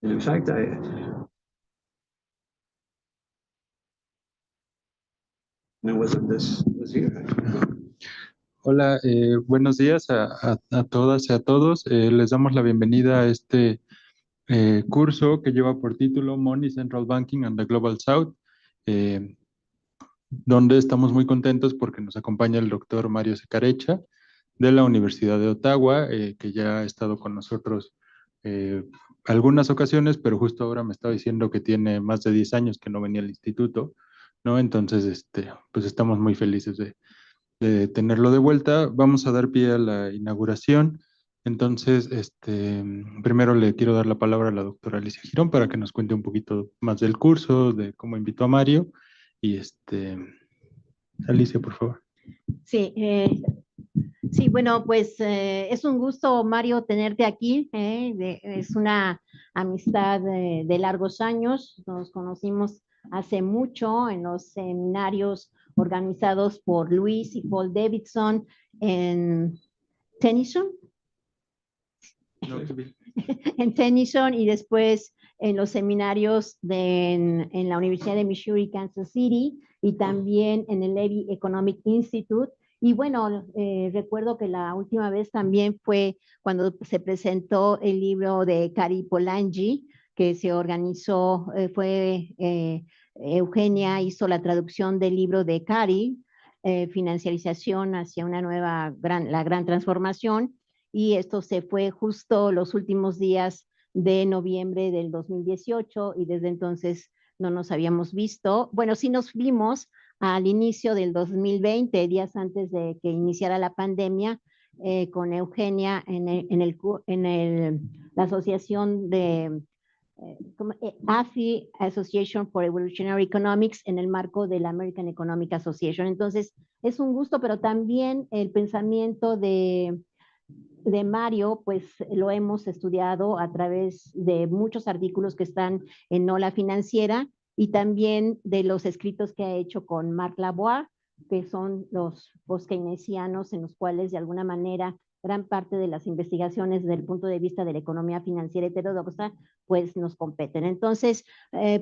In fact, I wasn't this year. Hola, buenos días a todas y a todos. Les damos la bienvenida a este curso que lleva por título Money, Central Banking and the Global South, eh, donde estamos muy contentos porque nos acompaña el doctor Mario Seccareccia de la Universidad de Ottawa, que ya ha estado con nosotros algunas ocasiones, pero justo ahora me estaba diciendo que tiene más de 10 años que no venía al instituto, ¿no? Entonces, pues estamos muy felices de tenerlo de vuelta. Vamos a dar pie a la inauguración. Entonces, primero le quiero dar la palabra a la doctora Alicia Girón para que nos cuente un poquito más del curso, de cómo invitó a Mario. Y Alicia, por favor. Sí, sí, bueno, pues es un gusto, Mario, tenerte aquí. Es una amistad de largos años. Nos conocimos hace mucho en los seminarios organizados por Luis y Paul Davidson en Tennyson. En Tennyson y después en los seminarios en la Universidad de Missouri, Kansas City, y también en el Levy Economic Institute. Y bueno, recuerdo que la última vez también fue cuando se presentó el libro de Keynes-Polanyi, que se organizó, Eugenia hizo la traducción del libro de Keynes, financiarización hacia una nueva, la gran transformación, y esto se fue justo los últimos días de noviembre del 2018 y desde entonces no nos habíamos visto. Bueno, sí nos vimos al inicio del 2020, días antes de que iniciara la pandemia, con Eugenia la asociación de AFI, Association for Evolutionary Economics, en el marco de la American Economic Association. Entonces, es un gusto, pero también el pensamiento de Mario, pues lo hemos estudiado a través de muchos artículos que están en Ola Financiera y también de los escritos que ha hecho con Marc Lavoie, que son los poskeynesianos, en los cuales de alguna manera gran parte de las investigaciones desde el punto de vista de la economía financiera heterodoxa pues nos competen. Entonces,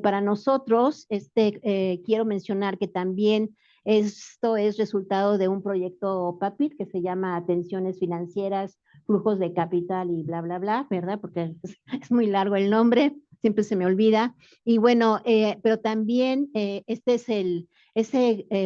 para nosotros, quiero mencionar que también esto es resultado de un proyecto PAPIT que se llama Atenciones Financieras, Flujos de Capital y bla, bla, bla, ¿verdad? Porque es muy largo el nombre, siempre se me olvida. Y bueno, pero también ese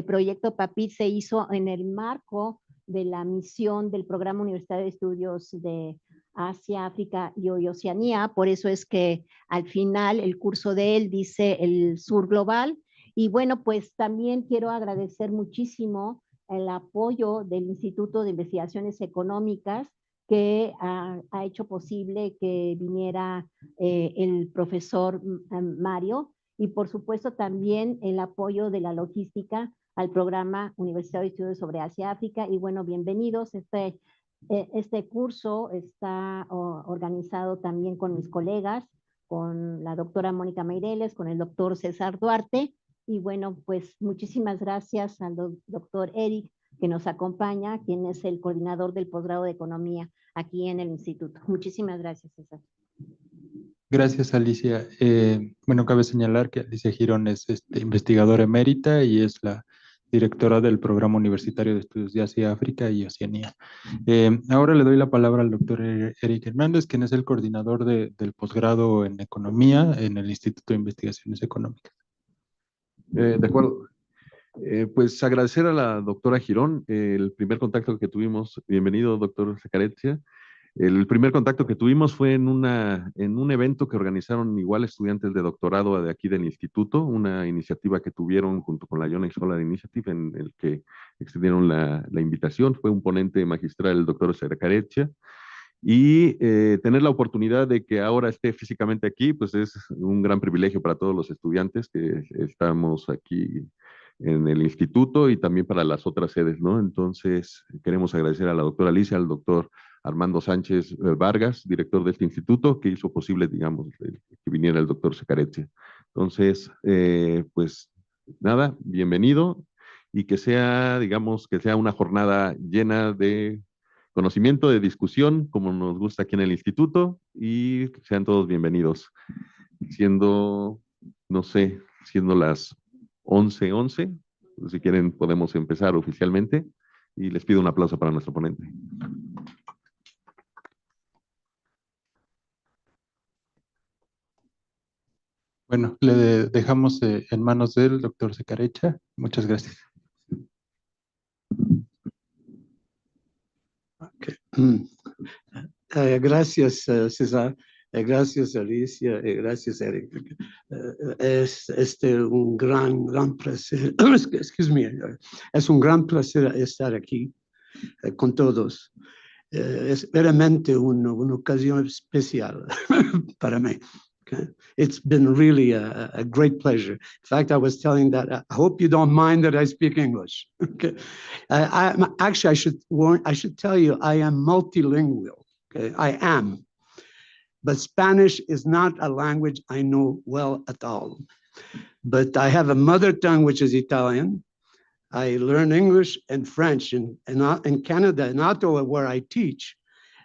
proyecto PAPIT se hizo en el marco de la misión del Programa Universitario de Estudios de Asia, África y Oceanía. Por eso es que al final el curso de él dice el sur global. Y bueno, pues también quiero agradecer muchísimo el apoyo del Instituto de Investigaciones Económicas, que ha hecho posible que viniera el profesor Mario, y por supuesto también el apoyo de la logística al programa Universitario de Estudios sobre Asia-África. Y bueno, bienvenidos. Este curso está organizado también con mis colegas, con la doctora Mónica Meireles, con el doctor César Duarte. Y bueno, pues muchísimas gracias al doctor Eric, que nos acompaña, quien es el coordinador del posgrado de Economía aquí en el instituto. Muchísimas gracias, César. Gracias, Alicia. Bueno, cabe señalar que Alicia Girón es investigadora emérita y es la directora del Programa Universitario de Estudios de Asia, África y Oceanía. Ahora le doy la palabra al doctor Eric Hernández, quien es el coordinador del posgrado en Economía en el Instituto de Investigaciones Económicas. De acuerdo. Pues agradecer a la doctora Girón el primer contacto que tuvimos. Bienvenido, doctor Seccareccia. El primer contacto que tuvimos fue en un evento que organizaron igual estudiantes de doctorado de aquí del instituto, una iniciativa que tuvieron junto con la Joint Solar Initiative, en el que extendieron la invitación. Fue un ponente magistral el doctor Seccareccia. Y tener la oportunidad de que ahora esté físicamente aquí, pues es un gran privilegio para todos los estudiantes que estamos aquí en el instituto y también para las otras sedes, ¿no? Entonces, queremos agradecer a la doctora Alicia, al doctor Armando Sánchez Vargas, director de este instituto, que hizo posible, digamos, que viniera el doctor Seccareccia. Entonces, pues nada, bienvenido y que sea, digamos, que sea una jornada llena de conocimiento, de discusión, como nos gusta aquí en el instituto, y sean todos bienvenidos. Siendo, no sé, siendo las 11:11, pues si quieren podemos empezar oficialmente, y les pido un aplauso para nuestro ponente. Bueno, le dejamos en manos del doctor Seccareccia. Muchas gracias. Okay. Gracias, César. Gracias, Alicia. Gracias, Eric. Es un gran placer. Excuse me. Es un gran placer estar aquí con todos. Es veramente una ocasión especial para mí. Okay. It's been really a great pleasure. In fact, I was telling that I hope you don't mind that I speak English. Okay. Actually, I should tell you I am multilingual. Okay, I am, but Spanish is not a language I know well at all. But I have a mother tongue which is Italian. I learn English and French in Canada, in Ottawa, where I teach.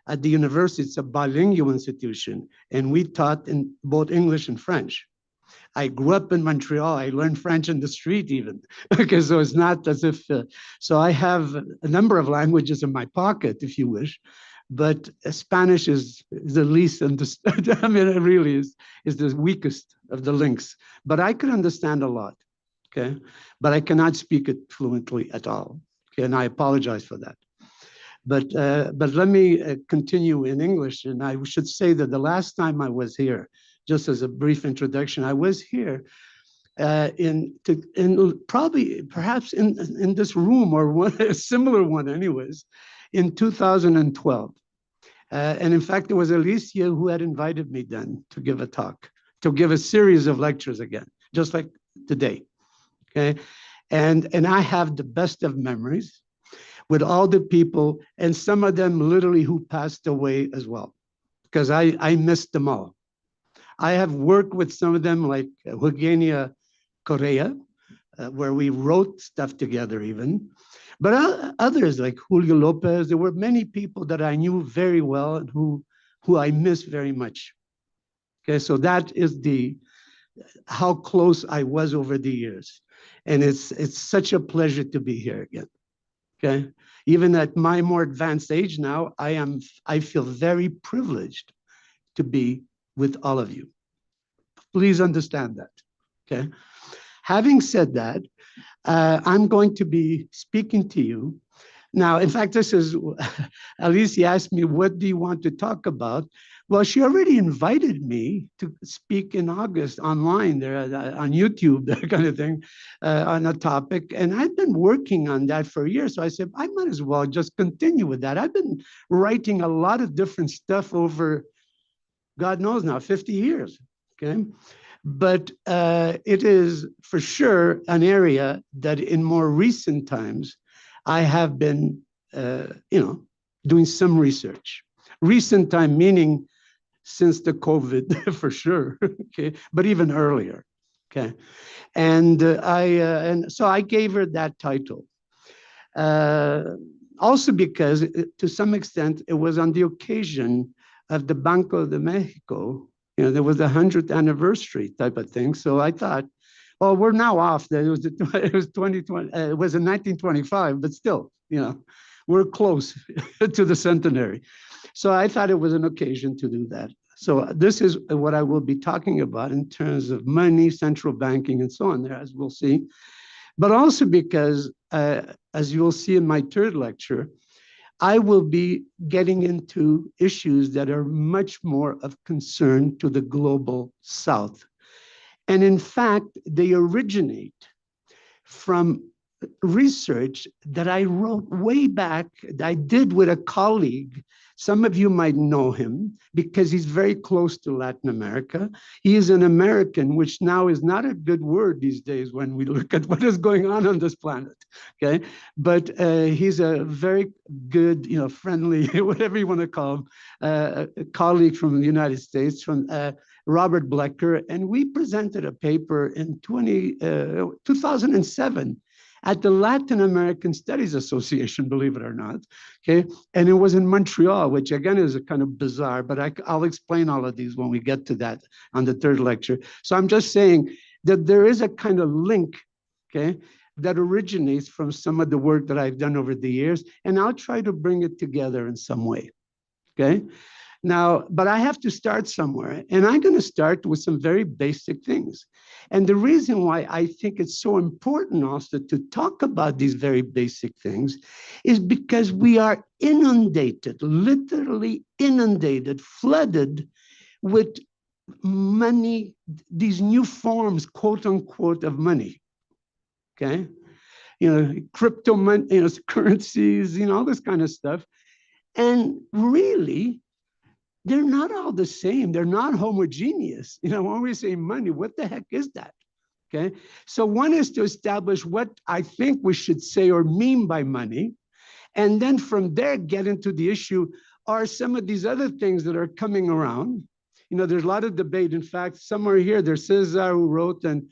At the university, it's a bilingual institution, and we taught in both English and French. I grew up in Montreal. I learned French in the street even. Okay, so it's not as if, so I have a number of languages in my pocket, if you wish, but Spanish is the least understood. I mean, it really is the weakest of the links, but I can understand a lot, okay? But I cannot speak it fluently at all, okay? And I apologize for that. But let me continue in English. And I should say that the last time I was here, just as a brief introduction, I was here perhaps in this room or a similar one anyways, in 2012. And in fact, it was Alicia who had invited me then to give a talk, to give a series of lectures again, just like today, okay? And I have the best of memories with all the people, and some of them literally who passed away as well, because I missed them all. I have worked with some of them like Eugenia Correa, where we wrote stuff together even, but others like Julio Lopez. There were many people that I knew very well and who I miss very much. Okay, so that is how close I was over the years. And it's such a pleasure to be here again. Okay, even at my more advanced age now, I feel very privileged to be with all of you. Please understand that. Okay. Having said that, I'm going to be speaking to you now. In fact, this is Alicia asked me, "What do you want to talk about?" Well, she already invited me to speak in August online there on YouTube, that kind of thing, on a topic. And I've been working on that for years. So I said, I might as well just continue with that. I've been writing a lot of different stuff over, God knows now, 50 years, okay? But it is for sure an area that in more recent times, I have been, doing some research. Recent time meaning since the COVID, for sure, okay, but even earlier, okay, and so I gave her that title, also because to some extent it was on the occasion of the Banco de Mexico. There was the 100th anniversary type of thing. So I thought, well, we're now off. It was 2020. It was in 1925, but still, we're close to the centenary. So I thought it was an occasion to do that. So this is what I will be talking about in terms of money, central banking, and so on there, as we'll see. But also because, as you will see in my third lecture, I will be getting into issues that are much more of concern to the global South. And in fact, they originate from research that I wrote way back, that I did with a colleague. Some of you might know him because he's very close to Latin America. He is an American, which now is not a good word these days when we look at what is going on this planet, okay? But he's a very good, friendly, whatever you want to call him, a colleague from the United States, from Robert Blecker, and we presented a paper in 2007 at the Latin American Studies Association, believe it or not, okay? And it was in Montreal, which again is a kind of bizarre, but I'll explain all of these when we get to that on the third lecture. So I'm just saying that there is a kind of link, okay, that originates from some of the work that I've done over the years, and I'll try to bring it together in some way, okay? Now, but I have to start somewhere, and I'm going to start with some very basic things. And the reason why I think it's so important also to talk about these very basic things is because we are inundated, literally inundated, flooded with money, these new forms, quote unquote, of money, okay? Crypto money, currencies, all this kind of stuff. And really, they're not all the same. They're not homogeneous. When we say money, what the heck is that? Okay. So one is to establish what I think we should say or mean by money. And then from there, get into the issue, are some of these other things that are coming around. There's a lot of debate. In fact, somewhere here, there's Cesar who wrote and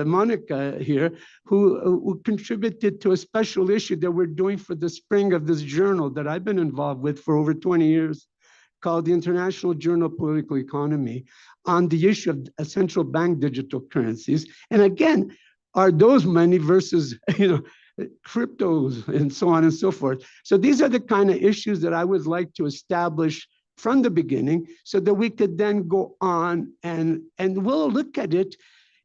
Monica here, who contributed to a special issue that we're doing for the spring of this journal that I've been involved with for over 20 years, called the International Journal of Political Economy, on the issue of central bank digital currencies. And again, are those money versus cryptos and so on and so forth. So these are the kind of issues that I would like to establish from the beginning so that we could then go on and we'll look at it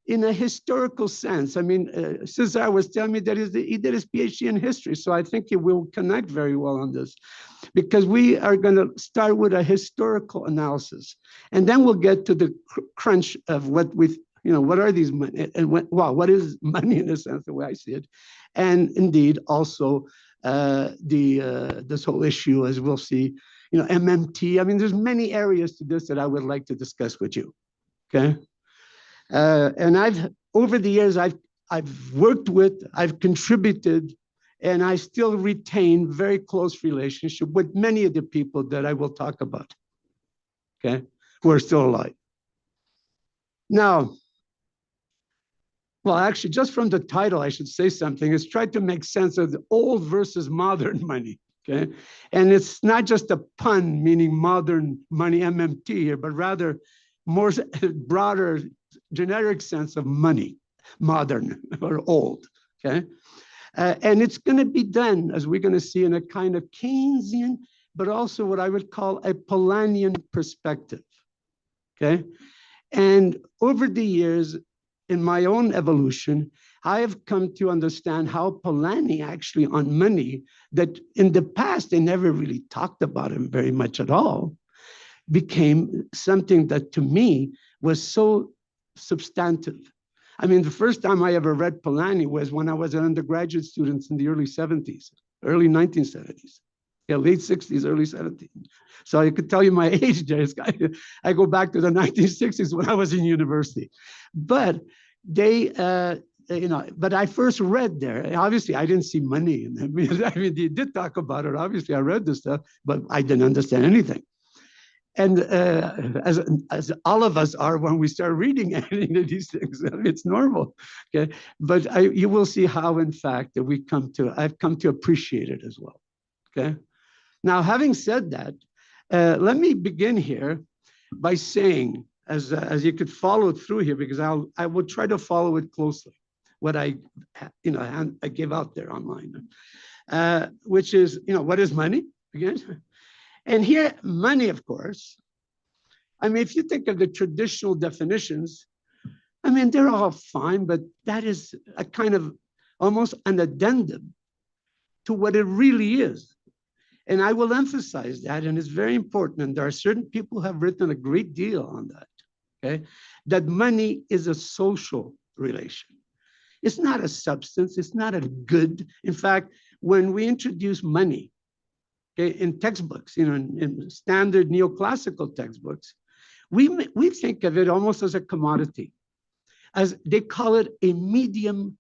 in a historical sense. I mean, Cesar was telling me that he did his PhD in history, so I think it will connect very well on this, because we are going to start with a historical analysis, and then we'll get to the crunch of what are these money, and what is money in a sense, the way I see it, and indeed also this whole issue, as we'll see, MMT. I mean, there's many areas to this that I would like to discuss with you. Okay. And over the years, I've worked with, I've contributed, and I still retain very close relationship with many of the people that I will talk about, okay, who are still alive. Now, well, actually, just from the title, I should say something. It's tried to make sense of the old versus modern money, okay? And it's not just a pun, meaning modern money, MMT here, but rather more broader, generic sense of money, modern or old, okay? And it's going to be done, as we're going to see, in a kind of Keynesian, but also what I would call a Polanyian perspective, okay? And over the years, in my own evolution, I have come to understand how Polanyi actually on money, that in the past, they never really talked about him very much at all, became something that to me was so substantive. I mean, the first time I ever read Polanyi was when I was an undergraduate student in the early 70s, early 1970s, late 60s, early 70s. So I could tell you my age there. I go back to the 1960s when I was in university. But but I first read there. Obviously, I didn't see money in them. I mean, they did talk about it. Obviously, I read this stuff, but I didn't understand anything. And as all of us are when we start reading any of these things, it's normal, okay? But you will see how, in fact, that I've come to appreciate it as well, okay? Now, having said that, let me begin here by saying, as you could follow through here, because I will try to follow it closely, what I give out there online, which is, what is money, again? And here, money, of course, I mean, if you think of the traditional definitions, I mean, they're all fine, but that is a kind of almost an addendum to what it really is. And I will emphasize that, and it's very important. And there are certain people who have written a great deal on that, okay? That money is a social relation. It's not a substance, it's not a good. In fact, when we introduce money, in textbooks, in standard neoclassical textbooks, we think of it almost as a commodity, as they call it a medium,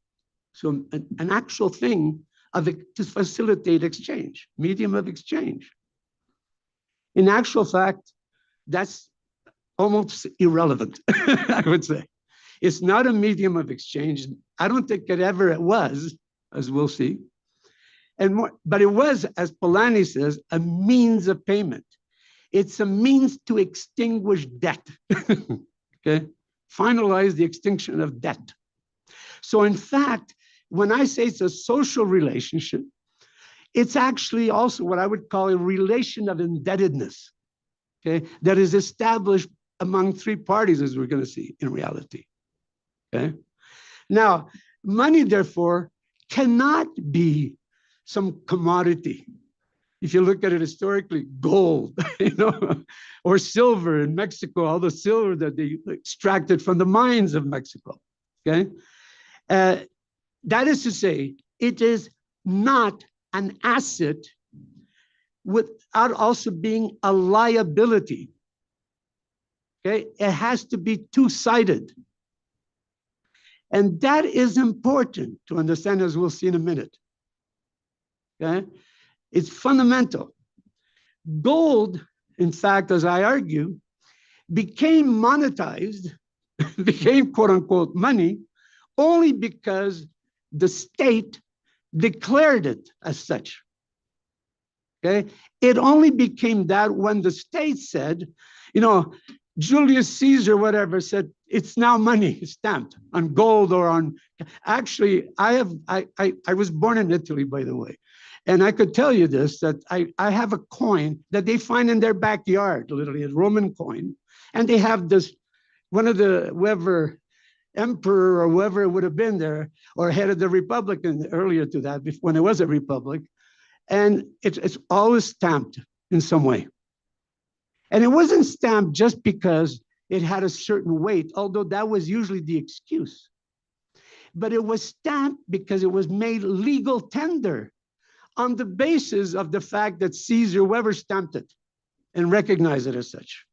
so an actual thing to facilitate exchange, medium of exchange. In actual fact, that's almost irrelevant, I would say. It's not a medium of exchange. I don't think it ever was, as we'll see. And more, but it was, as Polanyi says, a means of payment. It's a means to extinguish debt. Okay, finalize the extinction of debt. So in fact, when I say it's a social relationship, it's actually also what I would call a relation of indebtedness, okay, that is established among three parties, as we're going to see in reality. Okay. Now, money, therefore, cannot be some commodity. If you look at it historically, gold, or silver in Mexico, all the silver that they extracted from the mines of Mexico. Okay. That is to say, it is not an asset without also being a liability. Okay, it has to be two-sided. And that is important to understand, as we'll see in a minute. Okay, it's fundamental. Gold, in fact, as I argue, became monetized, became quote unquote money, only because the state declared it as such. Okay, it only became that when the state said, Julius Caesar, whatever, said it's now money stamped on gold or on. Actually, I was born in Italy, by the way, and I could tell you this, that I have a coin that they find in their backyard, literally a Roman coin, and they have this, one of the whoever emperor or whoever it would have been there, or head of the republic earlier to that, when it was a republic, and it's always stamped in some way. And it wasn't stamped just because it had a certain weight, although that was usually the excuse. But it was stamped because it was made legal tender on the basis of the fact that Caesar, whoever stamped it, and recognized it as such.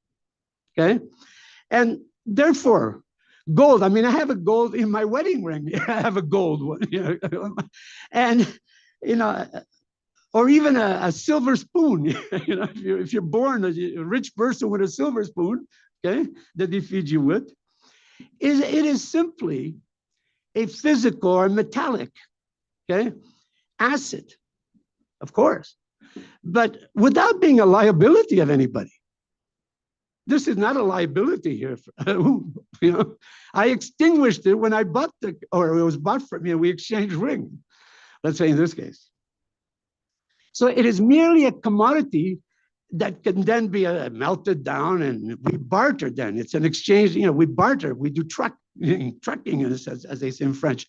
Okay? And therefore, gold, I mean, I have a gold in my wedding ring. I have a gold one. And, or even a silver spoon. If you're born a rich person with a silver spoon, okay, that they feed you with, it is simply a physical or metallic, okay, asset, of course, but without being a liability of anybody. This is not a liability here. I extinguished it when I bought or it was bought from me. We exchanged ring, let's say in this case. So it is merely a commodity that can then be melted down, and we barter then. It's an exchange, we barter, we do trucking, as they say in French,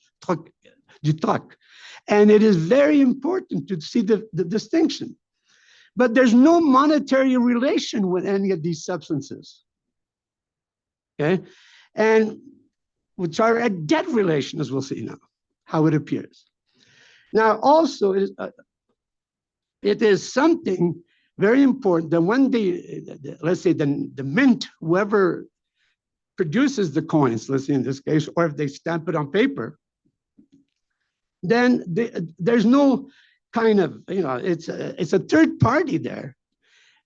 du truc. And it is very important to see the distinction. But there's no monetary relation with any of these substances, okay? And which are a debt relation, as we'll see now, how it appears. Now, also, it is something very important that when let's say the mint, whoever produces the coins, let's say in this case, or if they stamp it on paper, then there's no kind of, it's a third party there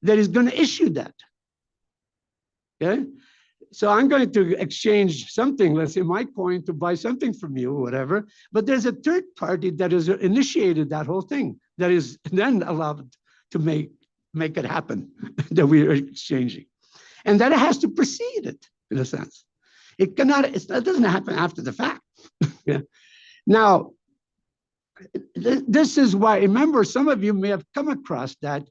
that is going to issue that. Okay? So I'm going to exchange something, let's say my coin, to buy something from you or whatever, but there's a third party that has initiated that whole thing, that is then allowed to make it happen, that we are exchanging. And that it has to precede it, in a sense. It doesn't happen after the fact. Yeah. Now, this is why, remember, some of you may have come across that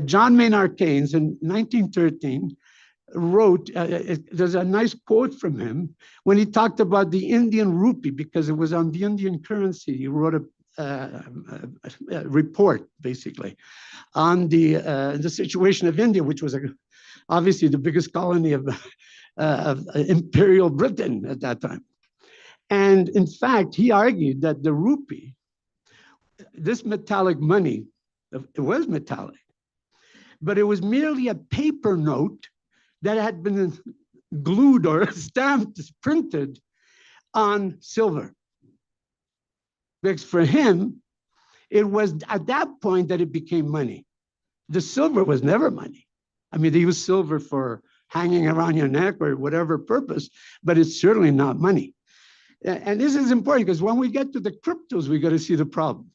John Maynard Keynes in 1913 wrote, there's a nice quote from him when he talked about the Indian rupee, because it was on the Indian currency. He wrote a report, basically, on the situation of India, which was obviously the biggest colony of Imperial Britain at that time. And in fact, he argued that the rupee, this metallic money, it was metallic, but it was merely a paper note that had been glued or stamped, printed on silver. Because for him, it was at that point that it became money. The silver was never money. I mean, they used silver for hanging around your neck or whatever purpose, but it's certainly not money. And this is important because when we get to the cryptos, we got to see the problem.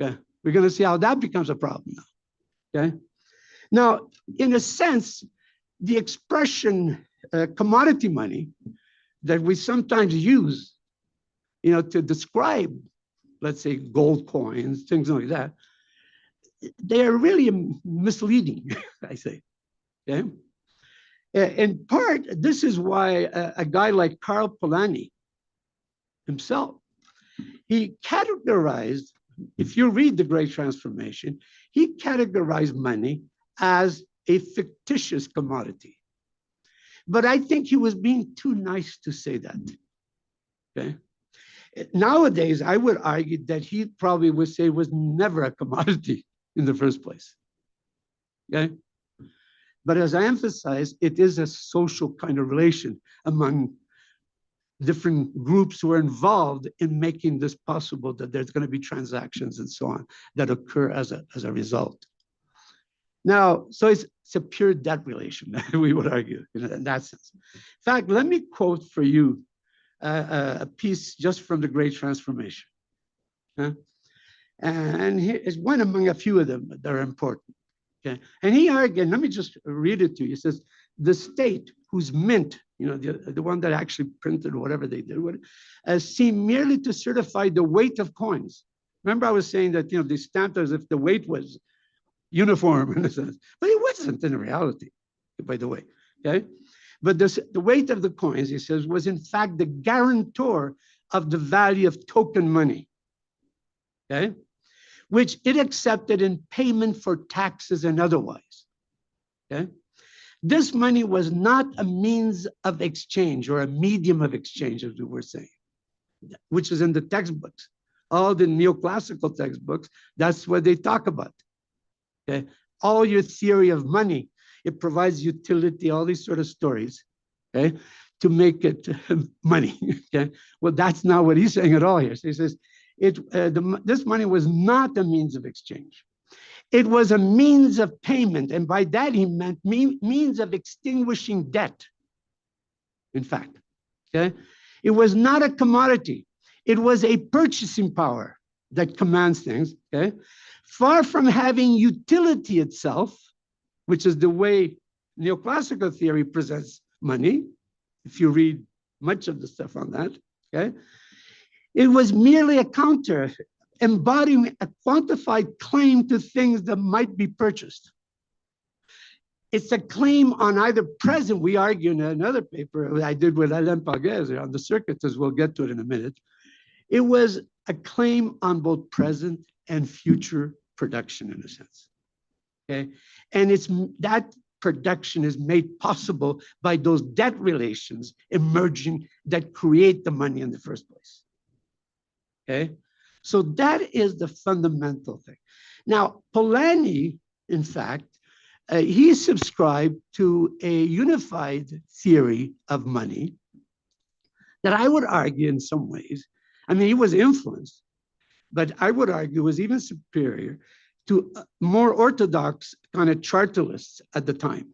Okay, we're going to see how that becomes a problem now. Okay, now in a sense, the expression commodity money that we sometimes use, to describe, let's say, gold coins, things like that, they are really misleading, I say. Okay. In part, this is why a guy like Keynes-Polanyi himself, he categorized, if you read The Great Transformation, he categorized money as a fictitious commodity. But I think he was being too nice to say that. Okay. Nowadays, I would argue that he probably would say it was never a commodity in the first place. Okay. But as I emphasize, it is a social kind of relation among different groups who are involved in making this possible, that there's going to be transactions and so on that occur as a result. Now, so it's a pure debt relation, we would argue, in that sense. In fact, let me quote for you a piece just from The Great Transformation. And here is one among a few of them that are important. Okay. And he argued, let me just read it to you. He says, the state whose mint, the one that actually printed whatever they did, seemed merely to certify the weight of coins. Remember I was saying that, they stamped as if the weight was uniform in a sense, but it wasn't in reality, by the way. Okay. But the weight of the coins, he says, was in fact the guarantor of the value of token money. Okay. Which it accepted in payment for taxes and otherwise. Okay? This money was not a means of exchange or a medium of exchange, as we were saying, which is in the textbooks. All the neoclassical textbooks, that's what they talk about. Okay? All your theory of money, it provides utility, all these sort of stories, okay, to make it money. Okay? Well, that's not what he's saying at all here. So he says, this money was not a means of exchange. It was a means of payment. And by that, he meant means of extinguishing debt, in fact. Okay? It was not a commodity. It was a purchasing power that commands things. Okay? Far from having utility itself, which is the way neoclassical theory presents money, if you read much of the stuff on that. Okay? It was merely a counter, embodying a quantified claim to things that might be purchased. It's a claim on either present, we argue in another paper I did with Alain Paguez on the circuits, as we'll get to it in a minute. It was a claim on both present and future production, in a sense. Okay? And that production is made possible by those debt relations emerging that create the money in the first place. Okay, so that is the fundamental thing. Now, Polanyi, in fact, he subscribed to a unified theory of money that I would argue in some ways, I mean, he was influenced, but I would argue was even superior to more orthodox kind of chartalists at the time,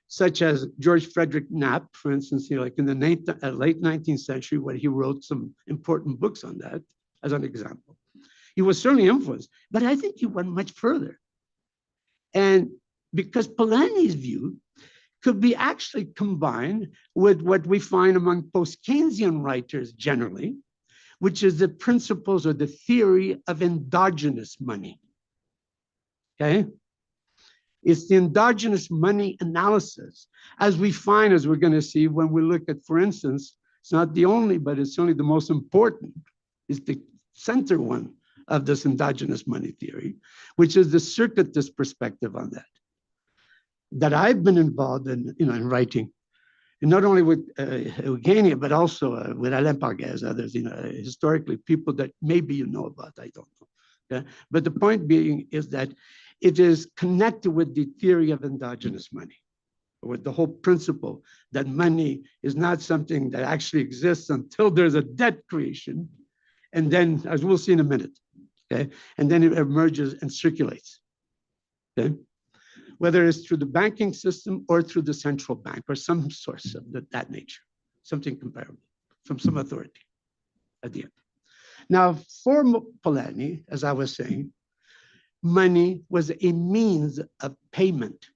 such as George Frederick Knapp, for instance, like in the late 19th century, where he wrote some important books on that, as an example. He was certainly influenced, but I think he went much further. And because Polanyi's view could be actually combined with what we find among post-Keynesian writers generally, which is the principles or the theory of endogenous money. Okay? It's the endogenous money analysis, as we find, as we're going to see when we look at, for instance, it's not the only, but it's certainly the most important, is the center one of this endogenous money theory, which is the circuitous perspective on that I've been involved in, in writing, and not only with Eugenia, but also with Alain Paguez, others, historically, people that maybe you know about, I don't know. Okay? But the point being is that it is connected with the theory of endogenous money, with the whole principle that money is not something that actually exists until there's a debt creation. And then, as we'll see in a minute, okay, and then it emerges and circulates, okay, whether it's through the banking system or through the central bank or some source of that nature, something comparable. from some authority at the end. Now, for Polanyi, as I was saying, money was a means of payment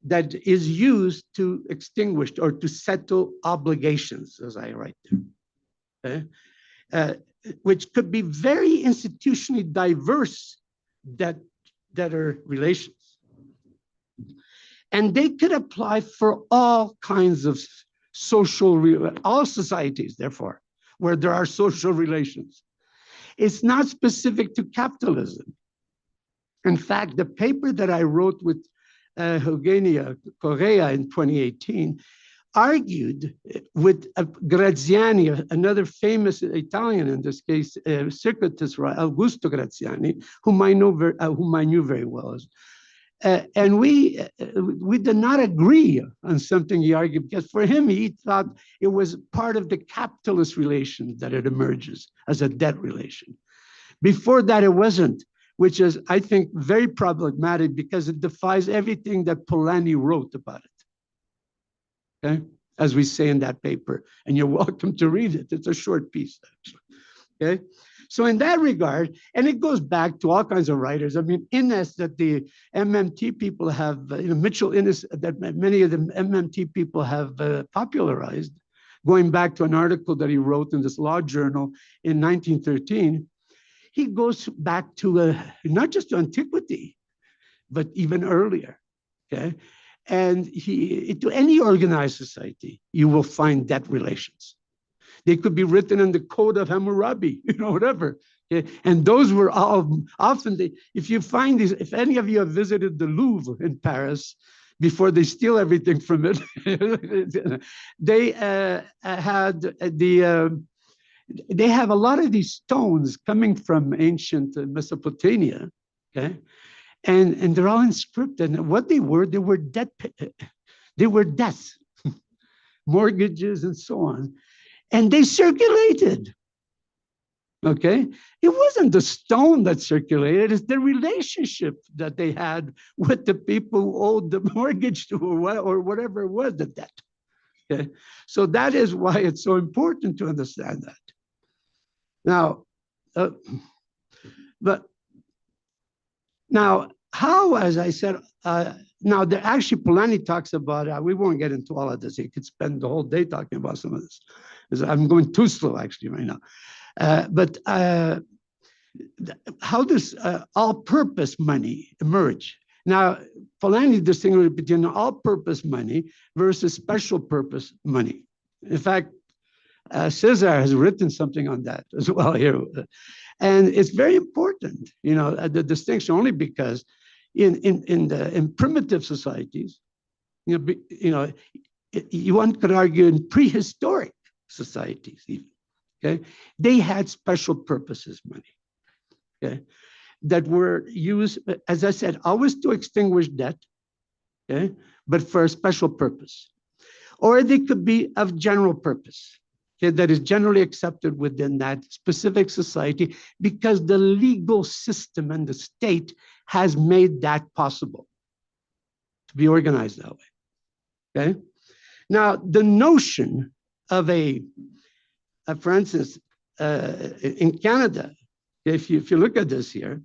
that is used to extinguish or to settle obligations, as I write there, okay? Which could be very institutionally diverse debtor relations. And they could apply for all kinds of all societies, therefore, where there are social relations. It's not specific to capitalism. In fact, the paper that I wrote with Eugenia Correa in 2018 argued with Graziani, another famous Italian in this case, circuitous Augusto Graziani, whom I knew very well. And we did not agree on something he argued, because for him, he thought it was part of the capitalist relation that it emerges as a debt relation. Before that, it wasn't, which is, I think, very problematic because it defies everything that Polanyi wrote about it, okay? As we say in that paper, and you're welcome to read it. It's a short piece, actually, okay? So in that regard, and it goes back to all kinds of writers. I mean, Innes, that the MMT people have, Mitchell Innes, that many of the MMT people have popularized, going back to an article that he wrote in this law journal in 1913, he goes back to not just to antiquity, but even earlier, okay? And to any organized society, you will find debt relations. They could be written in the Code of Hammurabi, whatever. Okay? And those were all often, if you find these, if any of you have visited the Louvre in Paris, before they steal everything from it, they have a lot of these stones coming from ancient Mesopotamia, okay? And they're all inscripted. And what they were debts, mortgages and so on. And they circulated, okay? It wasn't the stone that circulated, it's the relationship that they had with the people who owed the mortgage to or whatever it was, the debt, okay? So that is why it's so important to understand that. Now, now, how, as I said, now actually Polanyi talks about, we won't get into all of this. He could spend the whole day talking about some of this. I'm going too slow actually right now. But how does all-purpose money emerge? Now, Polanyi distinguishes between all-purpose money versus special-purpose money. In fact, Cesar has written something on that as well here. And it's very important, the distinction, only because in primitive societies, one could argue in prehistoric societies even, okay, they had special purposes money, okay, that were used, as I said, always to extinguish debt, okay, but for a special purpose. Or they could be of general purpose, okay, that is generally accepted within that specific society because the legal system and the state has made that possible to be organized that way, okay? Now, the notion of for instance, in Canada, if you look at this here,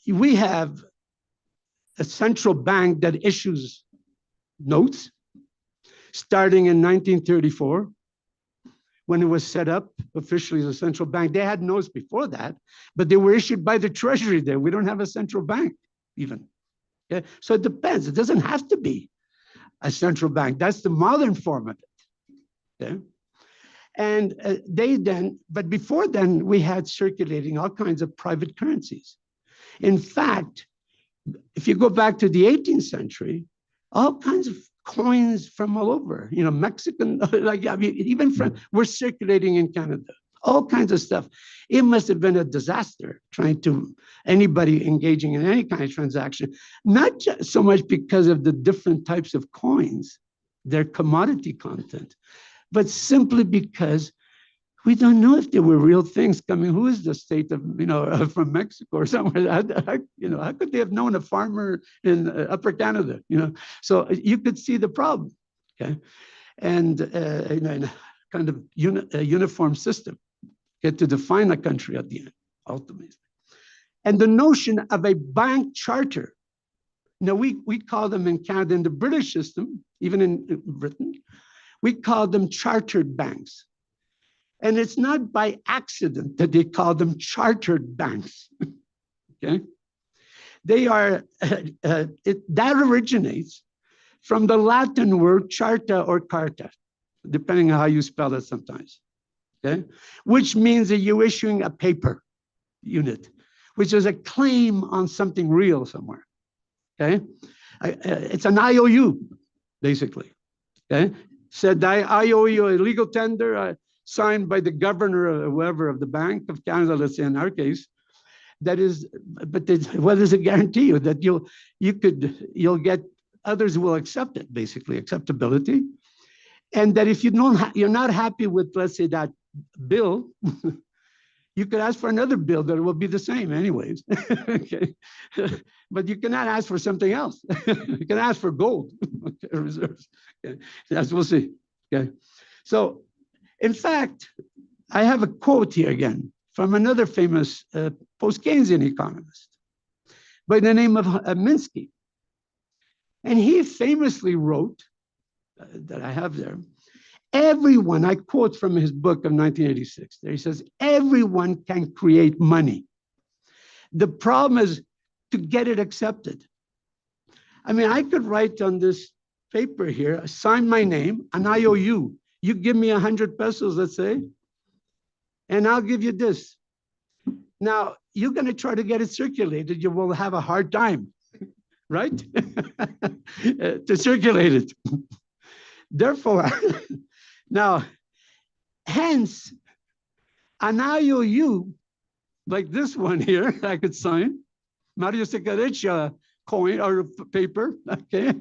we have a central bank that issues notes starting in 1934, when it was set up officially as a central bank. They had notes before that, but they were issued by the Treasury there. We don't have a central bank even. Okay? So it depends. It doesn't have to be a central bank. That's the modern form of it. Okay? And but before then, we had circulating all kinds of private currencies. In fact, if you go back to the 18th century, all kinds of coins from all over, Mexican, even were circulating in Canada, all kinds of stuff. It must have been a disaster trying to, anybody engaging in any kind of transaction, not just so much because of the different types of coins, their commodity content, but simply because we don't know if there were real things coming. Who is the state of, from Mexico or somewhere? How could they have known a farmer in Upper Canada? So you could see the problem, okay? And in a kind of a uniform system, okay, to define a country at the end, ultimately. And the notion of a bank charter. Now, we call them in Canada, in the British system, even in Britain, we call them chartered banks. And it's not by accident that they call them chartered banks, okay? They are, that originates from the Latin word charta or carta, depending on how you spell it sometimes, okay? Which means that you're issuing a paper unit, which is a claim on something real somewhere, okay? It's an IOU, basically, okay? Said, I owe you a legal tender signed by the governor or whoever of the Bank of Canada, let's say in our case. That is, but what does it guarantee you? That you'll get, others will accept it, basically, acceptability. And that if you're not happy with, let's say, that bill, you could ask for another bill that will be the same anyways, okay? But you cannot ask for something else. You can ask for gold, okay, reserves, okay? As we'll see, okay? So, in fact, I have a quote here again from another famous post-Keynesian economist by the name of Minsky. And he famously wrote, that I have there, everyone, I quote from his book of 1986, there he says, everyone can create money. The problem is to get it accepted. I mean, I could write on this paper here, sign my name, an IOU. You give me 100 pesos, let's say, and I'll give you this. Now, you're going to try to get it circulated. You will have a hard time, right? To circulate it. Therefore, now, hence, an IOU, like this one here, I could sign, Mario Seccareccia coin or paper, okay,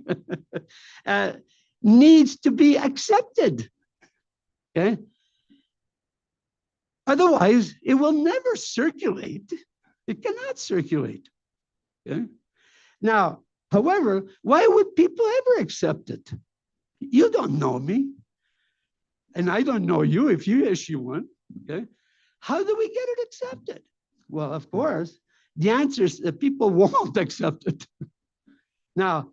needs to be accepted, okay? Otherwise, it will never circulate. It cannot circulate, okay? Now, however, why would people ever accept it? You don't know me, and I don't know you if you issue one, okay? How do we get it accepted? Well, of course, the answer is that people won't accept it. Now,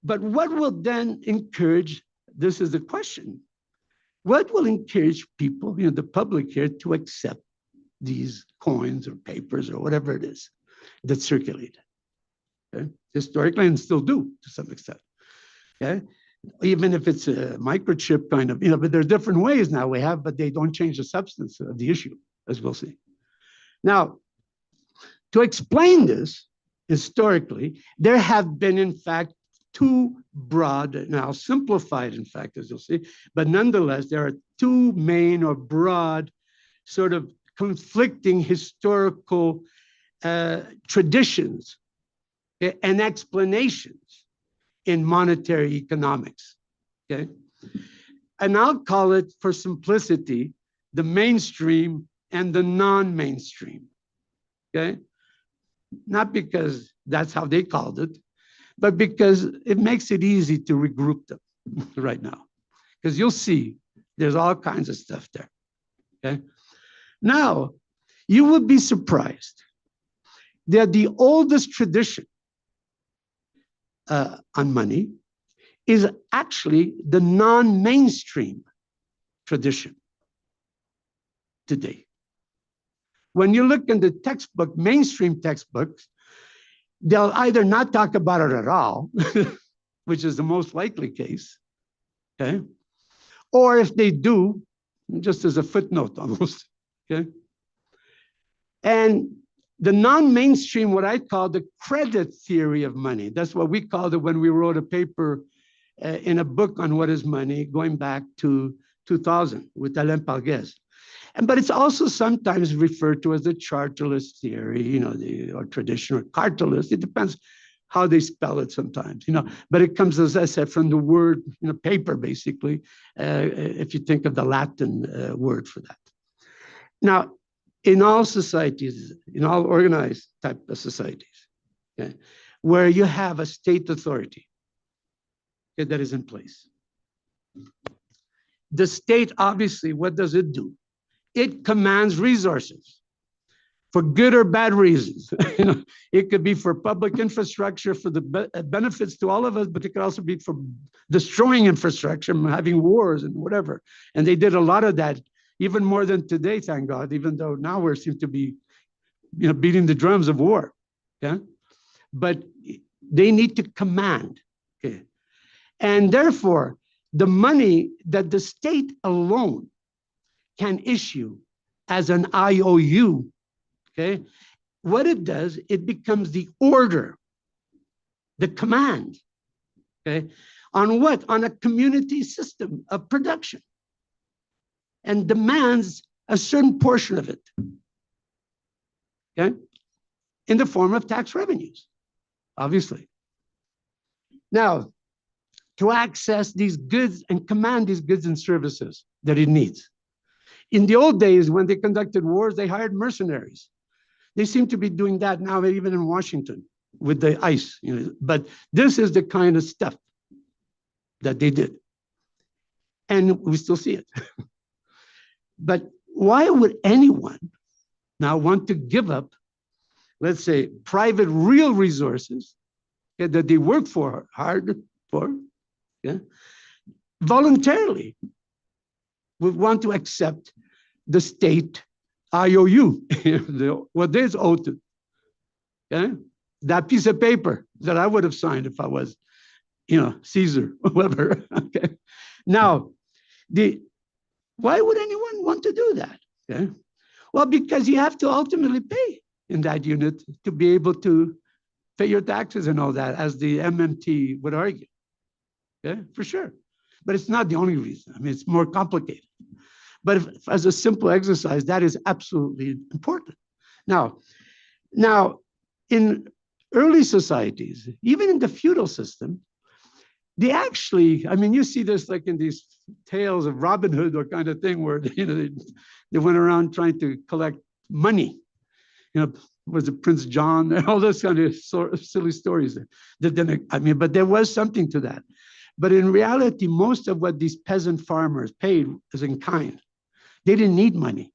but what will then encourage, this is the question, what will encourage people, the public here, to accept these coins or papers or whatever it is that circulate, okay? Historically, and still do to some extent, okay? Even if it's a microchip kind of, but there are different ways now we have, but they don't change the substance of the issue, as we'll see. Now, to explain this historically, there have been, in fact, two broad, now simplified, in fact, as you'll see, but nonetheless, there are two main or broad sort of conflicting historical traditions and explanations in monetary economics, okay? And I'll call it, for simplicity, the mainstream and the non-mainstream, okay? Not because that's how they called it, but because it makes it easy to regroup them right now. Because you'll see there's all kinds of stuff there, okay? Now, you would be surprised that the oldest tradition on money is actually the non-mainstream tradition today. When you look in the textbook, mainstream textbooks, they'll either not talk about it at all, which is the most likely case, okay? Or if they do, just as a footnote almost, okay? And the non-mainstream, what I call the credit theory of money. That's what we called it when we wrote a paper in a book on what is money, going back to 2000 with Alain Parguez. But it's also sometimes referred to as the chartalist theory, or traditional cartalist. It depends how they spell it sometimes, But it comes, as I said, from the word, paper, basically, if you think of the Latin word for that. Now, in all societies, in all organized type of societies, okay, where you have a state authority, okay, that is in place, the state, obviously, what does it do? It commands resources for good or bad reasons. It could be for public infrastructure, for the benefits to all of us, but it could also be for destroying infrastructure, having wars and whatever. And they did a lot of that, even more than today, thank God, even though now we seem to be beating the drums of war. Yeah? But they need to command. Okay? And therefore, the money that the state alone can issue as an IOU, okay, what it does, it becomes the order, the command, okay, on what? On a community system of production, and demands a certain portion of it, okay, in the form of tax revenues, obviously. Now, to access these goods and command these goods and services that it needs. In the old days, when they conducted wars, they hired mercenaries. They seem to be doing that now, even in Washington, with the ICE. But this is the kind of stuff that they did. And we still see it. But why would anyone now want to give up, let's say, private real resources that they work for, hard for, voluntarily would want to accept the state IOU, what is owed to, that piece of paper that I would have signed if I was, Caesar, whoever. Okay. Now, why would anyone want to do that? Okay. Well, because you have to ultimately pay in that unit to be able to pay your taxes and all that, as the MMT would argue. Okay, for sure. But it's not the only reason. I mean, it's more complicated. But as a simple exercise, that is absolutely important. Now, in early societies, even in the feudal system, they actually, I mean, you see this like in these tales of Robin Hood or kind of thing where, they went around trying to collect money. Was it Prince John? All those kind of silly stories. But there was something to that. But in reality, most of what these peasant farmers paid was in kind. They didn't need money.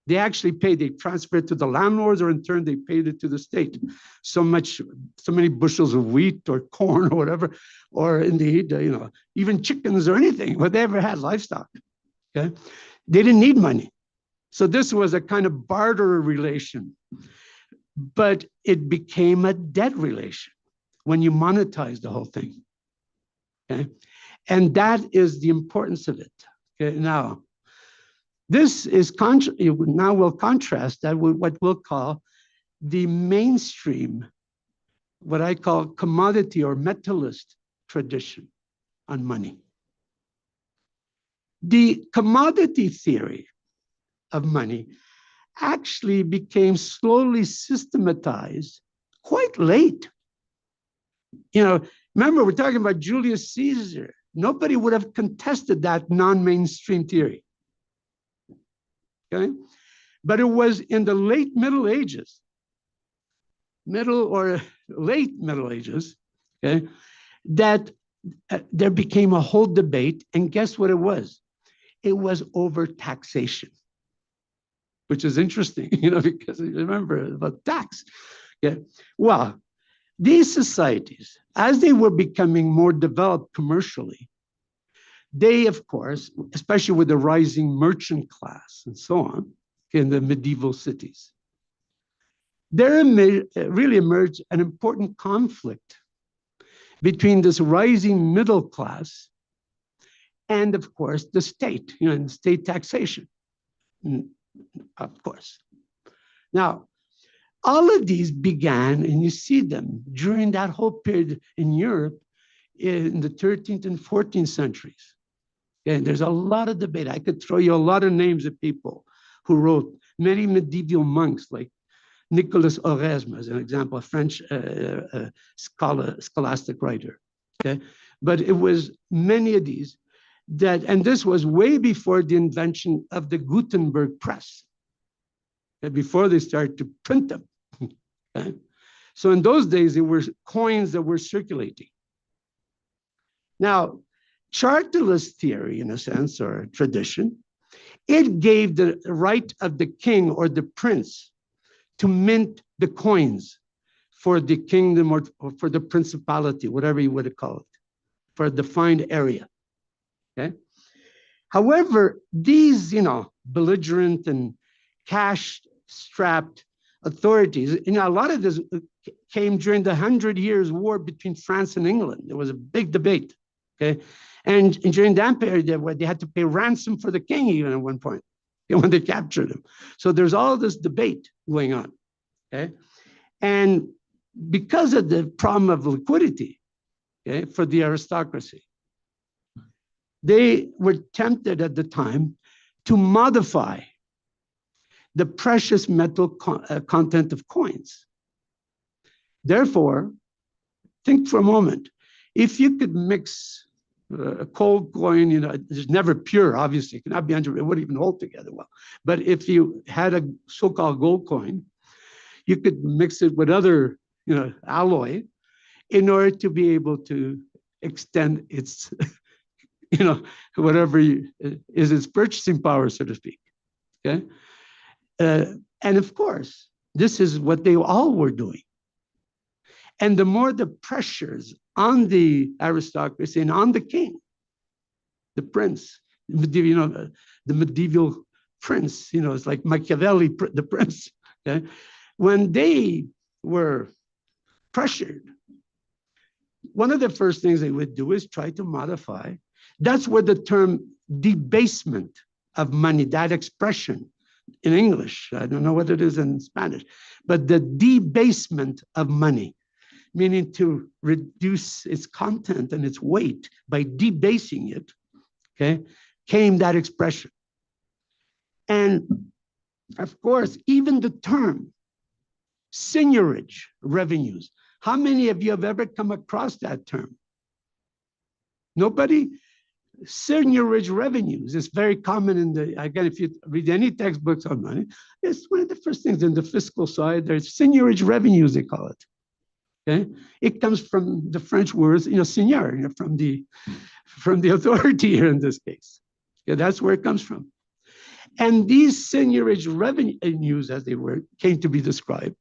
They actually paid, they transferred to the landlords, or in turn, they paid it to the state. So many bushels of wheat or corn or whatever, or indeed, even chickens or anything, whatever had livestock. Okay? They didn't need money. So this was a kind of barter relation, but it became a debt relation when you monetize the whole thing. Okay? And that is the importance of it. Okay? Now, this is now we'll contrast that with what we'll call the mainstream, what I call commodity or metalist tradition on money. The commodity theory of money actually became slowly systematized quite late. Remember, we're talking about Julius Caesar. Nobody would have contested that non-mainstream theory. Okay? But it was in the late Middle Ages, okay, that there became a whole debate. And guess what it was? It was over taxation, which is interesting, because remember about tax. Okay? Well, these societies, as they were becoming more developed commercially, they, of course, especially with the rising merchant class and so on in the medieval cities, there really emerged an important conflict between this rising middle class and, of course, the state, and state taxation, of course. Now, all of these began, and you see them during that whole period in Europe in the 13th and 14th centuries. And there's a lot of debate. I could throw you a lot of names of people who wrote, many medieval monks like Nicolas Oresme, as an example, a French scholastic writer. Okay? But it was many of these and this was way before the invention of the Gutenberg press, before they started to print them. Okay? So in those days, there were coins that were circulating. Now, charterless theory, in a sense, or tradition, it gave the right of the king or the prince to mint the coins for the kingdom or for the principality, whatever you would call it, for a defined area. Okay. However, these, belligerent and cash-strapped authorities, a lot of this came during the 100 Years' War between France and England. There was a big debate, okay? And during that period, they had to pay ransom for the king even at one point, when they captured him. So there's all this debate going on, okay? And because of the problem of liquidity, okay, for the aristocracy, they were tempted at the time to modify the precious metal content of coins. Therefore, think for a moment, if you could mix a cold coin, it's never pure, obviously, it cannot be it wouldn't even hold together well. But if you had a so-called gold coin, you could mix it with other, alloy in order to be able to extend its, whatever is its purchasing power, so to speak, okay? And of course, this is what they all were doing. And the more the pressures on the aristocracy and on the king, the prince, the medieval prince, it's like Machiavelli, the prince, okay? When they were pressured, one of the first things they would do is try to modify. That's where the term debasement of money, that expression in English, I don't know what it is in Spanish, but the debasement of money, meaning to reduce its content and its weight by debasing it, okay, came that expression. And of course, even the term seigniorage revenues. How many of you have ever come across that term? Nobody? Seigniorage revenues is very common again, if you read any textbooks on money, it's one of the first things in the fiscal side. There's seigniorage revenues, they call it. Okay, it comes from the French words, seigneur, from the authority here in this case. Okay, that's where it comes from. And these seigniorage revenues, as they came to be described,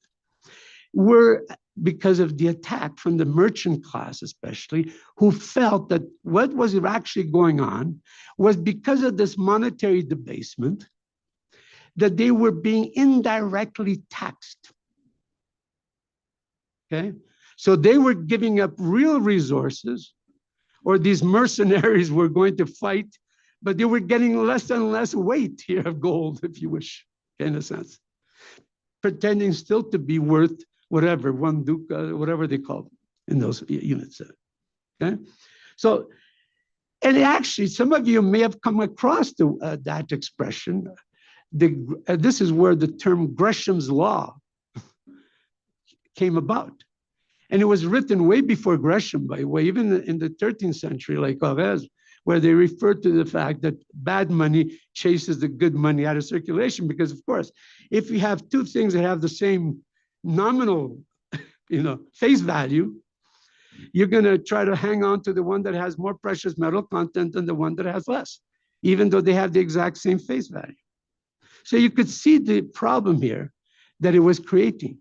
were because of the attack from the merchant class, especially, who felt that what was actually going on was because of this monetary debasement, that they were being indirectly taxed. Okay? So they were giving up real resources, or these mercenaries were going to fight, but they were getting less and less weight here of gold, if you wish, in a sense, pretending still to be worth whatever, one duca, whatever they call it in those units. Okay? So, and actually, some of you may have come across that expression. This is where the term Gresham's Law came about. And it was written way before Gresham, by the way, even in the 13th century, like Corrèze, where they referred to the fact that bad money chases the good money out of circulation. Because, of course, if you have two things that have the same nominal, face value, you're going to try to hang on to the one that has more precious metal content than the one that has less, even though they have the exact same face value. So you could see the problem here that it was creating,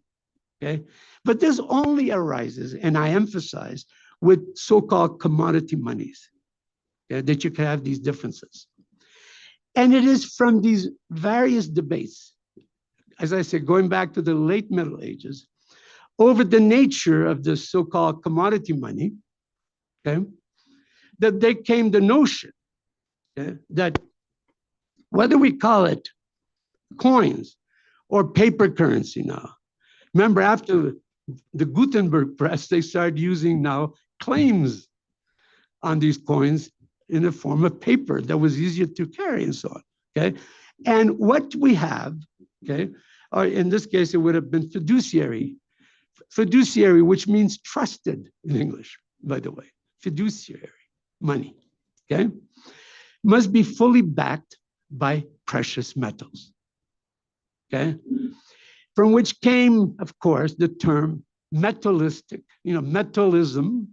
okay? But this only arises, and I emphasize, with so-called commodity monies, okay, that you can have these differences. And it is from these various debates, as I said, going back to the late Middle Ages, over the nature of the so-called commodity money, okay, that there came the notion, okay, that whether we call it coins or paper currency now. Remember, after the Gutenberg press, they started using now claims on these coins in the form of paper that was easier to carry and so on, okay? And what we have, okay, or in this case, it would have been fiduciary, which means trusted in English, by the way, fiduciary money, okay, must be fully backed by precious metals, okay? From which came, of course, the term metallistic, metallism,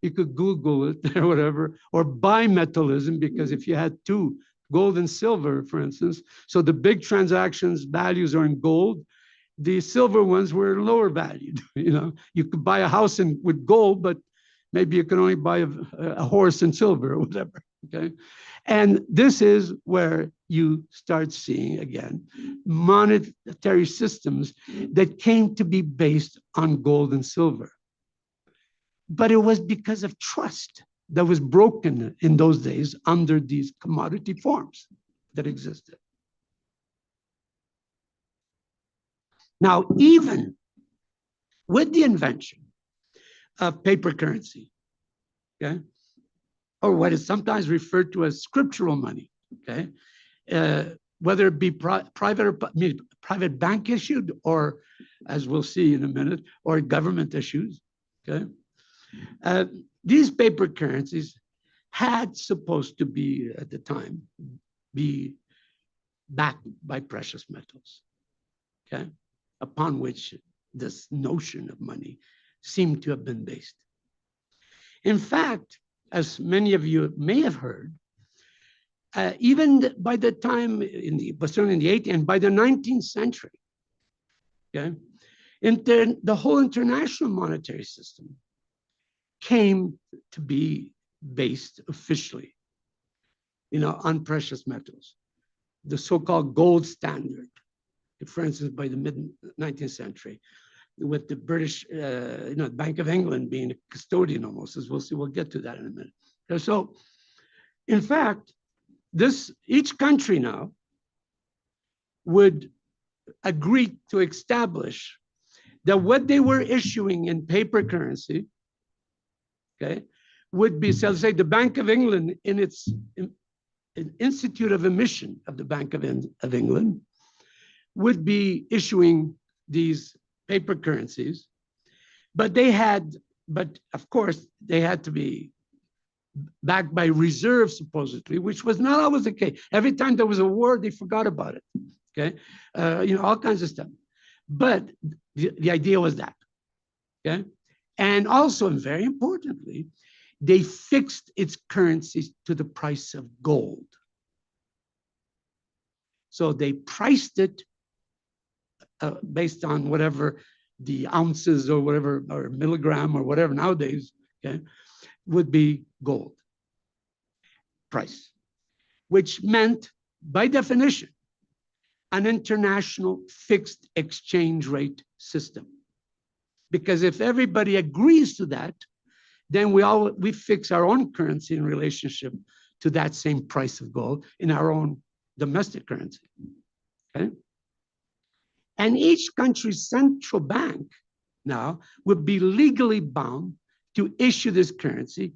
You could Google it or whatever, or bimetallism, because if you had two, gold and silver, for instance, so the big transactions values are in gold, the silver ones were lower valued. You know, you could buy a house with gold, but maybe you can only buy a horse in silver or whatever. Okay, and this is where you start seeing again monetary systems that came to be based on gold and silver. But it was because of trust that was broken in those days under these commodity forms that existed. Now, even with the invention of paper currency, okay, or what is sometimes referred to as scriptural money, okay, whether it be private bank issued, or, as we'll see in a minute, or government issues, okay, these paper currencies had supposed to be, at the time, be backed by precious metals, okay, upon which this notion of money seemed to have been based. In fact, as many of you may have heard, even by the time, certainly in the 18th and by the 19th century, okay, the whole international monetary system came to be based officially, you know, on precious metals, the so-called gold standard, for instance, by the mid-19th century, with the British, you know, Bank of England being a custodian almost, as we'll see. We'll get to that in a minute. So, in fact, each country now would agree to establish that what they were issuing in paper currency, okay, would be, so say, the Bank of England in its Institute of Emission of the Bank of England would be issuing these paper currencies, but of course, they had to be backed by reserves, supposedly, which was not always the case. Every time there was a war, they forgot about it, okay? You know, all kinds of stuff. But the idea was that, okay? And also, and very importantly, they fixed its currencies to the price of gold. So they priced it based on whatever the ounces or whatever, or milligram or whatever nowadays, okay, would be gold price, which meant, by definition, an international fixed exchange rate system. Because if everybody agrees to that, then we fix our own currency in relationship to that same price of gold in our own domestic currency, okay? And each country's central bank now would be legally bound to issue this currency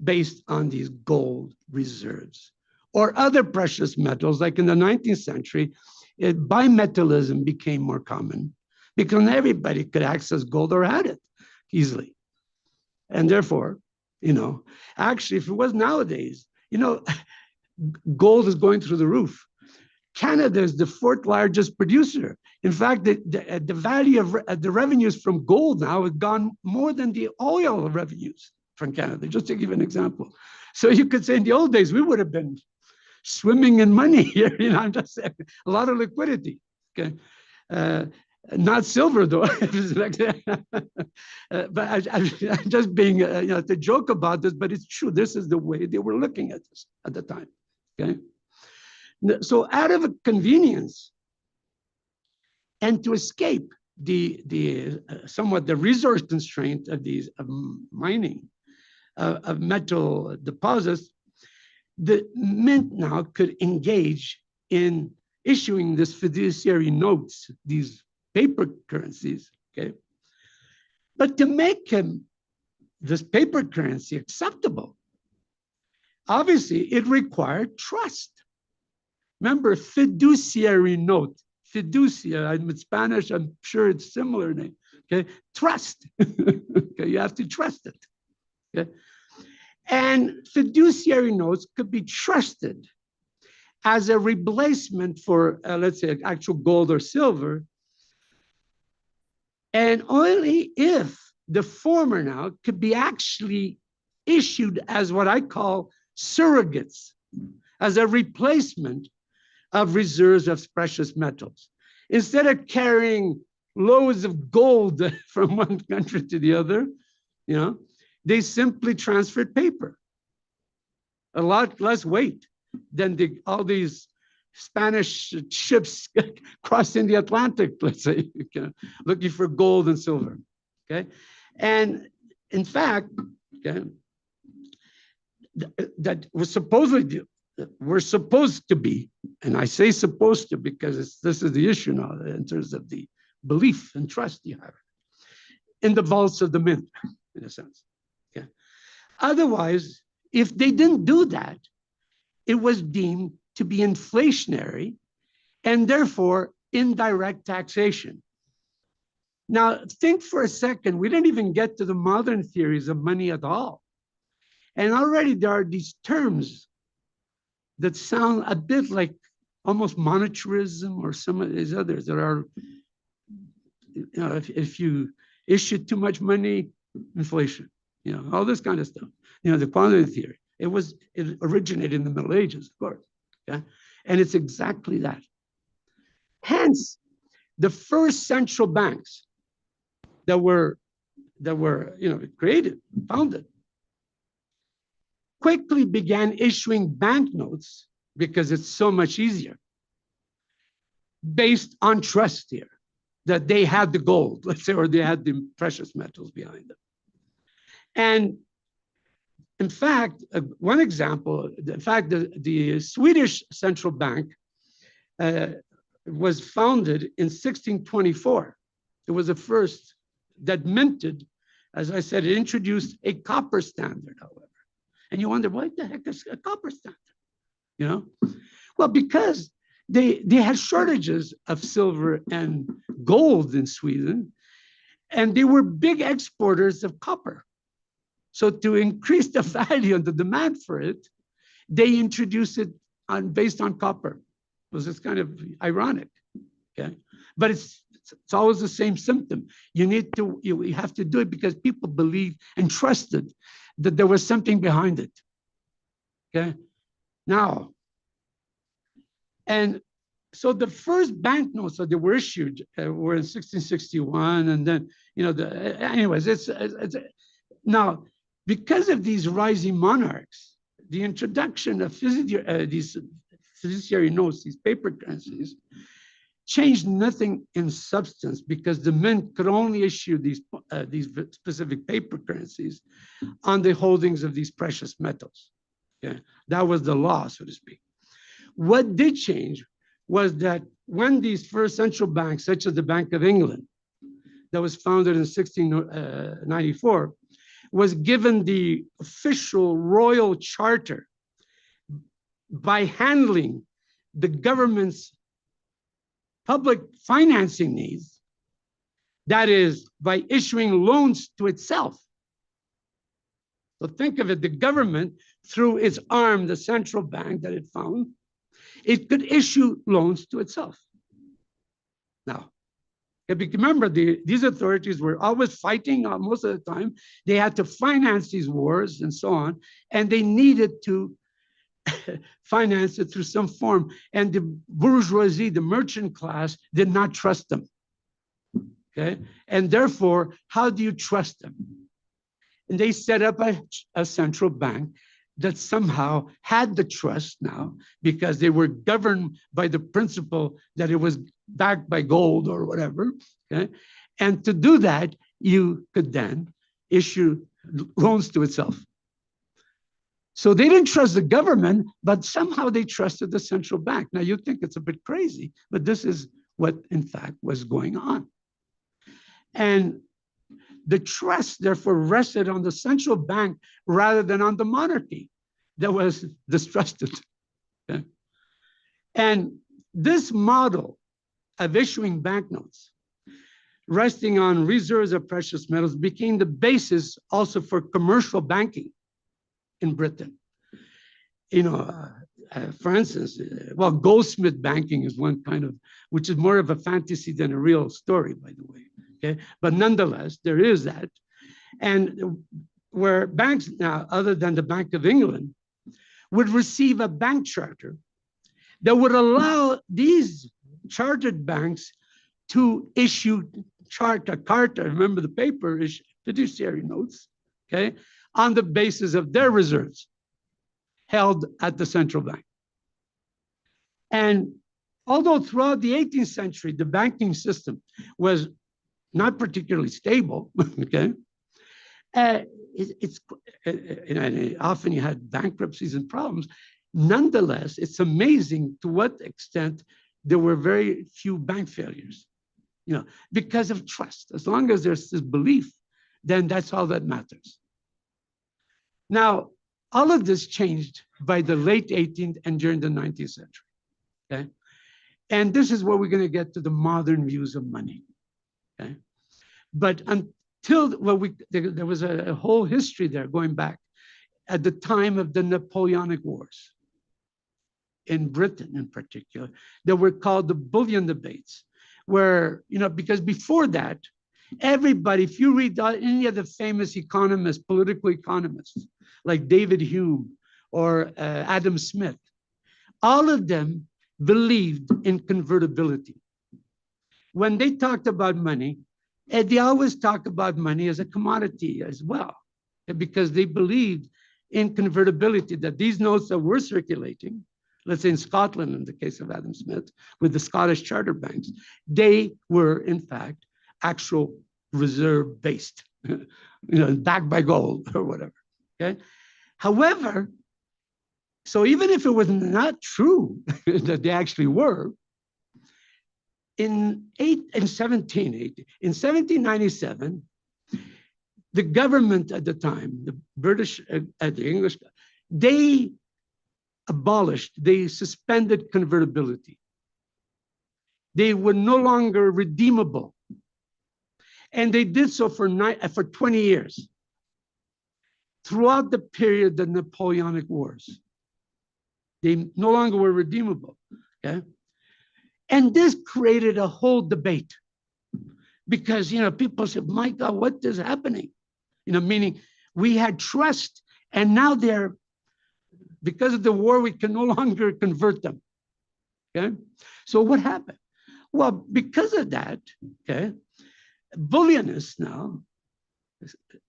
based on these gold reserves or other precious metals. Like in the 19th century, bimetallism became more common because everybody could access gold or had it easily. And therefore, you know, actually, if it was nowadays, you know, gold is going through the roof. Canada is the 4th largest producer. In fact, the value of the revenues from gold now has gone more than the oil revenues from Canada, just to give an example. So you could say in the old days, we would have been swimming in money here. You know, I'm just saying, a lot of liquidity, okay? Not silver, though. But I'm just being, you know, to joke about this, but it's true. This is the way they were looking at this at the time, okay? So out of convenience and to escape somewhat the resource constraint of mining of metal deposits, the mint now could engage in issuing this fiduciary notes, these paper currencies, okay? But to make this paper currency acceptable, obviously it required trust. Remember, fiduciary note, fiducia, I'm in Spanish, I'm sure it's similar name, okay? Trust, okay, you have to trust it, okay? And fiduciary notes could be trusted as a replacement for, let's say, actual gold or silver, and only if the former now could be actually issued as what I call surrogates, as a replacement of reserves of precious metals. Instead of carrying loads of gold from one country to the other, they simply transferred paper. A lot less weight than all these Spanish ships crossing the Atlantic, let's say, looking for gold and silver. Okay, and in fact, that was we're supposed to be, and I say supposed to because this is the issue now in terms of the belief and trust you have in the vaults of the mint, in a sense. Okay. Otherwise, if they didn't do that, it was deemed to be inflationary and therefore indirect taxation. Now, think for a second, we didn't even get to the modern theories of money at all. And already there are these terms that sound a bit like almost monetarism or some of these others that are, if you issue too much money, inflation, all this kind of stuff. The quantitative theory. It originated in the Middle Ages, of course. Yeah? And it's exactly that. Hence, the first central banks that were created, founded, quickly began issuing banknotes because it's so much easier, based on trust here, that they had the gold, let's say, or they had the precious metals behind them. And in fact, one example, in fact, the Swedish central bank was founded in 1624. It was the first that minted, as I said, it introduced a copper standard, however. And you wonder, what the heck is a copper standard? Well, because they had shortages of silver and gold in Sweden, and they were big exporters of copper. So to increase the value and the demand for it, they introduced it based on copper. It was just kind of ironic, okay? But it's always the same symptom. You have to do it because people believe and trusted that there was something behind it, okay? Now, and so the first banknotes that they were issued were in 1661, and then, anyways, now, because of these rising monarchs, the introduction of these fiduciary notes, these paper currencies, changed nothing in substance because the mint could only issue these specific paper currencies on the holdings of these precious metals. Okay? That was the law, so to speak. What did change was that when these first central banks, such as the Bank of England, that was founded in 1694, was given the official royal charter by handling the government's public financing needs, that is, by issuing loans to itself. So think of it, the government, through its arm, the central bank that it found, it could issue loans to itself. Now, remember, these authorities were always fighting most of the time. They had to finance these wars and so on, and they needed to finance it through some form. And the bourgeoisie, the merchant class, did not trust them. Okay, and therefore, how do you trust them? And they set up a central bank that somehow had the trust now because they were governed by the principle that it was backed by gold or whatever. Okay? And to do that, you could then issue loans to itself. So they didn't trust the government, but somehow they trusted the central bank. Now you think it's a bit crazy, but this is what in fact was going on. And the trust, therefore, rested on the central bank rather than on the monarchy that was distrusted. Okay? And this model of issuing banknotes, resting on reserves of precious metals, became the basis also for commercial banking in Britain. For instance, well, goldsmith banking is one kind of, which is more of a fantasy than a real story, by the way. Okay, but nonetheless, there is that. And where banks now, other than the Bank of England, would receive a bank charter that would allow these chartered banks to issue carta, remember the paper, fiduciary notes, okay, on the basis of their reserves held at the central bank. And although throughout the 18th century, the banking system was not particularly stable, okay, often you had bankruptcies and problems. Nonetheless, it's amazing to what extent there were very few bank failures, because of trust. As long as there's this belief, then that's all that matters. Now, all of this changed by the late 18th and during the 19th century, okay? And this is where we're going to get to the modern views of money, okay? But until, there was a whole history there going back at the time of the Napoleonic Wars in Britain in particular, that were called the bullion debates, where, because before that, everybody, if you read any of the famous economists, political economists, like David Hume or Adam Smith, all of them believed in convertibility. When they talked about money, they always talk about money as a commodity as well, because they believed in convertibility, that these notes that were circulating, let's say in Scotland, in the case of Adam Smith, with the Scottish charter banks, they were in fact actual reserve-based, backed by gold or whatever, okay? However, so even if it was not true that they actually were, in 1797, the government at the time, the British and the English, they suspended convertibility. They were no longer redeemable. And they did so for 20 years, throughout the period of the Napoleonic Wars. They no longer were redeemable, okay? And this created a whole debate because, people said, my God, what is happening? Meaning we had trust and now because of the war, we can no longer convert them, okay? So what happened? Well, because of that, okay, bullionists now,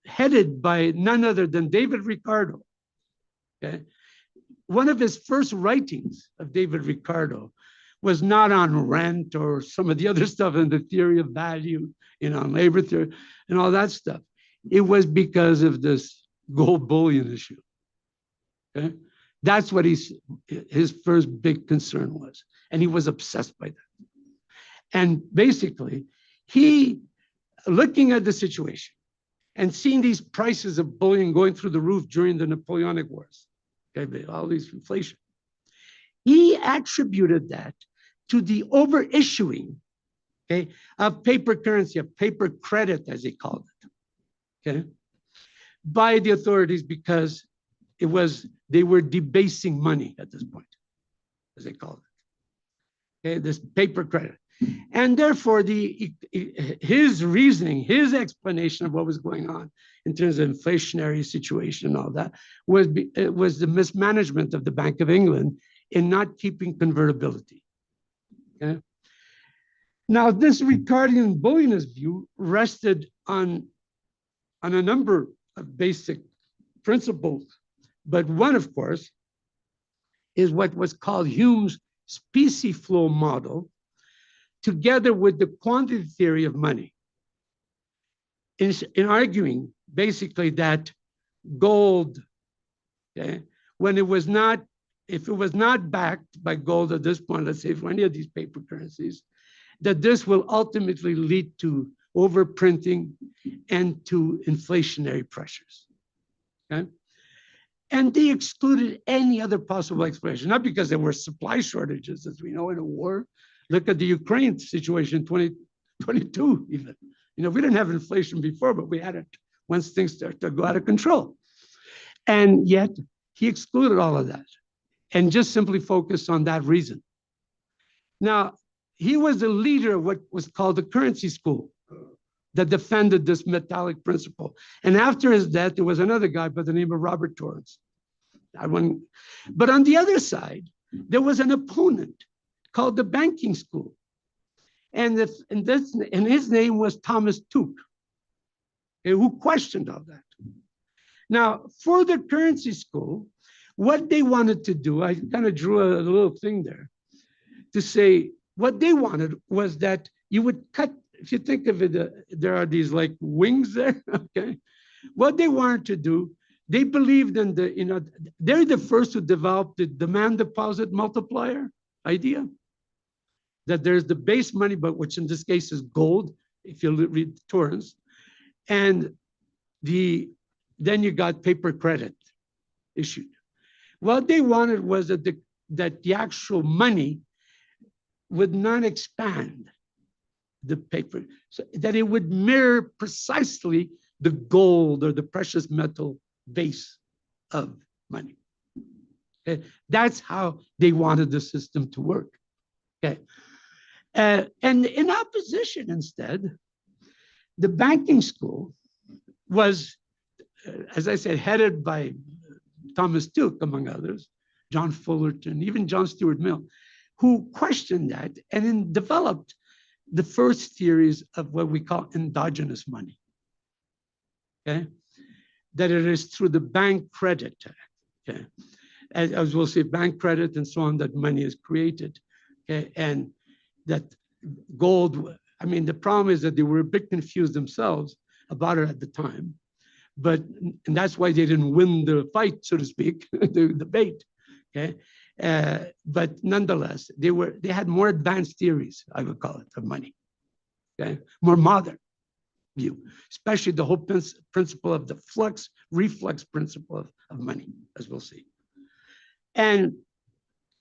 headed by none other than David Ricardo, okay? One of his first writings of David Ricardo was not on rent or some of the other stuff in the theory of value, on labor theory and all that stuff. It was because of this gold bullion issue, okay? That's what his first big concern was. And he was obsessed by that. And basically, he, looking at the situation and seeing these prices of bullion going through the roof during the Napoleonic Wars, okay, all these inflation, he attributed that to the overissuing, okay, of paper currency, of paper credit, as he called it, okay, by the authorities, because they were debasing money at this point, as they called it, okay, this paper credit. And therefore, his reasoning, his explanation of what was going on in terms of inflationary situation and all that was the mismanagement of the Bank of England in not keeping convertibility, okay? Now, this Ricardian bullionist view rested on a number of basic principles, but one, of course, is what was called Hume's specie flow model, together with the quantity theory of money, in arguing basically that gold, okay, if it was not backed by gold at this point, let's say for any of these paper currencies, that this will ultimately lead to overprinting and to inflationary pressures, okay? And they excluded any other possible explanation, not because there were supply shortages, as we know, in a war. Look at the Ukraine situation, 2022 even. We didn't have inflation before, but we had it once things started to go out of control. And yet he excluded all of that and just simply focused on that reason. Now, he was the leader of what was called the currency school, that defended this metallic principle. And after his death, there was another guy by the name of Robert Torrance. But on the other side, there was an opponent called the banking school. And his name was Thomas Tuke, who questioned all that. Now, for the currency school, what they wanted to do, I kind of drew a little thing there to say what they wanted was that you would cut, if you think of it, there are these like wings there, okay? What they wanted to do, they believed in they're the first to develop the demand deposit multiplier idea, that there's the base money, but which in this case is gold, if you read Torrance, and then you got paper credit issued. What they wanted was that the actual money would not expand the paper, so that it would mirror precisely the gold or the precious metal base of money. Okay? That's how they wanted the system to work. Okay. And in opposition, instead, the banking school was, as I said, headed by Thomas Tuke, among others, John Fullerton, even John Stuart Mill, who questioned that and then developed the first theories of what we call endogenous money. Okay? That it is through the bank credit, okay? As we'll say, bank credit and so on, that money is created. Okay? And that gold, I mean, the problem is that they were a bit confused themselves about it at the time. And that's why they didn't win the fight, so to speak, the debate. Okay, but nonetheless, they had more advanced theories, I would call it, of money. Okay, more modern view, especially the whole principle of the reflex principle of money, as we'll see. And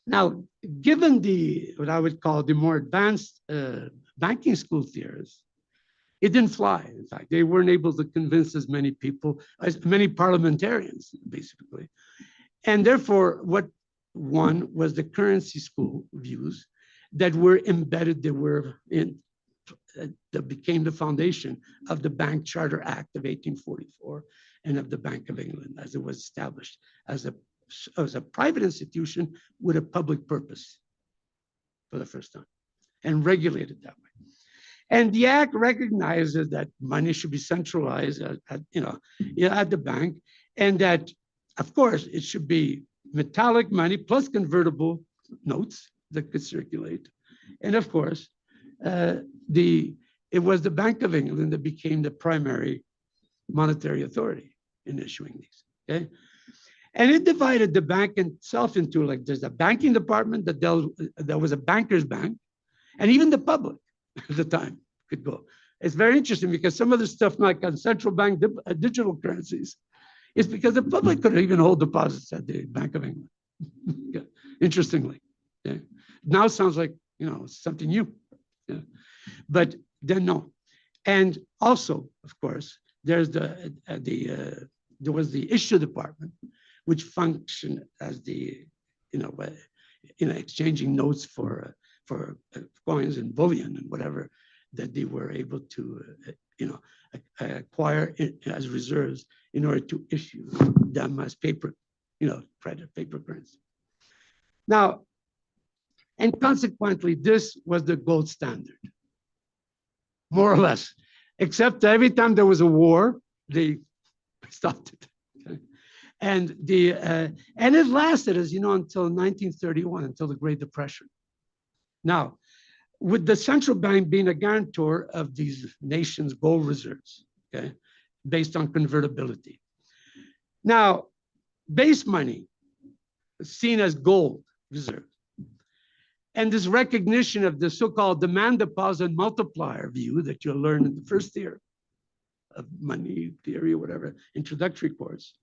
now, given what I would call the more advanced banking school theories, it didn't fly. In fact, they weren't able to convince as many people, as many parliamentarians, basically. And therefore, what won was the currency school views that were embedded, that became the foundation of the Bank Charter Act of 1844 and of the Bank of England, as it was established as a private institution with a public purpose for the first time and regulated that way. And the act recognizes that money should be centralized at the bank, and that, of course, it should be metallic money plus convertible notes that could circulate. And of course, it was the Bank of England that became the primary monetary authority in issuing these. Okay, and it divided the bank itself into, like, there's a banking department that was a banker's bank, and even the public at the time could go. It's very interesting because some of the stuff, like on central bank digital currencies, is because the public could even hold deposits at the Bank of England. Yeah. Interestingly, yeah. Now sounds like something new, yeah. But then no. And also, of course, there's there was the issue department, which functioned as the exchanging notes for coins and bullion and whatever that they were able to acquire as reserves in order to issue them as paper, credit, paper currency. Now, and consequently, this was the gold standard, more or less, except every time there was a war, they stopped it. Okay? And it lasted, as you know, until 1931, until the Great Depression. Now, with the central bank being a guarantor of these nations' gold reserves, okay, based on convertibility. Now, base money is seen as gold reserve. And this recognition of the so-called demand deposit multiplier view that you'll learn in the first year of money theory or whatever, introductory course,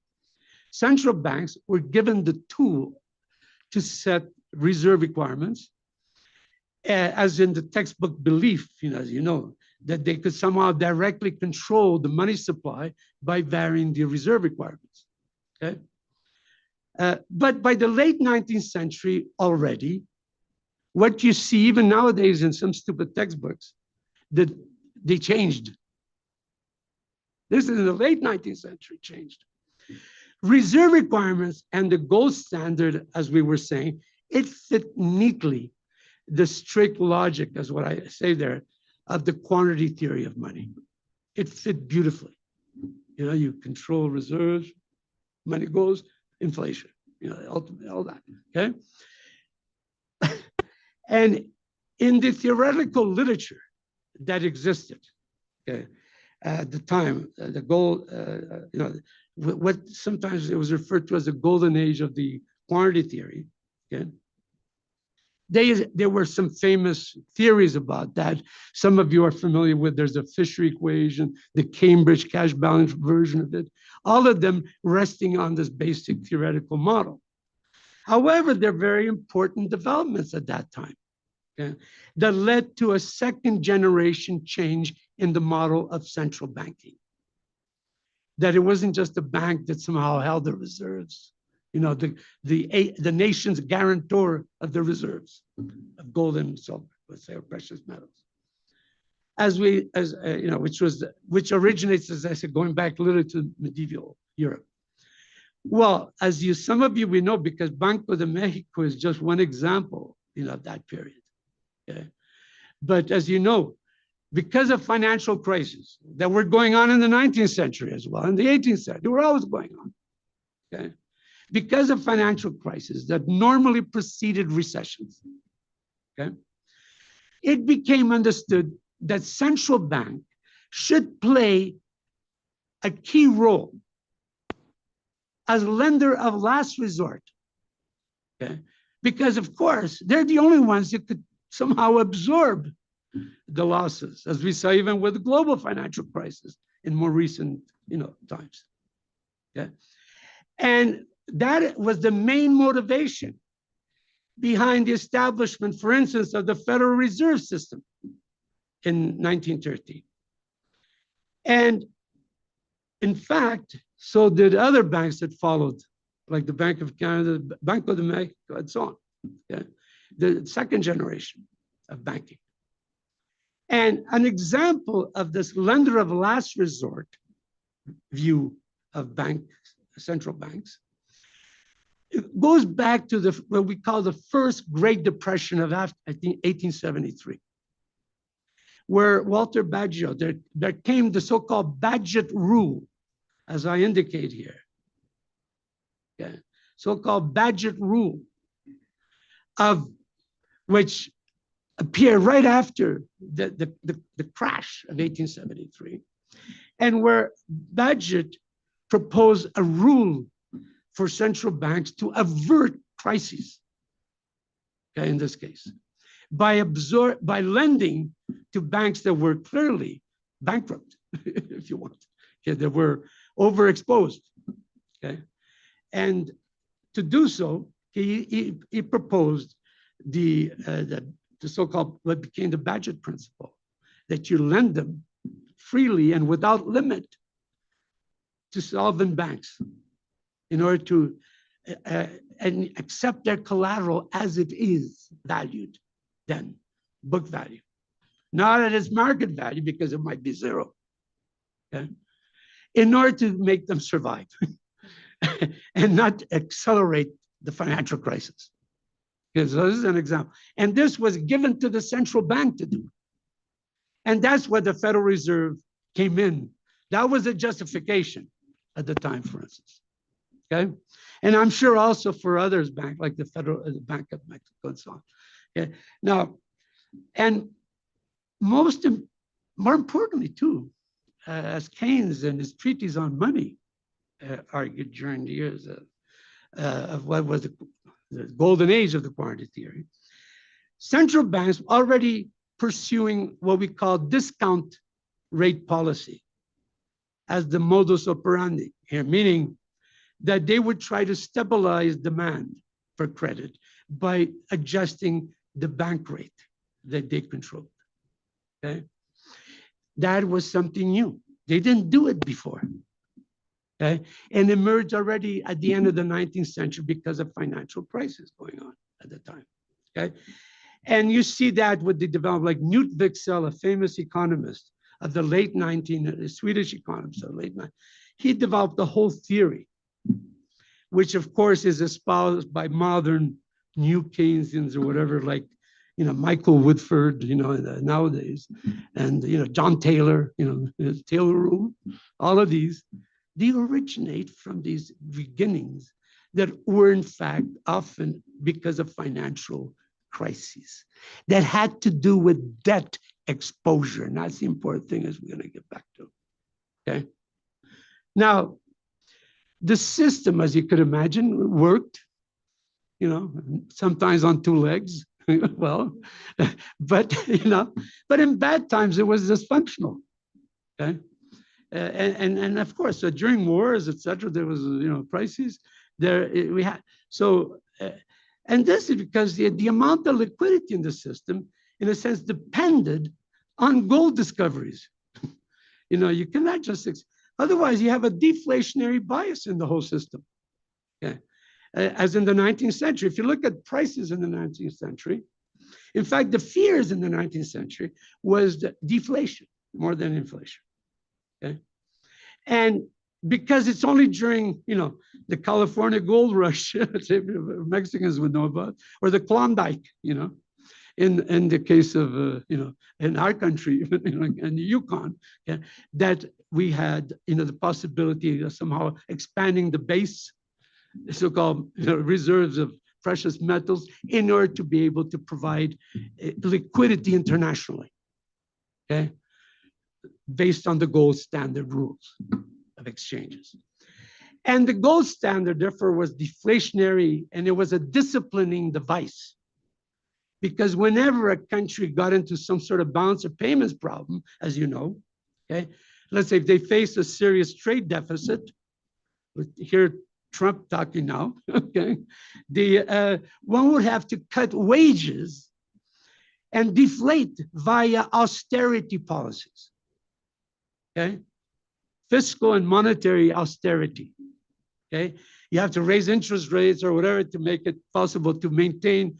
central banks were given the tool to set reserve requirements, as in the textbook belief, as you know, that they could somehow directly control the money supply by varying the reserve requirements. Okay? But by the late 19th century already, what you see even nowadays in some stupid textbooks, that they changed This is in the late 19th century changed. Reserve requirements and the gold standard, as we were saying, it fit neatly the strict logic, as what I say there, of the quantity theory of money. It fit beautifully. You know, you control reserves, money goes, inflation, you know, ultimately all that, okay? And in the theoretical literature that existed, okay, at the time, the gold, you know, what sometimes it was referred to as the golden age of the quantity theory, okay? There were some famous theories about that. Some of you are familiar with, there's a Fisher equation, the Cambridge cash balance version of it, all of them resting on this basic theoretical model. However, they're very important developments at that time, okay, that led to a second generation change in the model of central banking. That it wasn't just a bank that somehow held the reserves, you know, the nation's guarantor of the reserves of gold and silver, let's say, or precious metals. You know, which originates, as I said, going back literally to medieval Europe. Well, some of you we know, because Banco de Mexico is just one example, you know, of that period. Okay? But as you know, because of financial crises that were going on in the 19th century as well, in the 18th century, they were always going on. Okay? Because of financial crises that normally preceded recessions, okay, it became understood that central bank should play a key role as lender of last resort, okay? Because of course, they're the only ones that could somehow absorb the losses, as we saw even with the global financial crisis in more recent, you know, times, okay? And that was the main motivation behind the establishment, for instance, of the Federal Reserve System in 1913. And in fact, so did other banks that followed, like the Bank of Canada, Banco de Mexico, and so on. Okay? The second generation of banking. And an example of this lender of last resort view of banks, central banks, it goes back to what we call the first Great Depression of, I think, 1873, where Walter Baggio, there came the so-called Bagehot Rule, as I indicate here. Okay. So-called Bagehot Rule, of which appeared right after the crash of 1873, and where Bagehot proposed a rule for central banks to avert crises, okay, in this case, by lending to banks that were clearly bankrupt, if you want, okay, that were overexposed, okay? And to do so, he proposed the so-called, what became the Bagehot principle, that you lend them freely and without limit to solvent banks, in order to and accept their collateral as it is valued then, book value. Not at its market value, because it might be zero, okay? In order to make them survive and not accelerate the financial crisis. Okay, so this is an example. And this was given to the central bank to do. And that's where the Federal Reserve came in. That was a justification at the time, for instance. Okay, and I'm sure also for others, like the Bank of Mexico and so on. Okay, now, and more importantly too, as Keynes and his treatise on money argued during the years of what was the golden age of the quantity theory, central banks already pursuing what we call discount rate policy as the modus operandi here, meaning that they would try to stabilize demand for credit by adjusting the bank rate that they controlled, okay? That was something new. They didn't do it before, okay? And emerged already at the end of the 19th century because of financial crisis going on at the time, okay? And you see that with the development, like Knut Wicksell, a famous economist, of the late 19, Swedish economist of the late 19, he developed a whole theory, which of course is espoused by modern new Keynesians or whatever, like, Michael Woodford, nowadays, and, John Taylor, his Taylor rule, all of these, they originate from these beginnings that were in fact often because of financial crises that had to do with debt exposure. And that's the important thing, as we're going to get back to. Okay. Now, the system, as you could imagine, worked, sometimes on two legs. Well, but in bad times it was dysfunctional. Okay. And of course, during wars, etc., there was, crises. We had and this is because the amount of liquidity in the system, in a sense, depended on gold discoveries. You cannot just, otherwise you have a deflationary bias in the whole system. Okay. As in the 19th century, if you look at prices in the 19th century, in fact, the fears in the 19th century was deflation more than inflation. Okay. And because it's only during, the California gold rush, Mexicans would know about, or the Klondike, in the case of, in our country, in the Yukon, yeah, that we had, the possibility of somehow expanding the base, so-called reserves of precious metals, in order to be able to provide liquidity internationally, okay, based on the gold standard rules of exchanges. And the gold standard, therefore, was deflationary, and it was a disciplining device. Because whenever a country got into some sort of balance of payments problem, as you know, okay, let's say if they face a serious trade deficit, here Trump talking now, okay, one would have to cut wages and deflate via austerity policies, okay? Fiscal and monetary austerity, okay? You have to raise interest rates or whatever to make it possible to maintain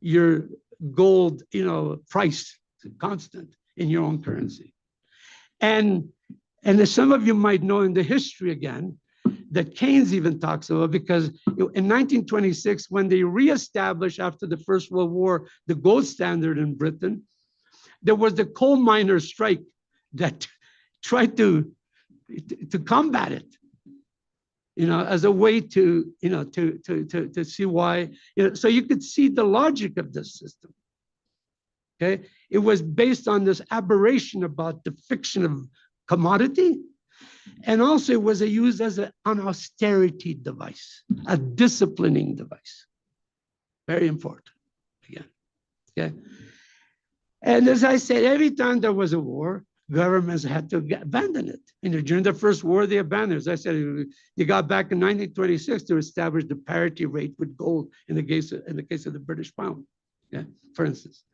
your gold, price constant in your own currency. And as some of you might know in the history again, that Keynes even talks about, because in 1926, when they reestablished after the First World War the gold standard in Britain, there was the coal miners' strike that tried to combat it, as a way to, to see why, so you could see the logic of this system. Okay, it was based on this aberration about the fiction of commodity. And also it was used as an austerity device, a disciplining device. Very important, again, okay? And as I said, every time there was a war, governments had to abandon it. During the first war, they abandoned it. As I said, they got back in 1926 to establish the parity rate with gold in the case of the British pound, okay, for instance.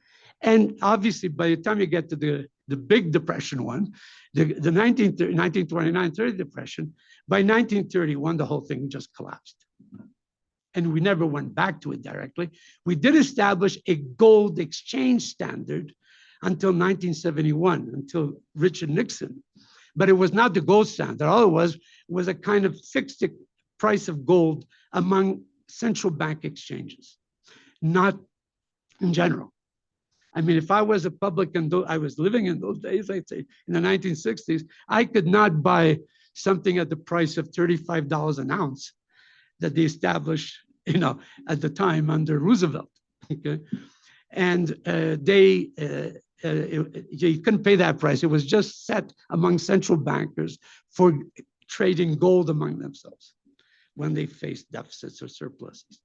And obviously, by the time you get to the big depression one, the 1929-30 depression, by 1931, the whole thing just collapsed. And we never went back to it directly. We did establish a gold exchange standard until 1971, until Richard Nixon. But it was not the gold standard. All it was a kind of fixed price of gold among central bank exchanges, not in general. I mean, if I was a publican, I was living in those days, I'd say in the 1960s, I could not buy something at the price of $35 an ounce that they established, at the time under Roosevelt, okay? And you couldn't pay that price. It was just set among central bankers for trading gold among themselves when they faced deficits or surpluses.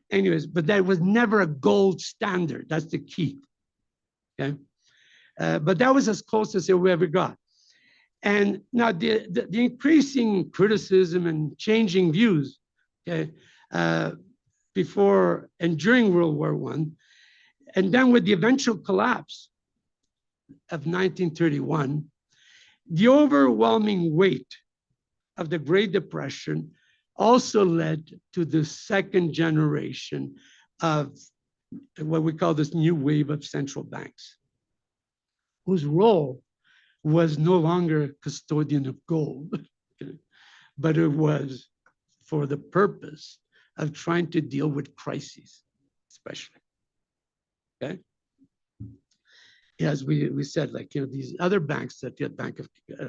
Anyways, but that was never a gold standard. That's the key. Okay, but that was as close as we ever got. And now the increasing criticism and changing views, okay, before and during World War I, and then with the eventual collapse of 1931, the overwhelming weight of the Great Depression also led to the second generation of what we call this new wave of central banks, whose role was no longer custodian of gold, but it was for the purpose of trying to deal with crises, especially. Okay. As we said, like, these other banks that get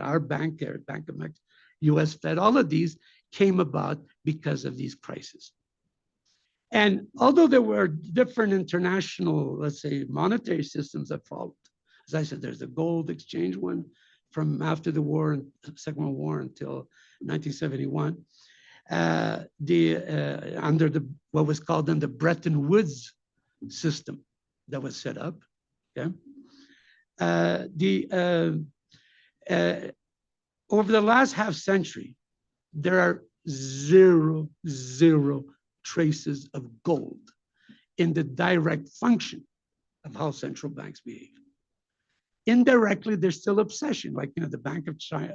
our bank, Bank of Mexico, US Fed, all of these came about because of these crises. And although there were different international, let's say, monetary systems that followed, as I said, there's the gold exchange one from after the war, Second World War until 1971. Under what was called then the Bretton Woods system that was set up. Okay. Over the last half century, there are zero traces of gold in the direct function of how central banks behave. Indirectly, there's still obsession, like, the Bank of China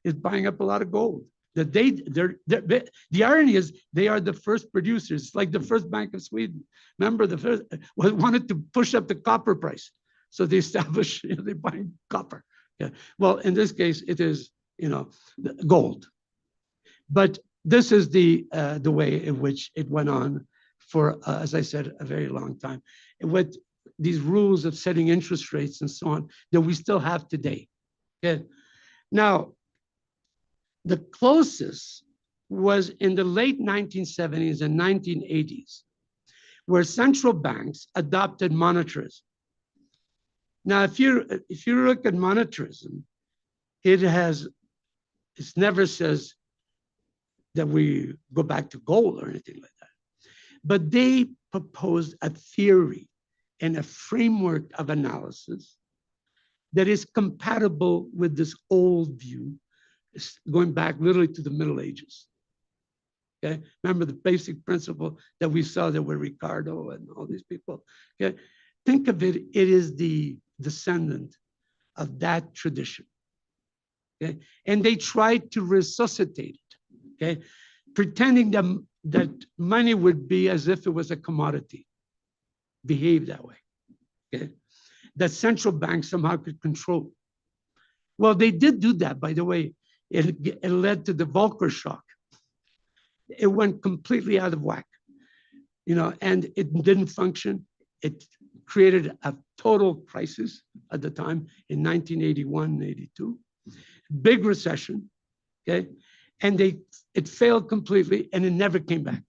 is buying up a lot of gold. The irony is they are the first producers. It's like the first Bank of Sweden. Remember, the first wanted to push up the copper price, so they established they're buying copper. Yeah. Well, in this case, it is gold, but this is the way in which it went on for, as I said, a very long time, with these rules of setting interest rates and so on that we still have today. Okay. Now, the closest was in the late 1970s and 1980s, where central banks adopted monetarism. Now, if you look at monetarism, it never says that we go back to gold or anything like that. But they proposed a theory and a framework of analysis that is compatible with this old view, going back literally to the Middle Ages. Okay, remember the basic principle that we saw that were Ricardo and all these people. Okay, think of it, it is the descendant of that tradition. Okay, and they tried to resuscitate it. Okay, pretending that money would be as if it was a commodity, behave that way. Okay, that central banks somehow could control. Well, they did do that, by the way. It led to the Volcker shock. It went completely out of whack, and it didn't function. It created a total crisis at the time in 1981, 82, big recession, okay? And it failed completely and it never came back.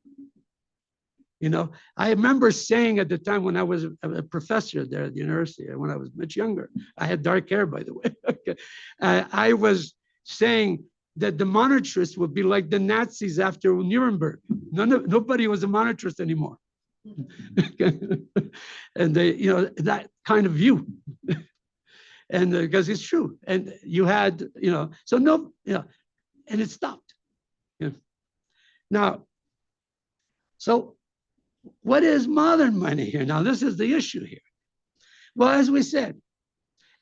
I remember saying at the time when I was a professor there at the university, when I was much younger, I had dark hair, by the way. Okay. I was saying that the monetarists would be like the Nazis after Nuremberg. Nobody was a monetarist anymore. And they, that kind of view. And because it's true. And you had, so no, and it stopped. Now, so what is modern money here? Now, this is the issue here. Well, as we said,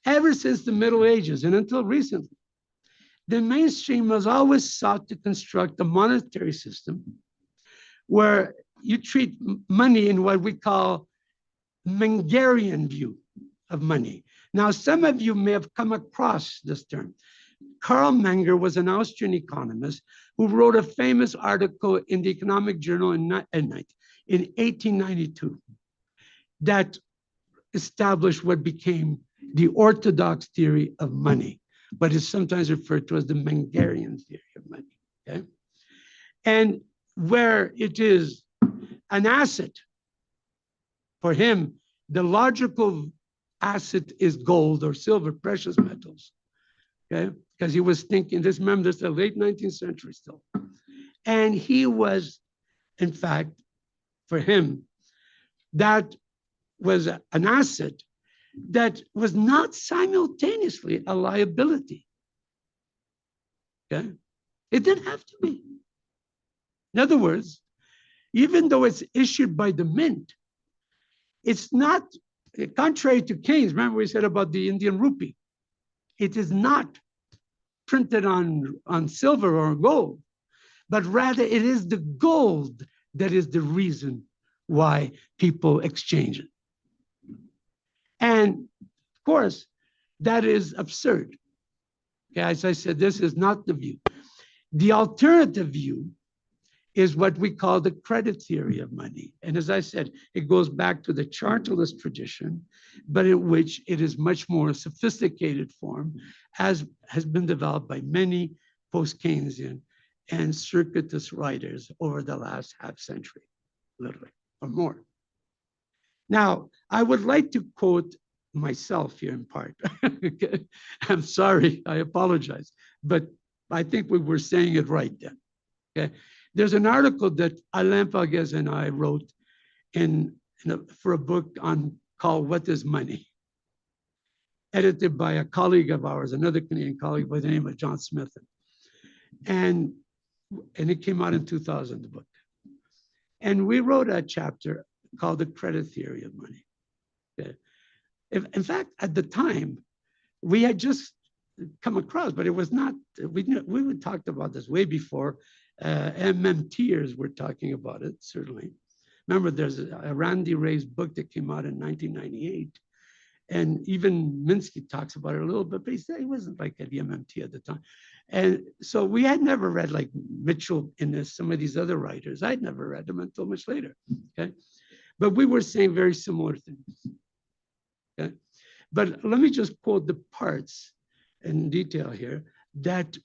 ever since the Middle Ages and until recently, the mainstream has always sought to construct a monetary system where you treat money in what we call Mengerian view of money. Now, some of you may have come across this term. Karl Menger was an Austrian economist who wrote a famous article in the Economic Journal in 1892 that established what became the orthodox theory of money, but is sometimes referred to as the Mengerian theory of money. Okay? And where it is an asset, for him, the logical asset is gold or silver, precious metals. Okay? Because he was thinking, remember, this is the late 19th century still. And he was, in fact, for him, that was an asset that was not simultaneously a liability. Okay? It didn't have to be. In other words, even though it's issued by the mint, it's not, contrary to Keynes, remember we said about the Indian rupee, it is not printed on silver or gold, but rather it is the gold that is the reason why people exchange it. And of course, that is absurd. Okay, as I said, this is not the view. The alternative view is what we call the credit theory of money. And as I said, it goes back to the chartalist tradition, but in which it is much more sophisticated form, as has been developed by many post-Keynesian and circuitous writers over the last half century, literally, or more. Now, I would like to quote myself here in part. I'm sorry, I apologize, but I think we were saying it right then. Okay, there's an article that Alain Faguez and I wrote for a book called "What is Money," edited by a colleague of ours, another Canadian colleague by the name of John Smith, and it came out in 2000, the book. And we wrote a chapter called "The Credit Theory of Money." Okay. In fact, at the time, we had just come across, but it was not, we talked about this way before. MMTers were talking about it, certainly. Remember, there's a Randy Ray's book that came out in 1998. And even Minsky talks about it a little bit, but he wasn't like at the MMT at the time. And so we had never read like Mitchell and some of these other writers. I'd never read them until much later, okay? But we were saying very similar things, okay? But let me just quote the parts in detail here that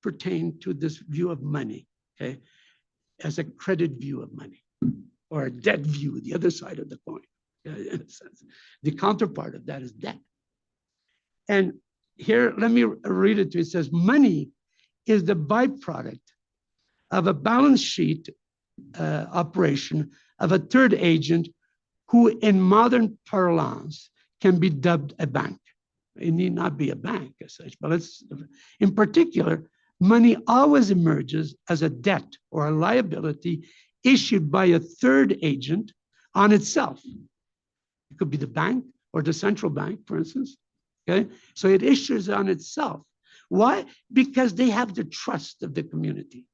pertain to this view of money, okay, as a credit view of money, or a debt view, the other side of the coin, in a sense. The counterpart of that is debt. And here, let me read it to you. It says, money is the byproduct of a balance sheet operation of a third agent who, in modern parlance, can be dubbed a bank. It need not be a bank as such, but in particular, money always emerges as a debt or a liability issued by a third agent on itself. It could be the bank or the central bank, for instance. Okay, so it issues on itself. Why? Because they have the trust of the community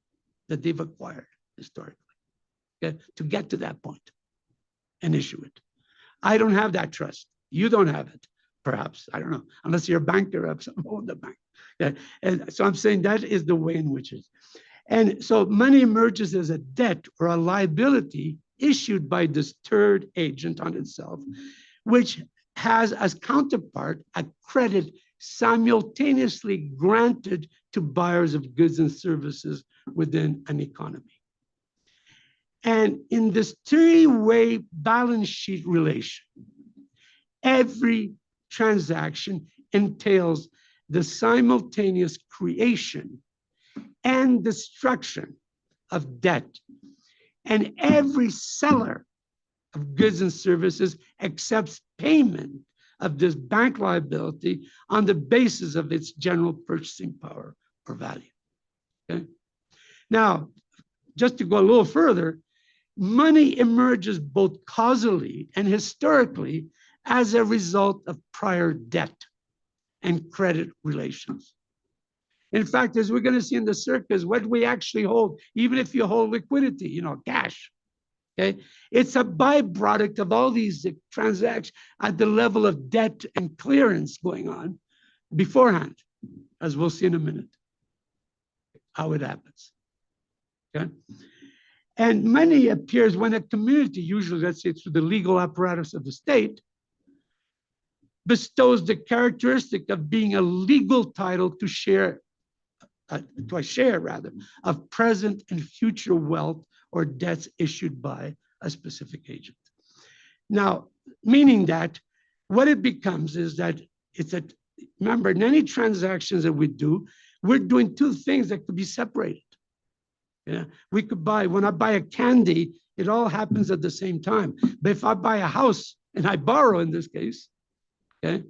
that they've acquired historically, okay, to get to that point and issue it. I don't have that trust. You don't have it, perhaps. I don't know, unless you're a banker of some own the bank. Okay? And so I'm saying that is the way in which it is. And so money emerges as a debt or a liability issued by this third agent on itself, which has as counterpart a credit simultaneously granted to buyers of goods and services within an economy. And in this three-way balance sheet relation, every transaction entails the simultaneous creation and destruction of debt. And every seller of goods and services accepts payment of this bank liability on the basis of its general purchasing power or value. Okay? Now, just to go a little further, money emerges both causally and historically as a result of prior debt and credit relations. In fact, as we're going to see in the circus, what we actually hold, even if you hold liquidity, you know, cash, okay, it's a byproduct of all these transactions at the level of debt and clearance going on beforehand, as we'll see in a minute how it happens. Okay. And money appears when a community, usually let's say through the legal apparatus of the state, bestows the characteristic of being a legal title to a share of present and future wealth or debts issued by a specific agent. Now, meaning that what it becomes is that remember, in any transactions that we do, we're doing two things that could be separated. Yeah, we could when I buy a candy, it all happens at the same time. But if I buy a house and I borrow in this case, okay,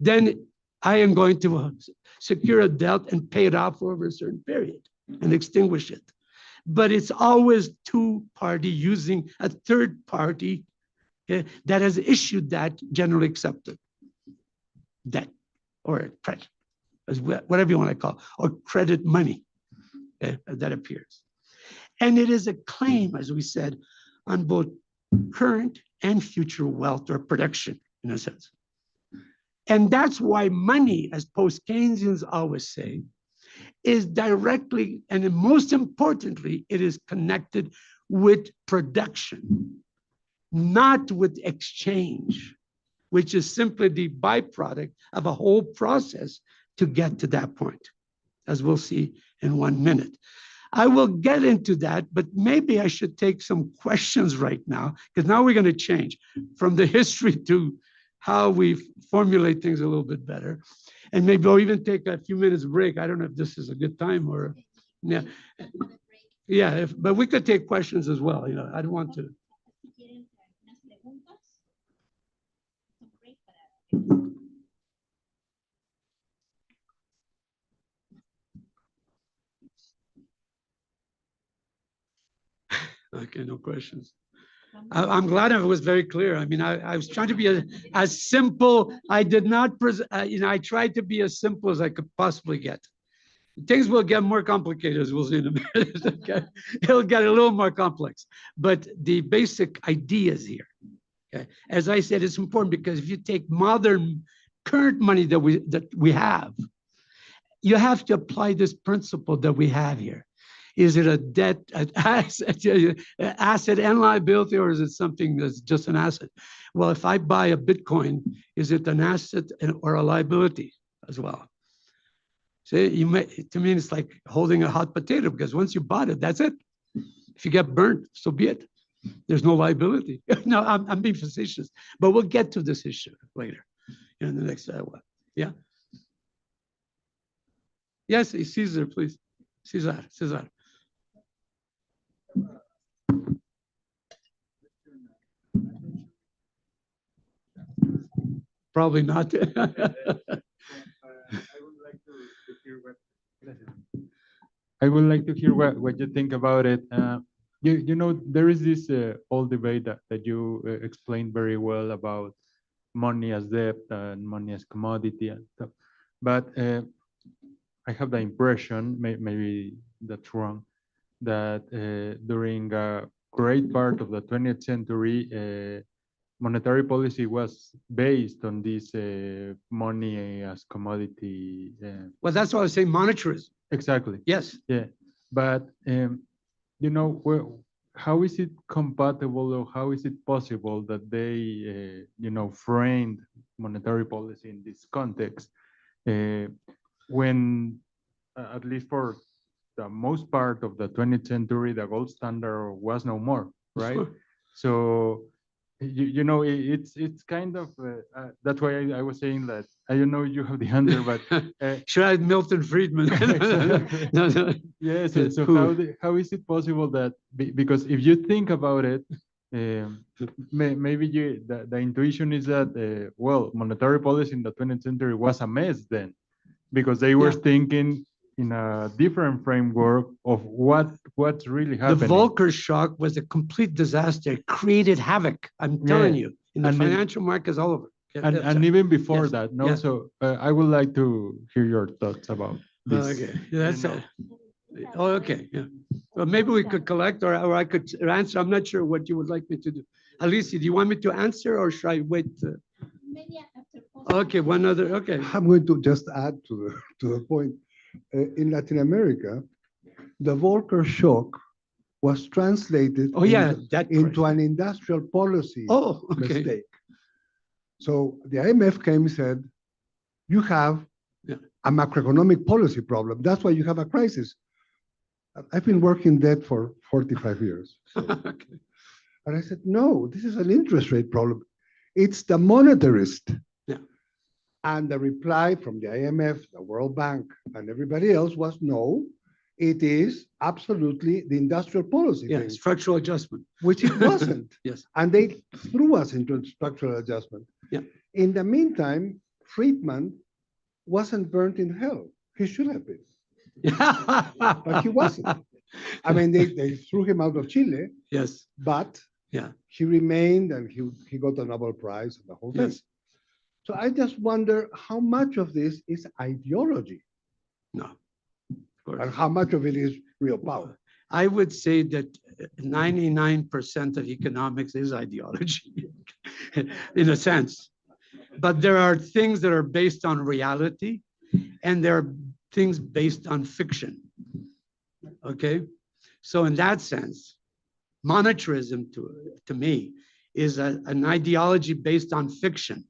then I am going to secure a debt and pay it off over a certain period and extinguish it. But it's always two-party using a third party, okay, that has issued that generally accepted debt or credit, whatever you want to call it, or credit money, okay, that appears. And it is a claim, as we said, on both current and future wealth or production, in a sense. And that's why money, as post-Keynesians always say, is directly and most importantly, it is connected with production, not with exchange, which is simply the byproduct of a whole process to get to that point, as we'll see in 1 minute. I will get into that, but maybe I should take some questions right now, because now we're going to change from the history to how we formulate things a little bit better. And maybe we'll even take a few minutes break. I don't know if this is a good time or, yeah. Yeah, but we could take questions as well. You know, I don't want to. Okay, no questions. I'm glad it was very clear. I mean, I was trying to be as simple. I did not, you know, I tried to be as simple as I could possibly get. Things will get more complicated, as we'll see in a minute. Okay? It'll get a little more complex, but the basic idea is here. Okay? As I said, it's important because if you take modern, current money that we have, you have to apply this principle that we have here. Is it a debt, an asset and liability, or is it something that's just an asset? Well, if I buy a Bitcoin, is it an asset or a liability as well? See, to me, it's like holding a hot potato, because once you bought it, that's it. If you get burnt, so be it. There's no liability. No, I'm being facetious, but we'll get to this issue later in the next one. Yeah. Yes, Cesar, please. Cesar. Probably not. I would like to hear what you think about it. You know, there is this old debate that you explained very well about money as debt and money as commodity and stuff. But I have the impression, maybe that's wrong, that during a great part of the 20th century, monetary policy was based on this money as commodity. Well, that's what I was saying, monetarism. Exactly. Yes. Yeah. But, you know, how is it compatible, or how is it possible that they, you know, framed monetary policy in this context when, at least for the most part of the 20th century, the gold standard was no more, right? Sure. So, you know, it's kind of, that's why I was saying that, I don't know you have the answer, but. Should I have Milton Friedman? No. Yes, so how is it possible that, because if you think about it, maybe the intuition is that, well, monetary policy in the 20th century was a mess then, because they were thinking in a different framework of what's really happening. The Volcker shock was a complete disaster. It created havoc, I'm telling you, in the financial markets all over. And even before that, no? Yes. So I would like to hear your thoughts about this. Okay, that's it. Oh, okay, yeah. Well, maybe we could collect, or I could answer. I'm not sure what you would like me to do. Alicia, do you want me to answer, or should I wait? Maybe after. Okay, one other, okay. I'm going to just add to the point. In Latin America, the Volcker shock was translated into an industrial policy mistake. So the IMF came and said, you have a macroeconomic policy problem. That's why you have a crisis. I've been working that for 45 years. So. And I said, no, this is an interest rate problem. It's the monetarist. And the reply from the IMF, the World Bank, and everybody else was, no, it is absolutely the industrial policy thing. Structural adjustment. Which it wasn't. Yes. And they threw us into structural adjustment. Yeah. In the meantime, Friedman wasn't burnt in hell. He should have been. But he wasn't. I mean, they threw him out of Chile. Yes. But he remained, and he got a Nobel Prize and the whole thing. So I just wonder how much of this is ideology. No, of course. And how much of it is real power. I would say that 99% of economics is ideology, in a sense. But there are things that are based on reality, and there are things based on fiction. Okay? So in that sense, monetarism to me is an ideology based on fiction.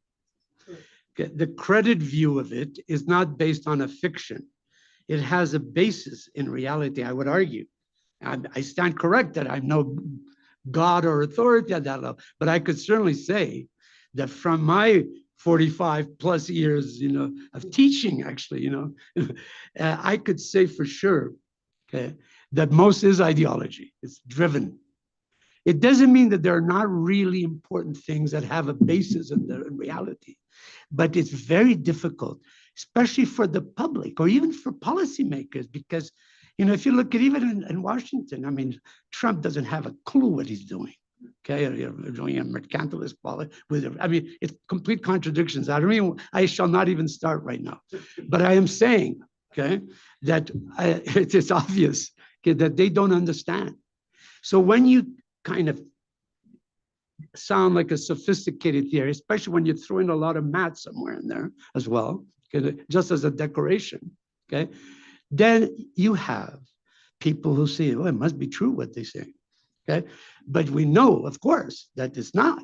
Okay? The credit view of it is not based on a fiction. It has a basis in reality, I would argue. I stand corrected. I'm no God or authority at that level, but I could certainly say that from my 45 plus years, of teaching, actually, I could say for sure, okay, that most is ideology. It's driven. It doesn't mean that there are not really important things that have a basis in reality, but it's very difficult, especially for the public or even for policymakers, because if you look at even in Washington, I mean, Trump doesn't have a clue what he's doing. Okay, doing a mercantilist policy it's complete contradictions. I shall not even start right now, but I am saying, okay, that it is obvious, okay, that they don't understand. So when you kind of sound like a sophisticated theory, especially when you throw in a lot of math somewhere in there as well, okay, just as a decoration, okay, then you have people who say, oh, it must be true what they say. Okay? But we know, of course, that it's not,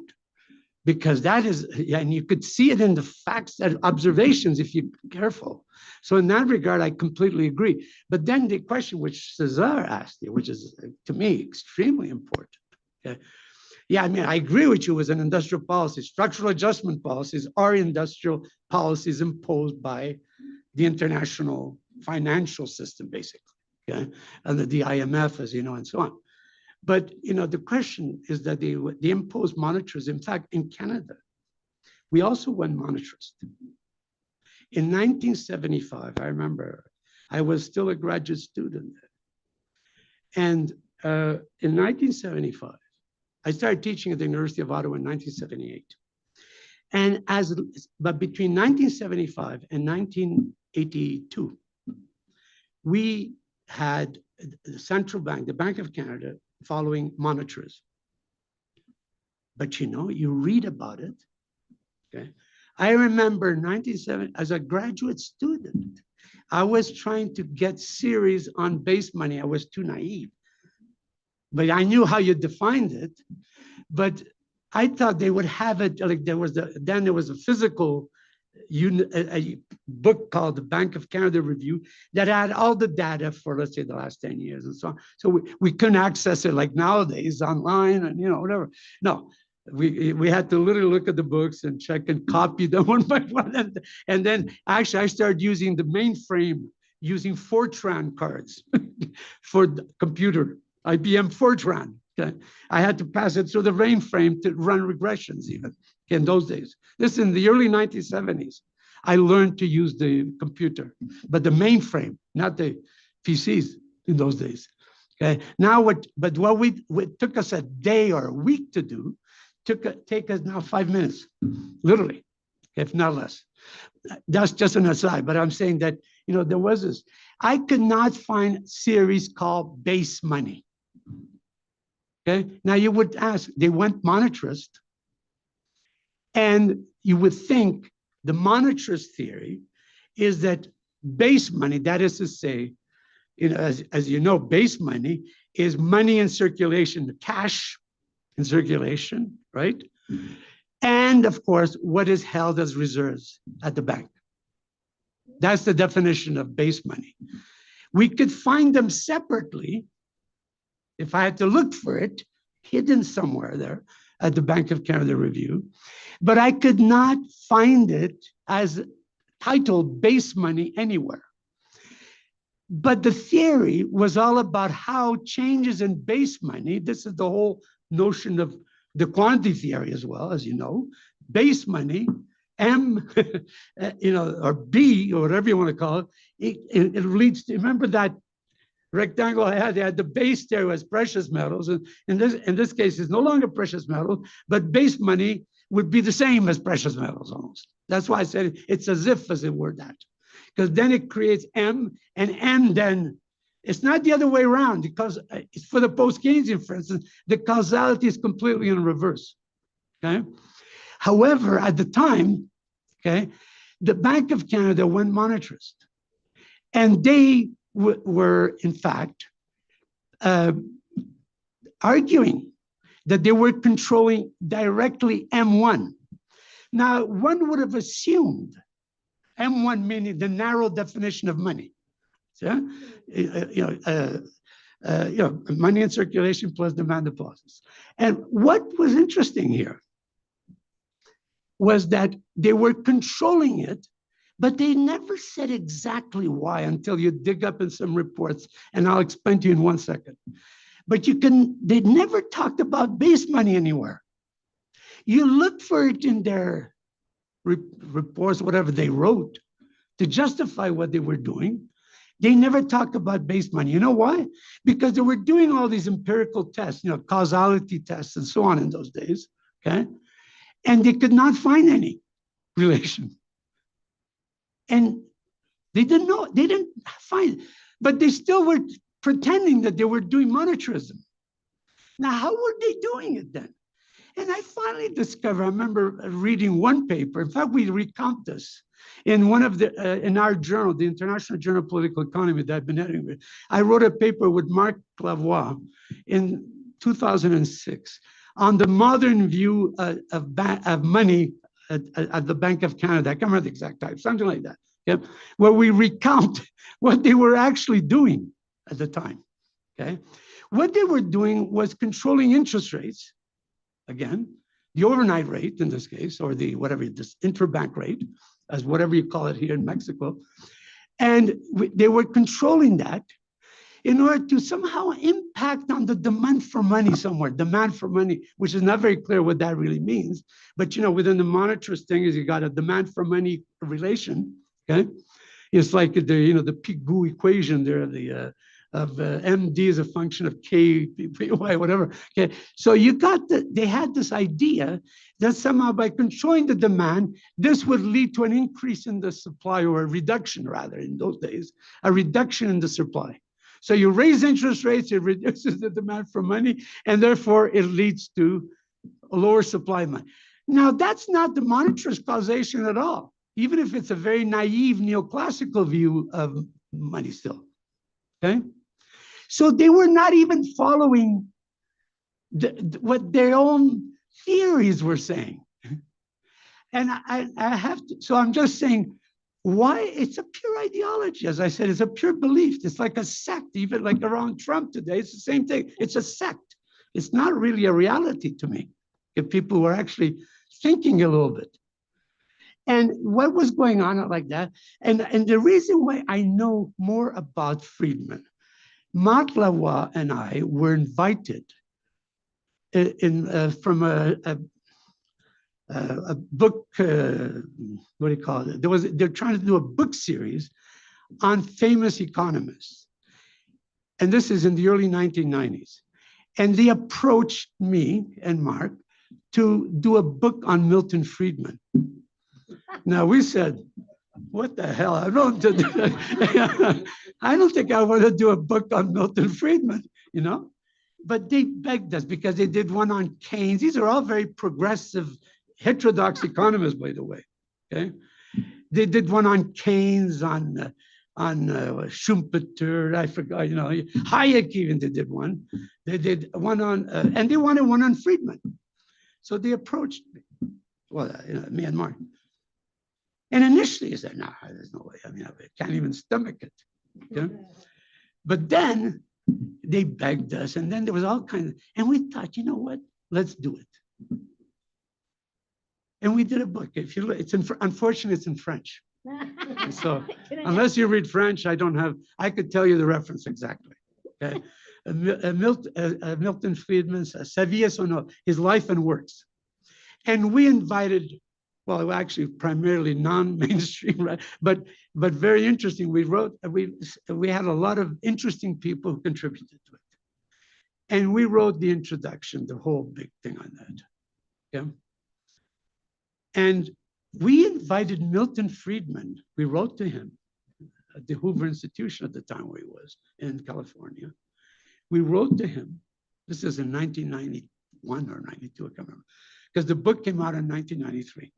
because that is, and you could see it in the facts and observations if you're careful. So in that regard, I completely agree. But then the question which Cesar asked you, which is to me extremely important. Okay? Yeah, I mean, I agree with you as an industrial policy. Structural adjustment policies are industrial policies imposed by the international financial system, basically, okay, under the IMF, as you know, and so on. But the question is that they impose monetarism. In fact, in Canada, we also went monetarist. In 1975, I remember, I was still a graduate student. And in 1975, I started teaching at the University of Ottawa in 1978. But between 1975 and 1982, we had the central bank, the Bank of Canada, following monetarism. But you read about it, okay? I remember 1970, as a graduate student, I was trying to get series on base money. I was too naive. But I knew how you defined it. But I thought they would have it, like there was a physical a book called the Bank of Canada Review that had all the data for, let's say, the last 10 years and so on. So we couldn't access it like nowadays online and, whatever. No, we had to literally look at the books and check and copy them one by one. And then actually I started using the mainframe, using Fortran cards for the computer, IBM Fortran. Okay. I had to pass it through the mainframe to run regressions even in those days. This in the early 1970s. I learned to use the computer, but the mainframe, not the PCs in those days. Okay. Now it took us a day or a week to do, take us now 5 minutes, literally, if not less. That's just an aside, but I'm saying that, there was this. I could not find series called base money. Okay. Now you would ask, they went monetarist, and you would think the monetarist theory is that base money, that is to say, as you know, base money is money in circulation, cash in circulation, right? And of course, what is held as reserves at the bank. That's the definition of base money. We could find them separately, if I had to look for it, hidden somewhere there at the Bank of Canada Review, but I could not find it as titled base money anywhere. But the theory was all about how changes in base money, this is the whole notion of the quantity theory as well, as you know, base money, M, or B, or whatever you want to call it, it leads to, remember that rectangle I had, they had the base there was precious metals. And in this case, it's no longer precious metal, but base money would be the same as precious metals almost. That's why I said it's as if as it were that. Because then it creates M, and M then, it's not the other way around, because it's for the post-Keynesian, for instance, the causality is completely in reverse, okay? However, at the time, okay? The Bank of Canada went monetarist. And they were, in fact, arguing that they were controlling directly M1. Now, one would have assumed M1 meaning the narrow definition of money. So, money in circulation plus demand deposits. And what was interesting here was that they were controlling it, but they never said exactly why until you dig up in some reports, and I'll explain to you in 1 second. But they never talked about base money anywhere. You look for it in their reports, whatever they wrote, to justify what they were doing. They never talked about base money. You know why? Because they were doing all these empirical tests, causality tests and so on in those days, okay? And they could not find any relation. And they didn't find it, but they still were pretending that they were doing monetarism. Now, how were they doing it then? And I finally discovered, I remember reading one paper, in fact, we recount this in one of in our journal, the International Journal of Political Economy that I've been editing with. I wrote a paper with Marc Lavoie in 2006 on the modern view of money at the Bank of Canada. I can't remember the exact type, something like that, okay? Where we recount what they were actually doing at the time, okay? What they were doing was controlling interest rates, again, the overnight rate in this case, or the whatever, this interbank rate, as whatever you call it here in Mexico. And they were controlling that in order to somehow impact on the demand for money somewhere, demand for money, which is not very clear what that really means. But within the monetarist thing is you got a demand for money relation, okay? It's like the Pigou equation there, of MD is a function of K, Y, whatever. Okay, so they had this idea that somehow by controlling the demand, this would lead to an increase in the supply, or a reduction rather in those days, a reduction in the supply. So you raise interest rates, it reduces the demand for money, and therefore it leads to a lower supply of money. Now, that's not the monetarist causation at all, even if it's a very naive neoclassical view of money still, okay? So they were not even following what their own theories were saying. And I have to, so I'm just saying, why? It's a pure ideology. As I said, it's a pure belief. It's like a sect, even like around Trump today, it's the same thing. It's a sect. It's not really a reality to me, if people were actually thinking a little bit. And what was going on like that? And the reason why I know more about Friedman, Marc Lavoie and I were invited from a book, what do you call it? They're trying to do a book series on famous economists. And this is in the early 1990s. And they approached me and Mark to do a book on Milton Friedman. Now we said, what the hell? I don't think I want to do a book on Milton Friedman, But they begged us because they did one on Keynes. These are all very progressive, heterodox economists, by the way. Okay, they did one on Keynes, on Schumpeter. I forgot, Hayek even they did one. They did one on, and they wanted one on Friedman. So they approached me, me and Mark. And initially, he said, no, there's no way. I can't even stomach it. Okay? But then they begged us, and then there was all kinds of, and we thought, you know what? Let's do it. And we did a book. If you look, unfortunately, it's in French. So unless you read French, I could tell you the reference exactly. Okay? Milton Friedman's Sa vie et son œuvre, his life and works. And we invited, well, actually primarily non-mainstream, right? But very interesting. We had a lot of interesting people who contributed to it. And we wrote the introduction, the whole big thing on that. Okay? And we invited Milton Friedman. We wrote to him at the Hoover Institution at the time where he was in California. We wrote to him. This is in 1991 or 92, I can't remember. Because the book came out in 1993.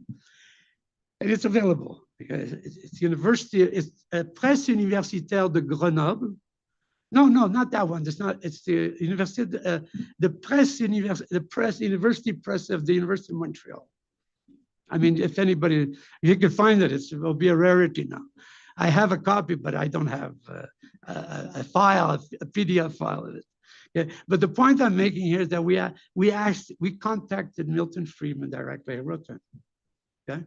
And it's available. It's University, it's Presse Universitaire de Grenoble. No, not that one. It's not. It's the University, the University Press of the University of Montreal. I mean, if anybody, if you can find it, it will be a rarity now. I have a copy, but I don't have a file, a PDF file of it. Okay? But the point I'm making here is that we contacted Milton Friedman directly. I wrote to him. Okay.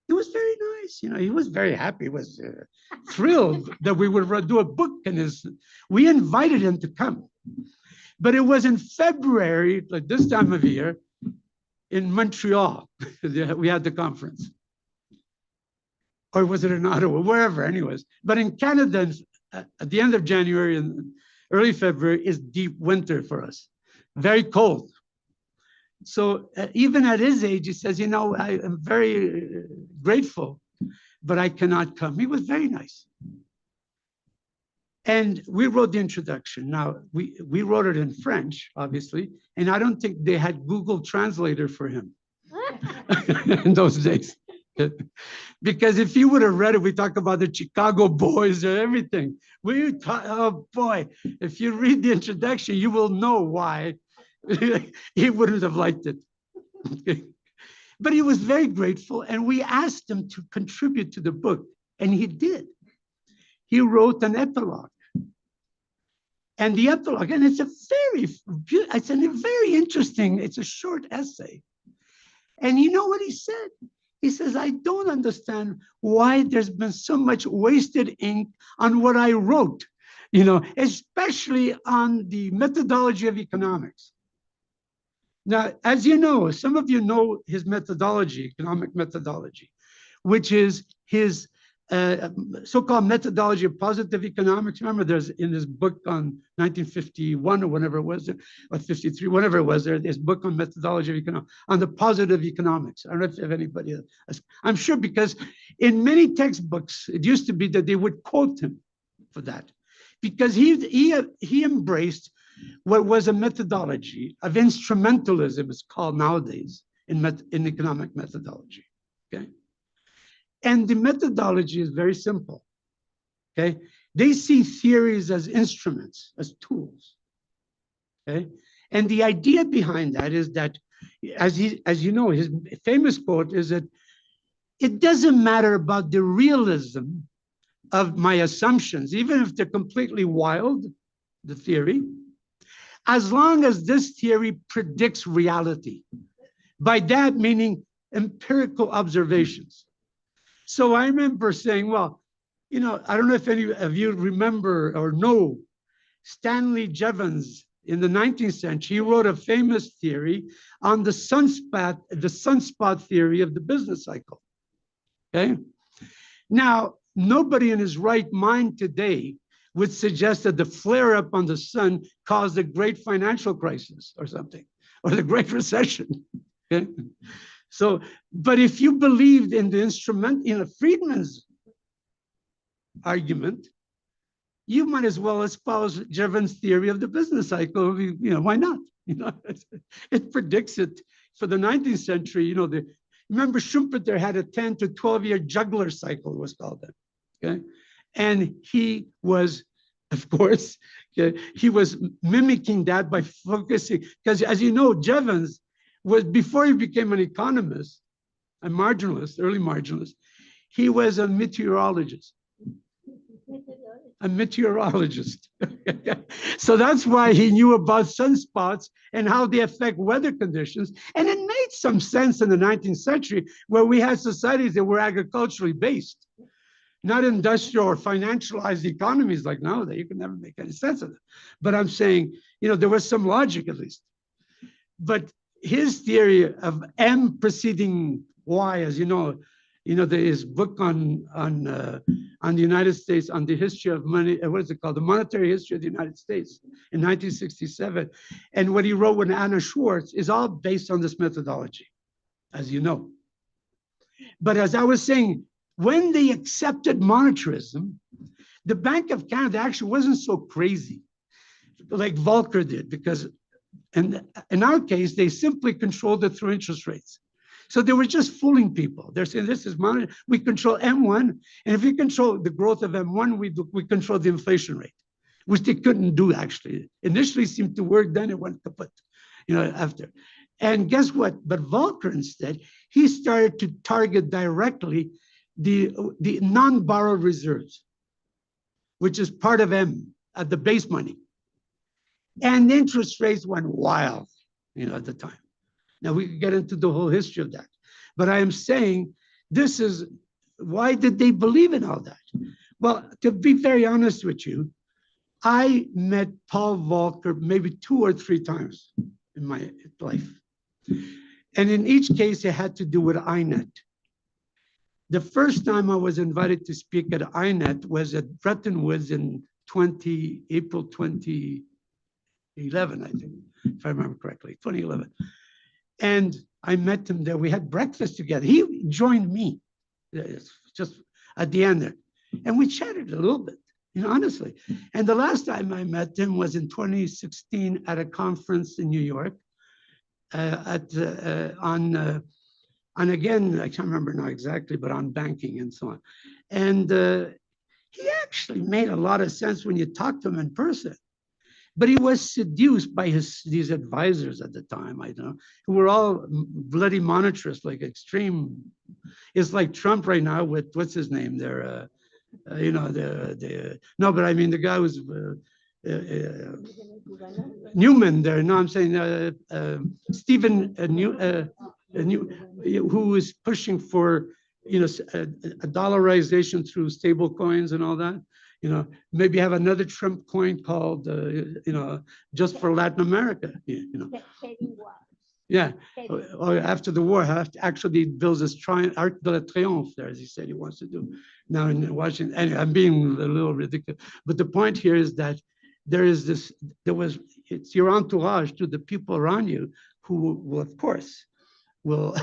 It was very nice. You know, he was very happy. He was thrilled that we would do a book in his. We invited him to come, but it was in February, like this time of year, in Montreal. We had the conference, or was it in Ottawa? Wherever, anyways. But in Canada, at the end of January and early February is deep winter for us, very cold. So even at his age, he says, you know, I am very grateful, but I cannot come. He was very nice. And we wrote the introduction. Now, we wrote it in French, obviously, and I don't think they had Google Translator for him in those days. Because if you would have read it, we talk about the Chicago boys or everything. Oh boy, if you read the introduction, you will know why he wouldn't have liked it. But he was very grateful, and we asked him to contribute to the book, and he did. He wrote an epilogue. And the epilogue, and it's a very interesting, it's a short essay. And you know what he said? He says, I don't understand why there's been so much wasted ink on what I wrote, you know, especially on the methodology of economics. Now, as you know, some of you know his methodology, economic methodology, which is his so-called methodology of positive economics. Remember, there's in this book on 1951 or whatever it was, or 53, whatever it was, there's this book on methodology of economics, on the positive economics. I don't know if anybody, I'm sure, because in many textbooks, it used to be that they would quote him for that, because he embraced what was a methodology of instrumentalism, it's called nowadays, in economic methodology, okay? And the methodology is very simple, okay? They see theories as instruments, as tools, okay? And the idea behind that is that, as you know, his famous quote is that it doesn't matter about the realism of my assumptions, even if they're completely wild, the theory, as long as this theory predicts reality. By that meaning empirical observations. So I remember saying, well, you know, I don't know if any of you remember or know Stanley Jevons in the 19th century. He wrote a famous theory on the sunspot theory of the business cycle, okay? Now, nobody in his right mind today would suggest that the flare-up on the sun caused the great financial crisis or something, or the Great Recession, okay? So, but if you believed in the instrument, in Friedman's argument, you might as well espouse Jevons' theory of the business cycle. You know, why not? You know, it predicts it for the 19th century. You know, remember Schumpeter had a 10 to 12-year juggler cycle, it was called that, okay? And he was, of course, he was mimicking that by focusing, because as you know, Jevons was, before he became an economist, a marginalist, early marginalist, he was a meteorologist. A meteorologist. So that's why he knew about sunspots and how they affect weather conditions. And it made some sense in the 19th century, where we had societies that were agriculturally based, not industrial or financialized economies like nowadays. You can never make any sense of it. But I'm saying, you know, there was some logic at least. But his theory of M preceding Y, as you know, there is book on the United States, on the history of money, what is it called? The monetary history of the United States in 1967. And what he wrote with Anna Schwartz is all based on this methodology, as you know. But as I was saying, when they accepted monetarism, the Bank of Canada actually wasn't so crazy like Volcker did, because in our case, they simply controlled it through interest rates. So they were just fooling people. They're saying this is money. We control M1, and if we control the growth of M1, we control the inflation rate, which they couldn't do actually. Initially seemed to work, then it went kaput, after. And guess what? But Volcker instead, he started to target directly the non-borrowed reserves, which is part of M, at the base money. And interest rates went wild, at the time. Now we could get into the whole history of that. But I am saying this is, why did they believe in all that? Well, to be very honest with you, I met Paul Volcker maybe 2 or 3 times in my life. And in each case, it had to do with INET. The first time I was invited to speak at INET was at Bretton Woods in April 2011, I think, if I remember correctly, 2011. And I met him there. We had breakfast together. He joined me just at the end there. And we chatted a little bit, honestly. And the last time I met him was in 2016 at a conference in New York on again, I can't remember now exactly, but on banking and so on. And he actually made a lot of sense when you talk to him in person. But he was seduced by these advisors at the time, who were all bloody monetarists, like extreme. It's like Trump right now with, what's his name there? No, but I mean the guy who's Newman there. No, I'm saying Stephen who is pushing for a dollarization through stable coins and all that. Maybe have another Trump coin called just for Latin America. Yeah, or after the war, actually builds this Arc de Triomphe there, as he said he wants to do now in Washington. Anyway, I'm being a little ridiculous, but the point here is that it's your entourage, to the people around you who will, of course, will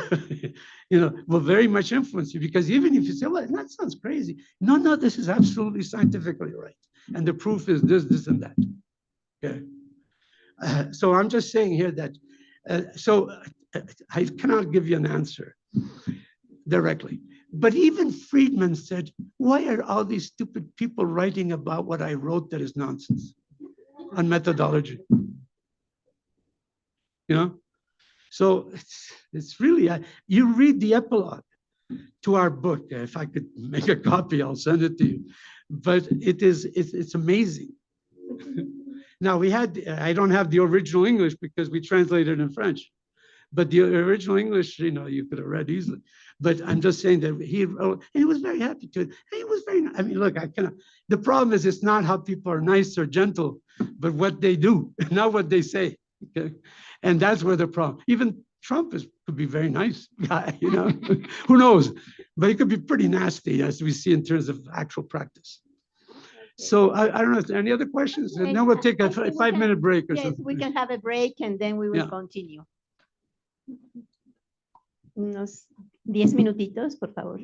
very much influence you, because even if you say, well, that sounds crazy. No, this is absolutely scientifically right. And the proof is this, and that. Okay. So I'm just saying here that, I cannot give you an answer directly. But even Friedman said, why are all these stupid people writing about what I wrote that is nonsense on methodology? So it's really, you read the epilogue to our book. If I could make a copy, I'll send it to you. But it's amazing. Now I don't have the original English because we translated it in French. But the original English, you could have read easily. But I'm just saying that he wrote, and he was very happy to. And he was very, look, the problem is it's not how people are nice or gentle, but what they do, not what they say. Okay? And that's where the problem. Even Trump could be very nice guy, who knows? But he could be pretty nasty, as we see in terms of actual practice. So I don't know, if there are any other questions? And then we'll take a 5-minute break or something. Yes, we can have a break and then we will continue. Unos 10 minutitos, por favor.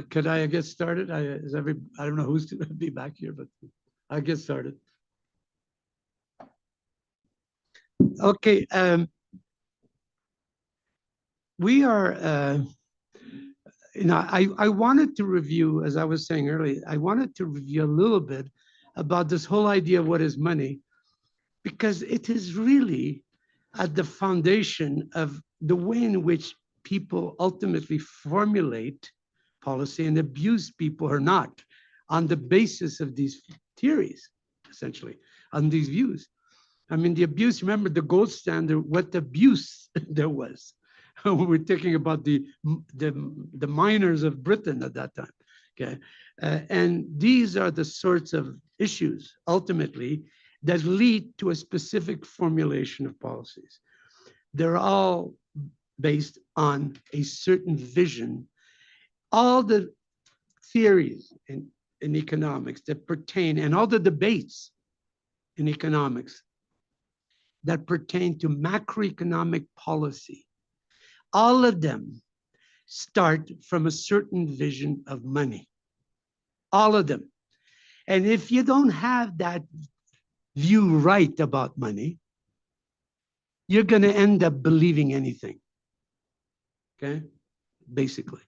Could I get started? I don't know who's going to be back here, but I'll get started. Okay. We are, I wanted to review, as I was saying earlier, I wanted to review a little bit about this whole idea of what is money, because it is really at the foundation of the way in which people ultimately formulate policy and abuse people or not on the basis of these theories, essentially, on these views. I mean, the abuse, remember the gold standard, what abuse there was. We're thinking about the miners of Britain at that time, okay? And these are the sorts of issues, ultimately, that lead to a specific formulation of policies. They're all based on a certain vision. All the theories in economics that pertain, and all the debates in economics that pertain to macroeconomic policy, all of them start from a certain vision of money. All of them. And if you don't have that view right about money, you're going to end up believing anything. Okay? Basically.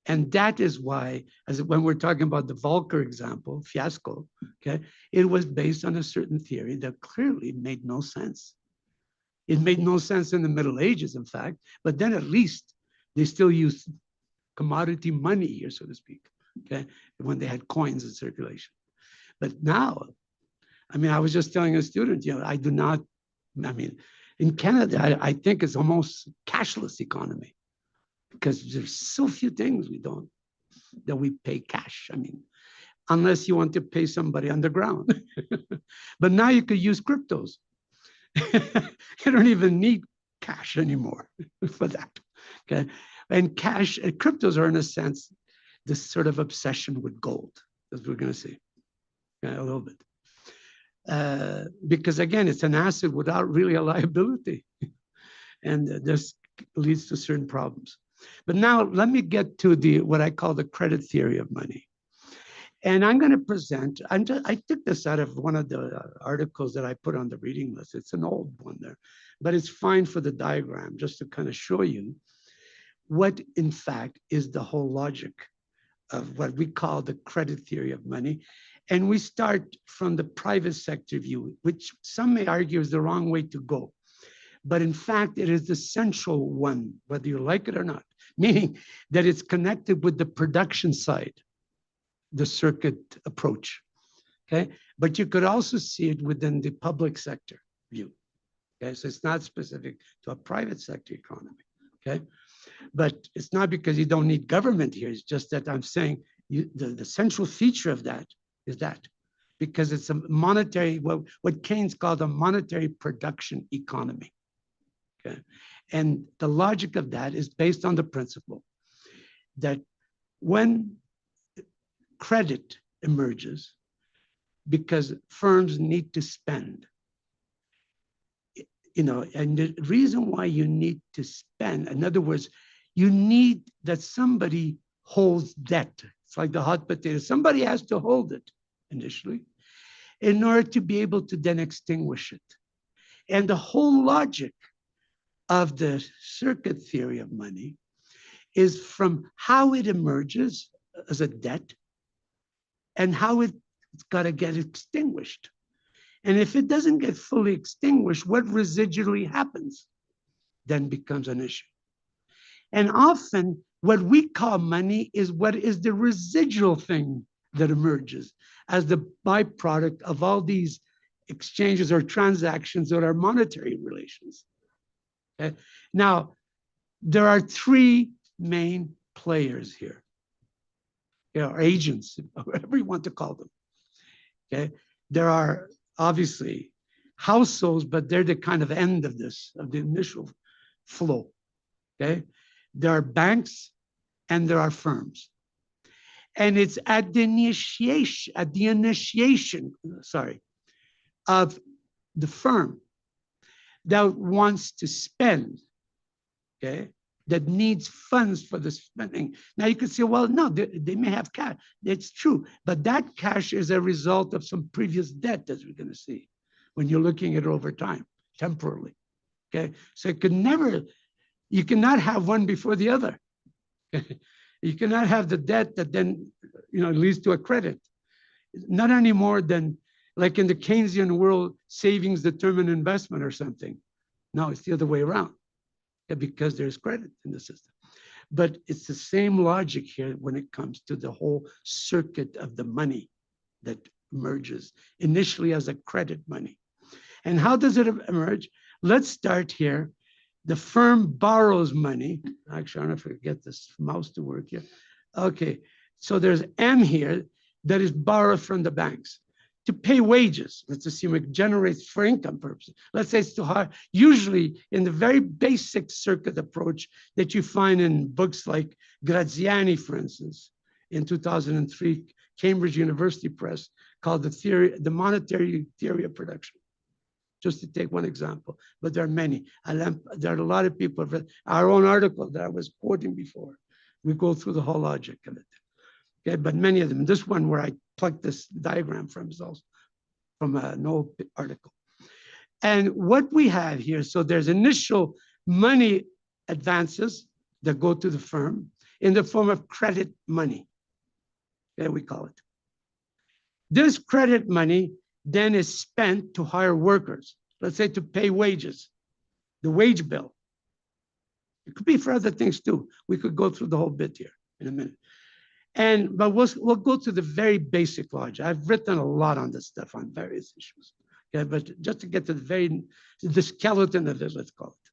And that is why, as when we're talking about the Volcker example, fiasco, okay, it was based on a certain theory that clearly made no sense. It made no sense in the Middle Ages, in fact, but then at least they still used commodity money here, so to speak, okay, when they had coins in circulation. But now, I mean, I was just telling a student, I do not, I mean, in Canada, I think it's almost cashless economy because there's so few things that we pay cash. I mean, unless you want to pay somebody on the ground. But now you could use cryptos. You don't even need cash anymore for that, okay? And cash, cryptos are in a sense, this sort of obsession with gold, as we're gonna see, okay, a little bit. Because again, it's an asset without really a liability. And this leads to certain problems. But now let me get to what I call the credit theory of money. And I'm going to present, I took this out of one of the articles that I put on the reading list. It's an old one there, but it's fine for the diagram, just to kind of show you what, in fact, is the whole logic of what we call the credit theory of money. And we start from the private sector view, which some may argue is the wrong way to go. But in fact, it is the central one, whether you like it or not, meaning that it's connected with the production side, the circuit approach, okay? But you could also see it within the public sector view, okay? So it's not specific to a private sector economy, okay? But it's not because you don't need government here. It's just that I'm saying the central feature of that is that, because it's a monetary, what Keynes called a monetary production economy, okay? And the logic of that is based on the principle that when credit emerges because firms need to spend, and the reason why you need to spend, in other words, you need that somebody holds debt. It's like the hot potato. Somebody has to hold it initially in order to be able to then extinguish it. And the whole logic of the circuit theory of money is from how it emerges as a debt and how it's got to get extinguished. And if it doesn't get fully extinguished, what residually happens then becomes an issue. And often what we call money is what is the residual thing that emerges as the byproduct of all these exchanges or transactions that are monetary relations. Okay? Now, there are three main players here. Or agents, whatever you want to call them. Okay, there are obviously households, but they're the kind of end of this, of the initial flow. Okay, there are banks and there are firms, and it's at the initiation, of the firm that wants to spend. Okay, that needs funds for the spending. Now you could say, well, no, they may have cash. It's true, but that cash is a result of some previous debt, as we're going to see, when you're looking at it over time, temporarily. Okay, so it could never, you cannot have one before the other. You cannot have the debt that then, leads to a credit. Not any more than like in the Keynesian world, savings determine investment or something. No, it's the other way around, because there's credit in the system. But it's the same logic here when it comes to the whole circuit of the money that emerges initially as a credit money. And how does it emerge? Let's start here. The firm borrows money. Actually, I'm going to forget this mouse to work here. Okay, so there's M here that is borrowed from the banks to pay wages. Let's assume it generates for income purposes. Let's say it's too hard. Usually in the very basic circuit approach that you find in books like Graziani, for instance, in 2003, Cambridge University Press, called the monetary theory of production. Just to take one example, but there are many. There are a lot of people. Our own article that I was quoting before, we go through the whole logic of it. Okay, but many of them. This one where I plucked this diagram from is also from an old article. And what we have here, so there's initial money advances that go to the firm in the form of credit money. Okay, we call it. This credit money then is spent to hire workers, let's say to pay wages, the wage bill. It could be for other things too. We could go through the whole bit here in a minute. But we'll go to the very basic logic. I've written a lot on this stuff on various issues. Okay, but just to get to the skeleton of it, let's call it.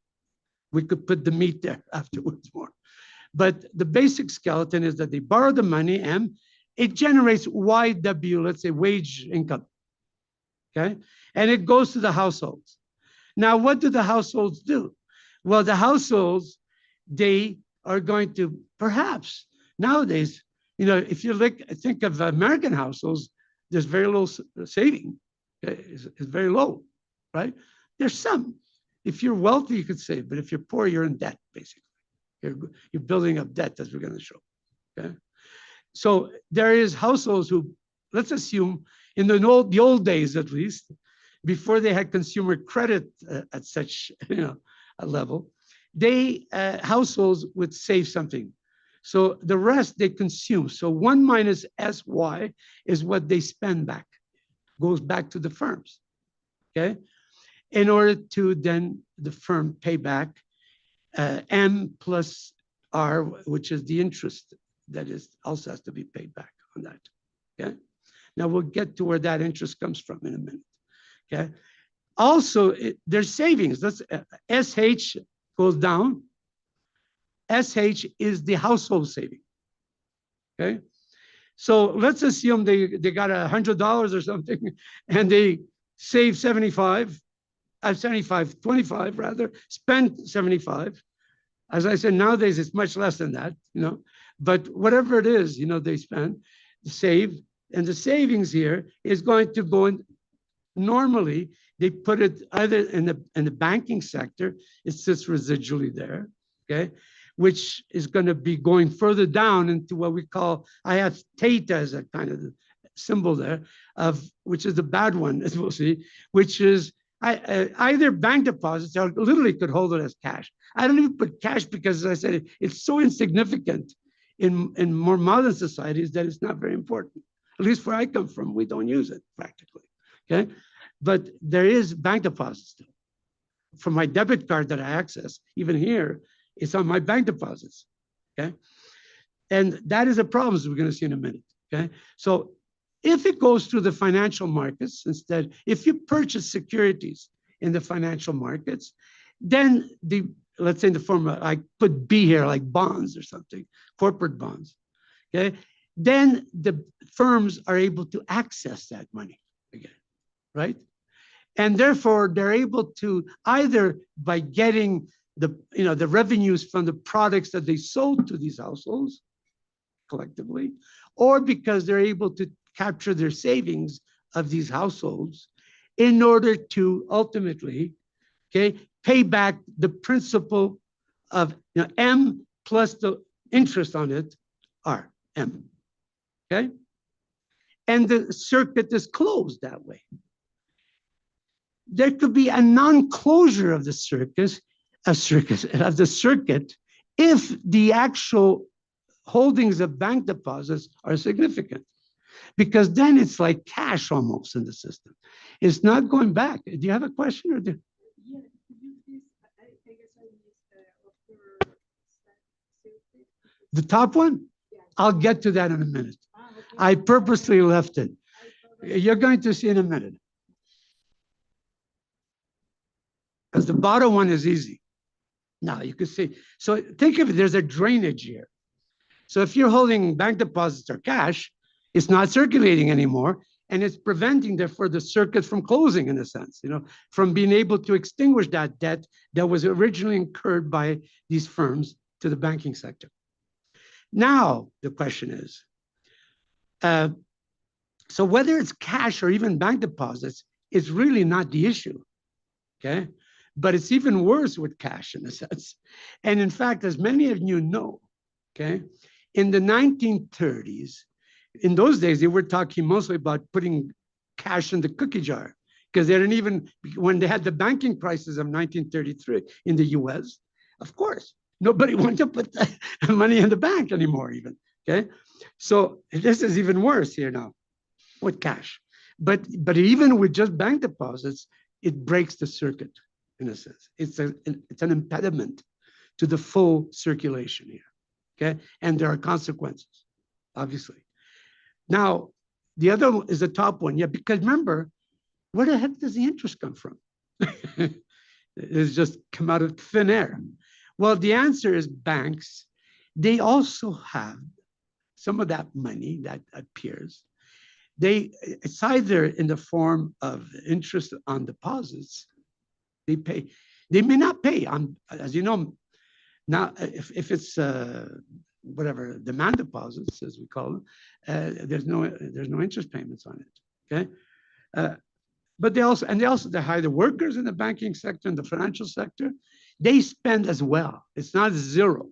We could put the meat there afterwards more. But the basic skeleton is that they borrow the money, M, it generates YW, let's say wage income. Okay, and it goes to the households. Now, what do the households do? Well, the households, they are going to perhaps nowadays, if you think of American households, there's very low saving. Okay? It's very low, right? There's some. If you're wealthy, you could save, but if you're poor, you're in debt, basically. You're building up debt, as we're going to show. Okay, so there is households who, let's assume, in the old days, at least, before they had consumer credit at such a level, households would save something. So the rest they consume. So 1 minus SY is what they spend back, goes back to the firms, okay? In order to then the firm pay back M plus R, which is the interest that also has to be paid back on that, okay? Now we'll get to where that interest comes from in a minute, okay? Also, there's savings. SH goes down. SH is the household saving, okay? So let's assume they got $100 or something and they save 25, 25 rather, spend 75. As I said, nowadays it's much less than that, but whatever it is, they spend, save, and the savings here is going to go in. Normally, they put it either in the banking sector, it sits residually there, okay, which is going to be going further down into what we call, I have theta as a kind of symbol there, which is the bad one, as we'll see, which is either bank deposits or literally could hold it as cash. I don't even put cash because, as I said, it's so insignificant in more modern societies that it's not very important. At least where I come from, we don't use it practically, okay? But there is bank deposits still. From my debit card that I access, even here, it's on my bank deposits, okay? And that is a problem, as we're going to see in a minute, okay? So if it goes through the financial markets instead, if you purchase securities in the financial markets, then let's say in the form of, I put B here, like bonds or something, corporate bonds, okay? Then the firms are able to access that money again, right? And therefore, they're able to either by getting the revenues from the products that they sold to these households collectively, or because they're able to capture their savings of these households in order to ultimately, okay, pay back the principal of M plus the interest on it, R, M. Okay? And the circuit is closed that way. There could be a non-closure of the circuit if the actual holdings of bank deposits are significant, because then it's like cash almost in the system. It's not going back. Do you have a question or do? Yeah, could you please, I guess I missed The top one? Yeah. I'll get to that in a minute. Okay. I purposely left it. You're going to see in a minute. Because the bottom one is easy. Now you can see. So think of it, there's a drainage here. So if you're holding bank deposits or cash, it's not circulating anymore, and it's preventing, therefore, the circuit from closing, in a sense, from being able to extinguish that debt that was originally incurred by these firms to the banking sector. Now, the question is, so whether it's cash or even bank deposits, it's really not the issue, okay? But it's even worse with cash, in a sense. And in fact, as many of you know, okay, in the 1930s, in those days, they were talking mostly about putting cash in the cookie jar, because they didn't even, when they had the banking crisis of 1933 in the US, of course, nobody wanted to put the money in the bank anymore even, okay? So this is even worse here now with cash. But even with just bank deposits, it breaks the circuit in a sense. It's an impediment to the full circulation here, okay? And there are consequences, obviously. Now, the other one is the top one, yeah, because remember, where the heck does the interest come from? It's just come out of thin air. Well, the answer is banks. They also have some of that money that appears. It's either in the form of interest on deposits. They pay. They may not pay on, as you know, now if it's whatever demand deposits, as we call them, there's no interest payments on it. Okay, but they hire the workers in the banking sector and the financial sector. They spend as well. It's not zero.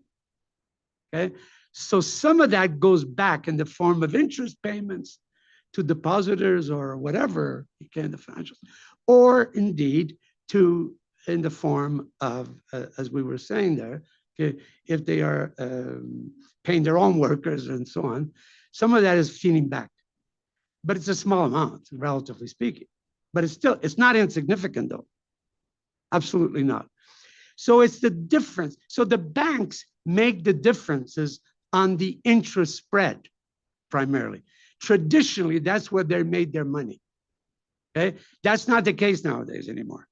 Okay, so some of that goes back in the form of interest payments to depositors or whatever, okay, in the financials, or indeed in the form of, as we were saying there, okay, if they are paying their own workers and so on, some of that is feeding back. But it's a small amount, relatively speaking. But it's not insignificant though. Absolutely not. So it's the difference. So the banks make the differences on the interest spread primarily. Traditionally, that's where they made their money. Okay, that's not the case nowadays anymore,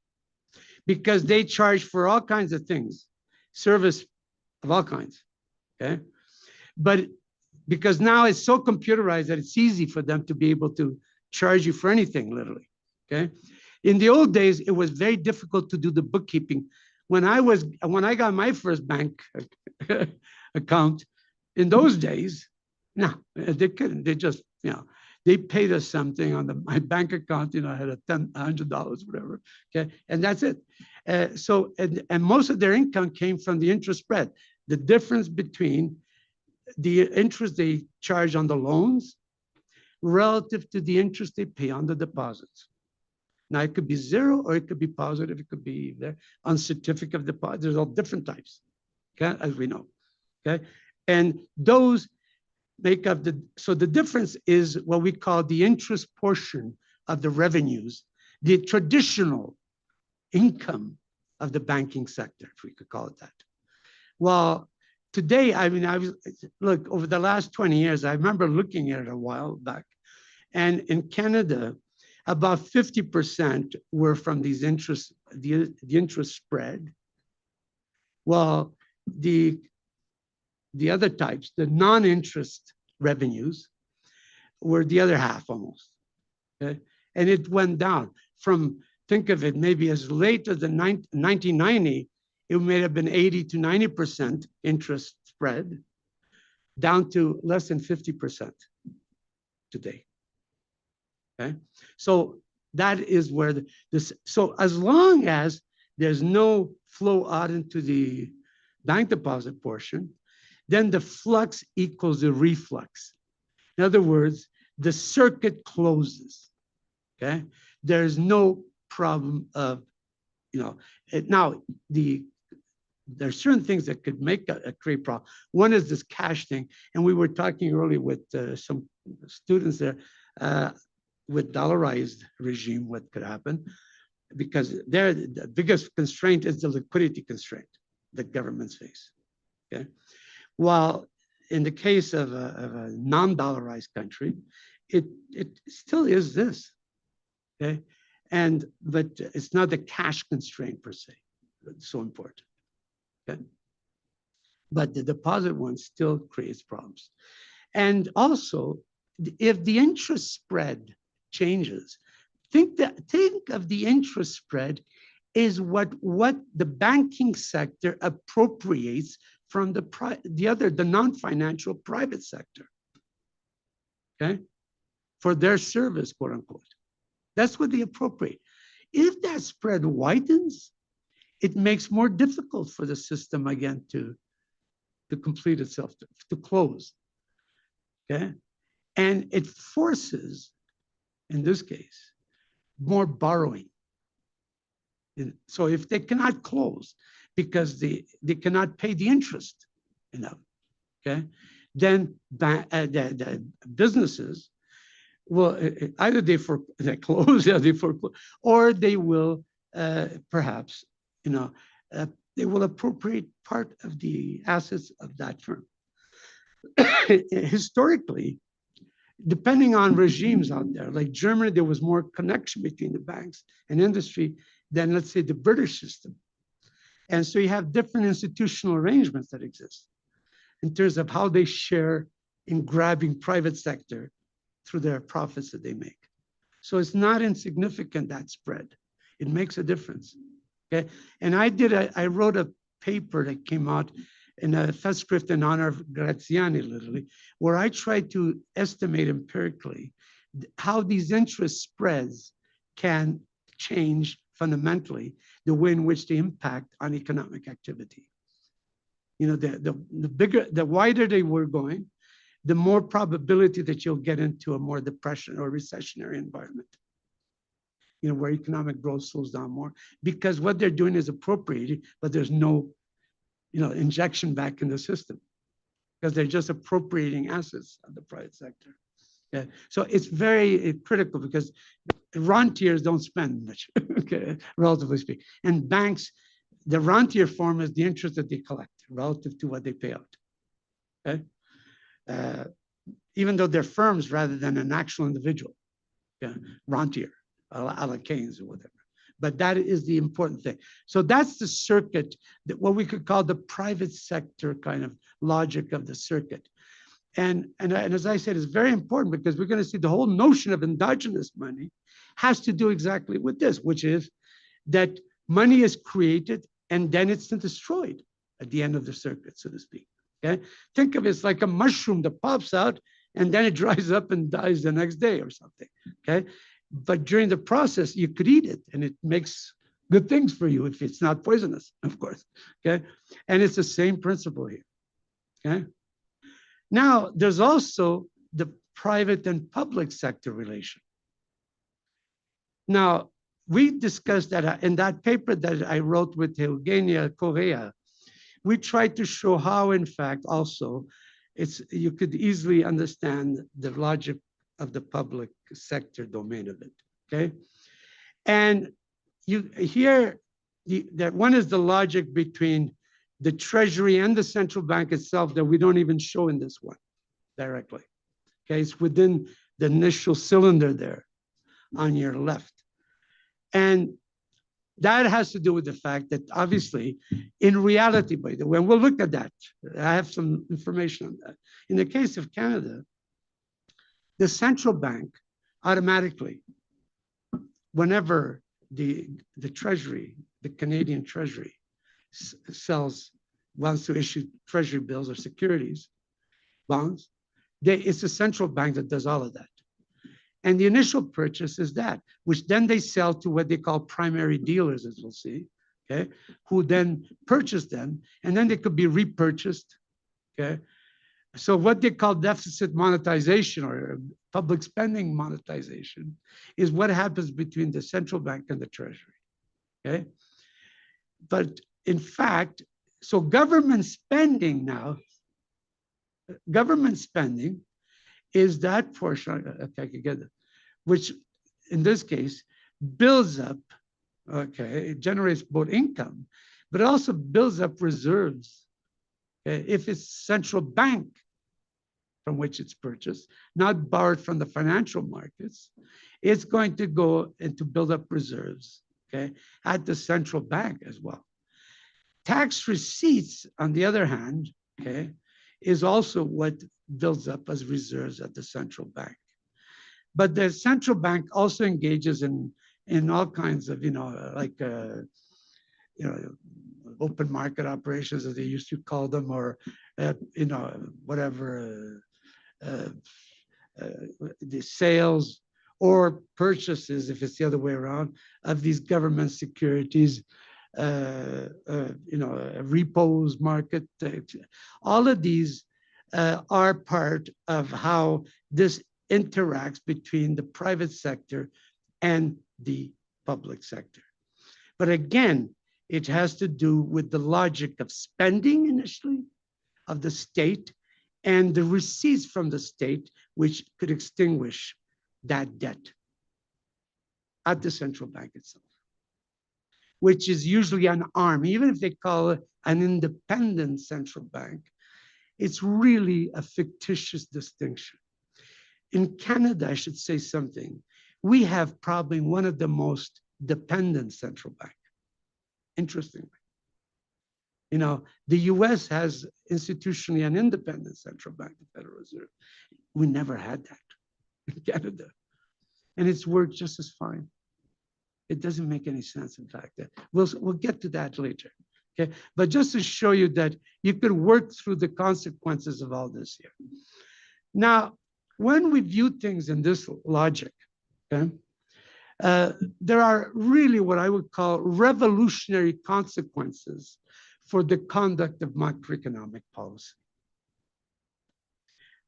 because they charge for all kinds of things, service of all kinds. Okay, but because now it's so computerized that it's easy for them to be able to charge you for anything, literally. Okay, in the old days, it was very difficult to do the bookkeeping. When I got my first bank account, in those days, no, they couldn't. They just, they paid us something on my bank account. I had $100, whatever. Okay, and that's it. So most of their income came from the interest spread, the difference between the interest they charge on the loans relative to the interest they pay on the deposits. Now, it could be zero or it could be positive. It could be there on certificate of deposit. There's all different types, okay, as we know. Okay, and those make up so the difference is what we call the interest portion of the revenues, the traditional income of the banking sector, if we could call it that. Well, today, look, over the last 20 years, I remember looking at it a while back, and in Canada, about 50% were from these interest, the interest spread. Well, the other types, the non-interest revenues, were the other half almost. Okay? And it went down from, think of it, maybe as late as the 1990, it may have been 80 to 90% interest spread, down to less than 50% today. Okay, so that is where so as long as there's no flow out into the bank deposit portion, then the flux equals the reflux. In other words, the circuit closes, okay? There's no problem of, now there's certain things that could make a create problem. One is this cash thing, and we were talking earlier with some students there, with dollarized regime, what could happen, because the biggest constraint is the liquidity constraint that governments face, okay? While in the case of a non-dollarized country, it still is this, okay? But it's not the cash constraint per se. It's so important, okay? But the deposit one still creates problems. And also, if the interest spread changes, think of the interest spread is what the banking sector appropriates from the non-financial private sector, okay, for their service, quote unquote. That's what they appropriate. If that spread widens, it makes more difficult for the system again to complete itself, to close, okay? And it forces, in this case, more borrowing. So if they cannot close because they cannot pay the interest enough, okay, then the businesses will either they close, or they will perhaps, they will appropriate part of the assets of that firm. Historically, depending on regimes out there, like Germany, there was more connection between the banks and industry than, let's say, the British system. And so you have different institutional arrangements that exist in terms of how they share in grabbing private sector through their profits that they make. So it's not insignificant, that spread. It makes a difference, okay? And I wrote a paper that came out in a festschrift in honor of Graziani, literally, where I tried to estimate empirically how these interest spreads can change fundamentally the way in which they impact on economic activity. The wider they were going, the more probability that you'll get into a more depression or recessionary environment, where economic growth slows down more, because what they're doing is appropriating, but there's no injection back in the system, because they're just appropriating assets of the private sector. Yeah. So it's very critical, because rentiers don't spend much, okay, relatively speaking. And banks, the rentier form is the interest that they collect relative to what they pay out, okay? Even though they're firms rather than an actual individual, yeah, rentier, a la Keynes or whatever. But that is the important thing. So that's the circuit, that what we could call the private sector kind of logic of the circuit. And as I said, it's very important, because we're going to see the whole notion of endogenous money has to do exactly with this, which is that money is created and then it's destroyed at the end of the circuit, so to speak. Okay? Think of it as like a mushroom that pops out and then it dries up and dies the next day or something. Okay? But during the process, you could eat it and it makes good things for you if it's not poisonous, of course. Okay? And it's the same principle here. Okay? Now, there's also the private and public sector relation. Now, we discussed that in that paper that I wrote with Eugenia Correa. We tried to show how, in fact, also, you could easily understand the logic of the public sector domain of it, okay? And that one is the logic between the Treasury and the central bank itself that we don't even show in this one directly, okay? It's within the initial cylinder there on your left. And that has to do with the fact that, obviously, in reality, by the way, and we'll look at that. I have some information on that. In the case of Canada, the central bank automatically, whenever the Treasury, the Canadian Treasury, wants to issue Treasury bills or securities, bonds, it's the central bank that does all of that. And the initial purchase is that, which then they sell to what they call primary dealers, as we'll see, okay, who then purchase them, and then they could be repurchased, okay? So what they call deficit monetization or public spending monetization is what happens between the central bank and the treasury, okay? But in fact, so government spending now, government spending is that portion, okay, I can get it, which in this case builds up, okay, it generates both income, but it also builds up reserves. Okay? If it's central bank from which it's purchased, not borrowed from the financial markets, it's going to go and to build up reserves, okay, at the central bank as well. Tax receipts, on the other hand, okay, is also what builds up as reserves at the central bank. But the central bank also engages in all kinds of, like, open market operations, as they used to call them, or, whatever, the sales or purchases, if it's the other way around, of these government securities, repos market. All of these are part of how this interacts between the private sector and the public sector. But again, it has to do with the logic of spending initially of the state and the receipts from the state, which could extinguish that debt at the central bank itself, which is usually an arm. Even if they call it an independent central bank, it's really a fictitious distinction. In Canada, I should say something, we have probably one of the most dependent central banks, interestingly. The US has institutionally an independent central bank, the Federal Reserve. We never had that in Canada. And it's worked just as fine. It doesn't make any sense, in fact. We'll get to that later. Okay? But just to show you that you could work through the consequences of all this here. Now, when we view things in this logic, okay, there are really what I would call revolutionary consequences for the conduct of macroeconomic policy.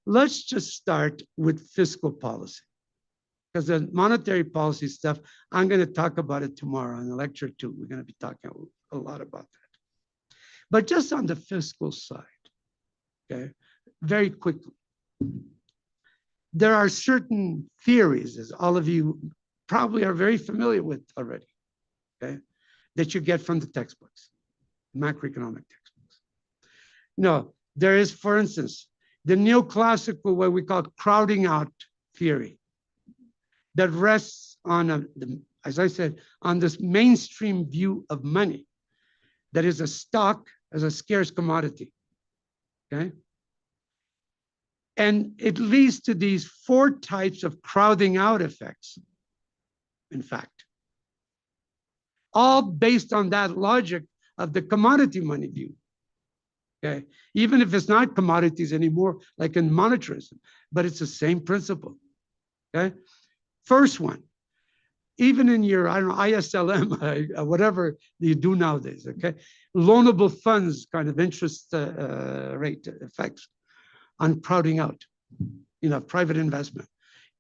Let's just start with fiscal policy, because the monetary policy stuff, I'm going to talk about it tomorrow in lecture 2. We're going to be talking a lot about that. But just on the fiscal side, okay, very quickly, there are certain theories, as all of you probably are very familiar with already, okay, that you get from the textbooks, macroeconomic textbooks. There is, for instance, the neoclassical, what we call crowding out theory, that rests on, as I said, on this mainstream view of money, that is a stock as a scarce commodity, okay? And it leads to these 4 types of crowding out effects, in fact, all based on that logic of the commodity money view, okay? Even if it's not commodities anymore, like in monetarism, but it's the same principle, okay? First one, even in your, I don't know, ISLM, whatever you do nowadays, okay? Loanable funds kind of interest rate effects on crowding out, private investment.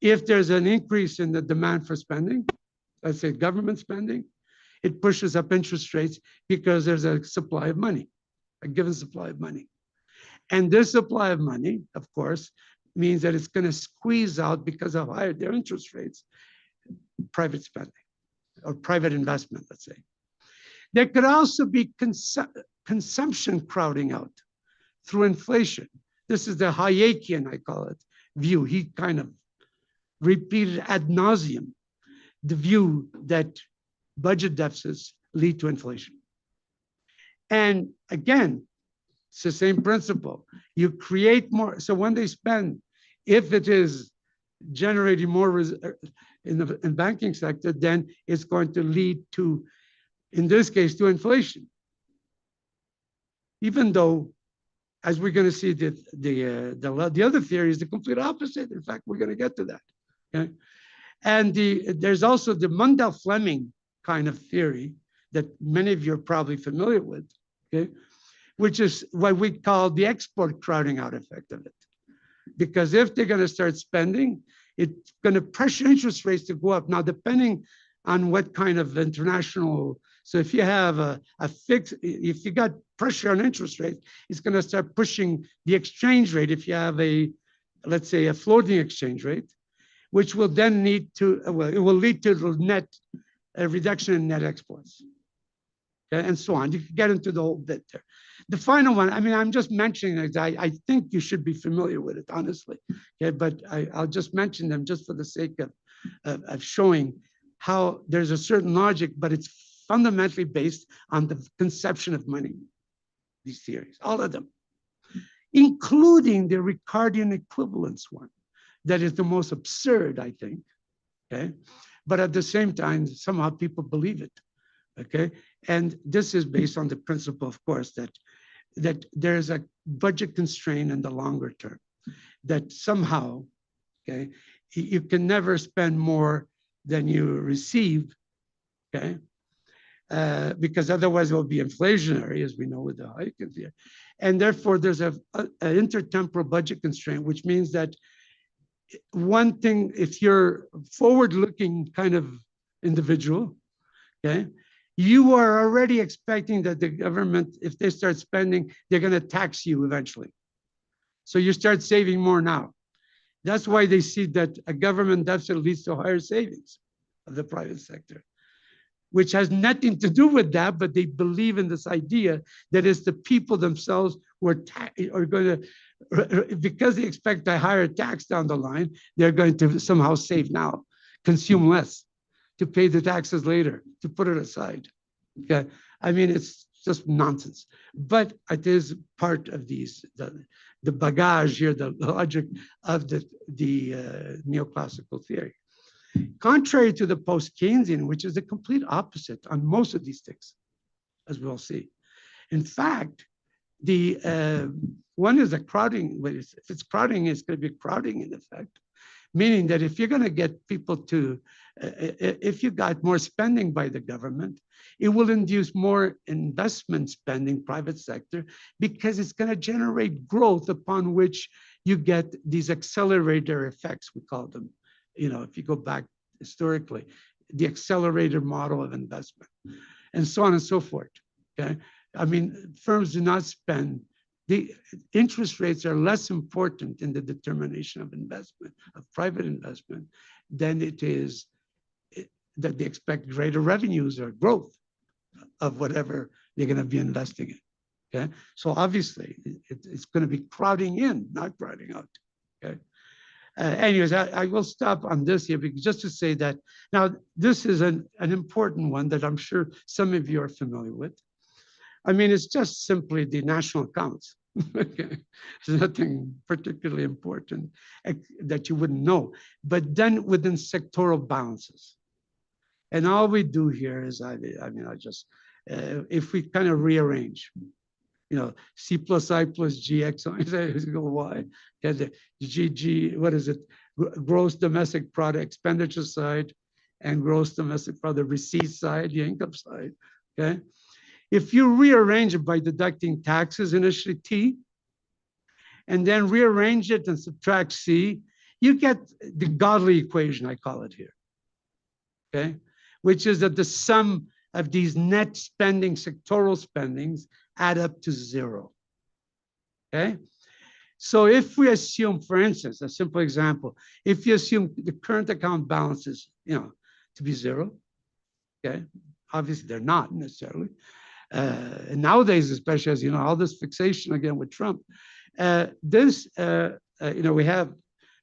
If there's an increase in the demand for spending, let's say government spending, it pushes up interest rates because there's a supply of money, a given supply of money. And this supply of money, of course, means that it's going to squeeze out, because of higher their interest rates, private spending or private investment, let's say. There could also be consumption crowding out through inflation. This is the Hayekian, I call it, view. He kind of repeated ad nauseum the view that budget deficits lead to inflation. And again, it's the same principle. You create more. So when they spend, if it is generating more in the banking sector, then it's going to lead to, in this case, to inflation. Even though, as we're going to see, the other theory is the complete opposite. In fact, we're going to get to that. Okay? And there's also the Mundell-Fleming kind of theory that many of you are probably familiar with, okay, which is what we call the export crowding out effect of it. Because if they're going to start spending, it's going to pressure interest rates to go up. Now, depending on what kind of international, so if you have a fixed, if you got pressure on interest rates, it's going to start pushing the exchange rate. If you have a, let's say, a floating exchange rate, which will then lead to, well, it will lead to net a reduction in net exports, okay, and so on. You can get into the whole bit there. The final one, I mean, I'm just mentioning it. I think you should be familiar with it, honestly, okay, but I'll just mention them just for the sake of showing how there's a certain logic, but it's fundamentally based on the conception of money, these theories, all of them, including the Ricardian equivalence one. That is the most absurd, I think, okay? But at the same time, somehow people believe it, okay? And this is based on the principle, of course, that there's a budget constraint in the longer term, that somehow, okay, you can never spend more than you receive, okay? Because otherwise it will be inflationary, as we know with the hike here. And therefore, there's an intertemporal budget constraint, which means that one thing, if you're forward-looking kind of individual, okay, you are already expecting that the government, if they start spending, they're going to tax you eventually. So you start saving more now. That's why they see that a government deficit leads to higher savings of the private sector, which has nothing to do with that, but they believe in this idea that it's the people themselves who are going to, because they expect a higher tax down the line, they're going to somehow save now, consume less, to pay the taxes later, to put it aside. Okay, I mean, it's just nonsense. But it is part of these, the bagage here, the logic of the neoclassical theory. Contrary to the post-Keynesian, which is the complete opposite on most of these things, as we'll see. In fact, the one is a crowding. If it's crowding, it's going to be crowding in effect, meaning that if you're going to get people to, if you got more spending by the government, it will induce more investment spending, private sector, because it's going to generate growth upon which you get these accelerator effects, we call them. You know, if you go back historically, the accelerator model of investment, and so on and so forth. Okay, I mean, firms do not spend. The interest rates are less important in the determination of investment, of private investment, than it is that they expect greater revenues or growth of whatever they're going to be investing in. Okay, so obviously it's going to be crowding in, not crowding out. Okay. Anyways, I will stop on this here, because just to say that now this is an important one that I'm sure some of you are familiar with. I mean, it's just simply the national accounts. Okay, there's nothing particularly important that you wouldn't know, but then within sectoral balances. And all we do here is, I mean, if we kind of rearrange, you know, C plus I plus G, X, Y, Y, the GG, what is it? Gross domestic product, expenditure side, and gross domestic product, receipt side, the income side, okay? If you rearrange it by deducting taxes, initially T, and then rearrange it and subtract C, you get the godly equation, I call it here, okay? Which is that the sum of these net spending, sectoral spendings, add up to zero, okay? So if we assume, for instance, a simple example, if you assume the current account balances, you know, to be zero, okay? Obviously, they're not necessarily. And nowadays, especially, as you know, all this fixation again with Trump, you know, we have,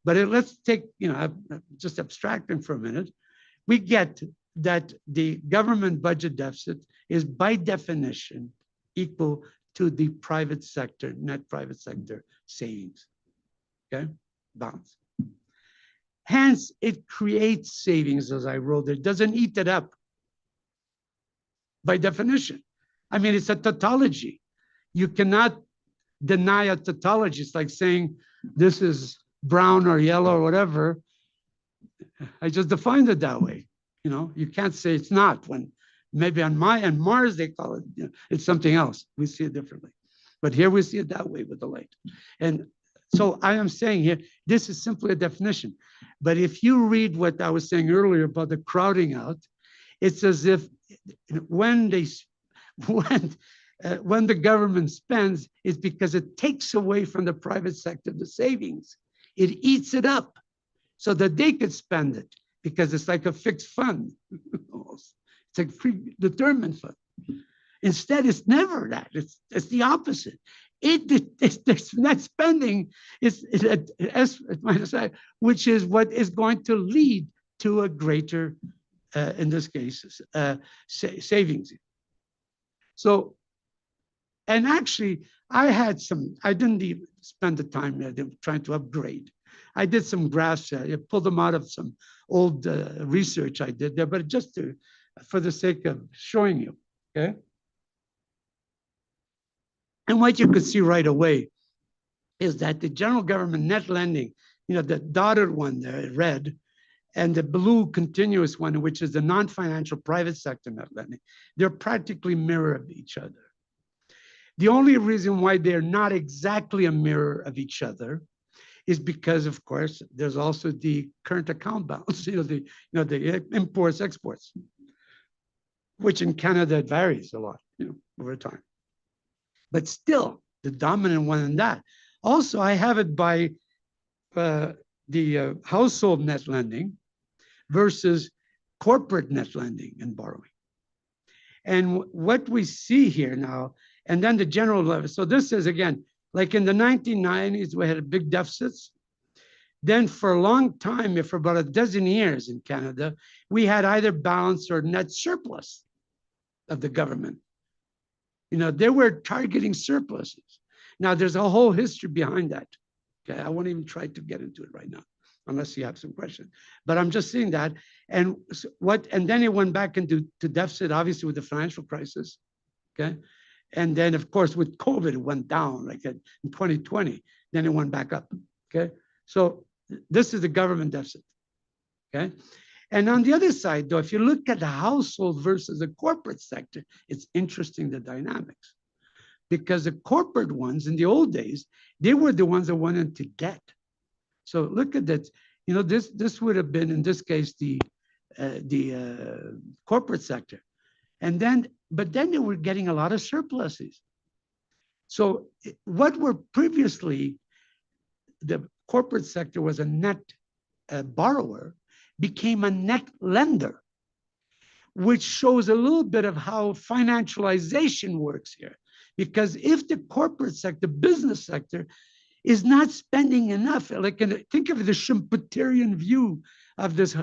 but let's take, you know, just abstracting for a minute, we get that the government budget deficit is by definition equal to the private sector, net private sector savings, okay, balance. Hence, it creates savings, as I wrote, it doesn't eat it up by definition. I mean, it's a tautology. You cannot deny a tautology. It's like saying this is brown or yellow or whatever. I just defined it that way. You know, you can't say it's not when Maybe on Mars, they call it, it's something else. We see it differently. But here we see it that way with the light. And so I am saying here, this is simply a definition. But if you read what I was saying earlier about the crowding out, it's as if when the government spends, it's because it takes away from the private sector the savings. It eats it up so that they could spend it, because it's like a fixed fund. It's like predetermined fund. Instead, it's never that. It's the opposite. It's net spending is which is what is going to lead to a greater, in this case, savings. So, and actually, I didn't even spend the time trying to upgrade. I did some graphs. I pulled them out of some old research I did there, but just for the sake of showing you, okay? And what you could see right away is that the general government net lending, the dotted one there, red, and the blue continuous one, which is the non-financial private sector net lending, they're practically mirror of each other. The only reason why they're not exactly a mirror of each other is because, of course, there's also the current account balance, the imports, exports, which in Canada it varies a lot, over time. But still, the dominant one in that. Also, I have it by the household net lending versus corporate net lending and borrowing. And what we see here now, and then the general level. So this is, again, like in the 1990s, we had big deficits. Then for a long time, for about a dozen years in Canada, we had either balance or net surplus of the government. They were targeting surpluses. Now, there's a whole history behind that. Okay, I won't even try to get into it right now, unless you have some questions. But I'm just saying that. And then it went back into deficit, obviously, with the financial crisis. Okay, and then, of course, with COVID, it went down, like in 2020. Then it went back up. Okay, so this is the government deficit. Okay. And on the other side, though, if you look at the household versus the corporate sector, it's interesting, the dynamics. Because the corporate ones in the old days, they were the ones that went into debt. So look at that. This would have been, in this case, the corporate sector. But then they were getting a lot of surpluses. So what were previously, the corporate sector was a net borrower, became a net lender, which shows a little bit of how financialization works here. Because if the corporate sector, business sector, is not spending enough, think of the Schumpeterian view of this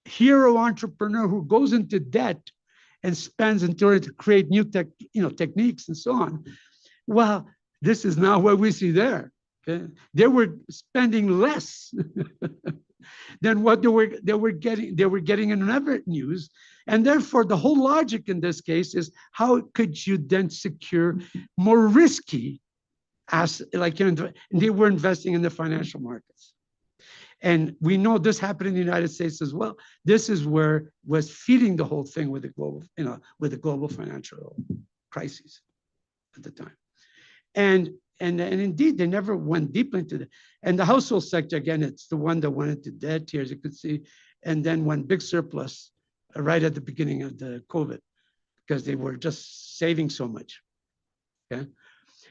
hero entrepreneur who goes into debt and spends in order to create new techniques and so on. Well, this is not what we see there. Okay? They were spending less than what they were getting in revenues. And therefore, the whole logic in this case is how could you then secure more risky they were investing in the financial markets. And we know this happened in the United States as well. This is where was feeding the whole thing with the global financial crises at the time. And indeed, they never went deep into it. And the household sector, again, it's the one that went into debt here, as you could see, and then went big surplus right at the beginning of the COVID, because they were just saving so much. Okay,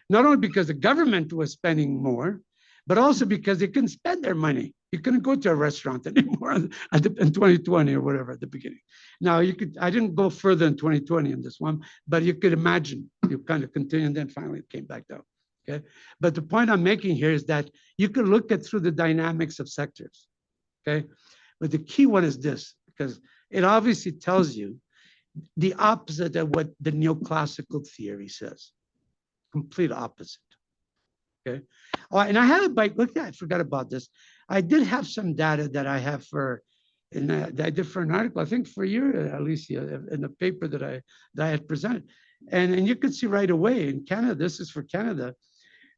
not only because the government was spending more, but also because they couldn't spend their money. You couldn't go to a restaurant anymore in 2020 or whatever at the beginning. Now, I didn't go further in 2020 in this one, but you could imagine, you kind of continued, and then finally it came back down. Okay, but the point I'm making here is that you can look at through the dynamics of sectors. Okay, but the key one is this, because it obviously tells you the opposite of what the neoclassical theory says. Complete opposite. Okay. Oh, and I have I forgot about this. I did have some data that I have that I did for an article, I think for you, Alicia, in the paper that I had presented. And you could see right away in Canada, this is for Canada,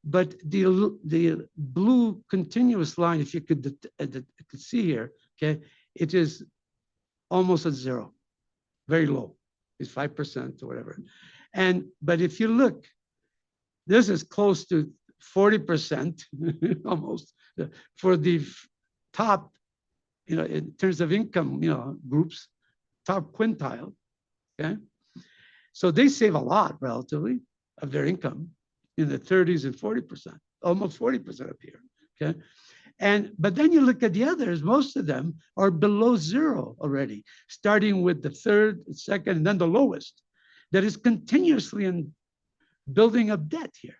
but the blue continuous line, if you could see here, okay, it is almost at zero, very low. is 5% or whatever. But if you look, this is close to 40% almost for the top, in terms of income, groups, top quintile. Okay. So they save a lot relatively of their income in the 30s and 40%, almost 40% up here. Okay. But then you look at the others, most of them are below zero already, starting with the third, second, and then the lowest, that is continuously in building up debt here.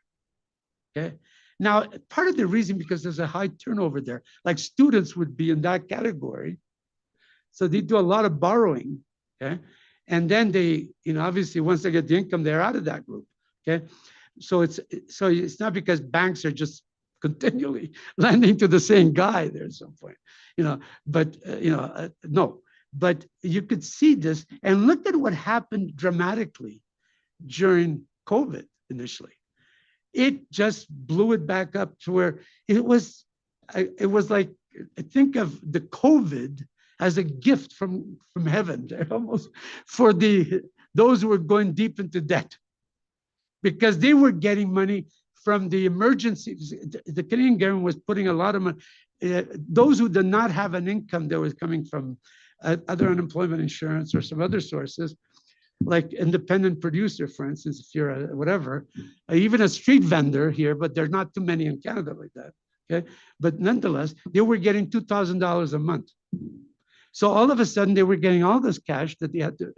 Okay. Now, part of the reason, because there's a high turnover there, like students would be in that category. So they do a lot of borrowing. Okay. And then they, obviously once they get the income, they're out of that group. Okay. So it's not because banks are just continually lending to the same guy there at some point, but no, but you could see this, and look at what happened dramatically during COVID initially. It just blew it back up to where it was like, think of the COVID as a gift from heaven, almost, for those who were going deep into debt, because they were getting money from the emergencies. The Canadian government was putting a lot of money. Those who did not have an income that was coming from other unemployment insurance or some other sources, like independent producer, for instance, if you're a whatever, even a street vendor here, but there are not too many in Canada like that. Okay, but nonetheless, they were getting $2,000 a month. So all of a sudden, they were getting all this cash that they had to,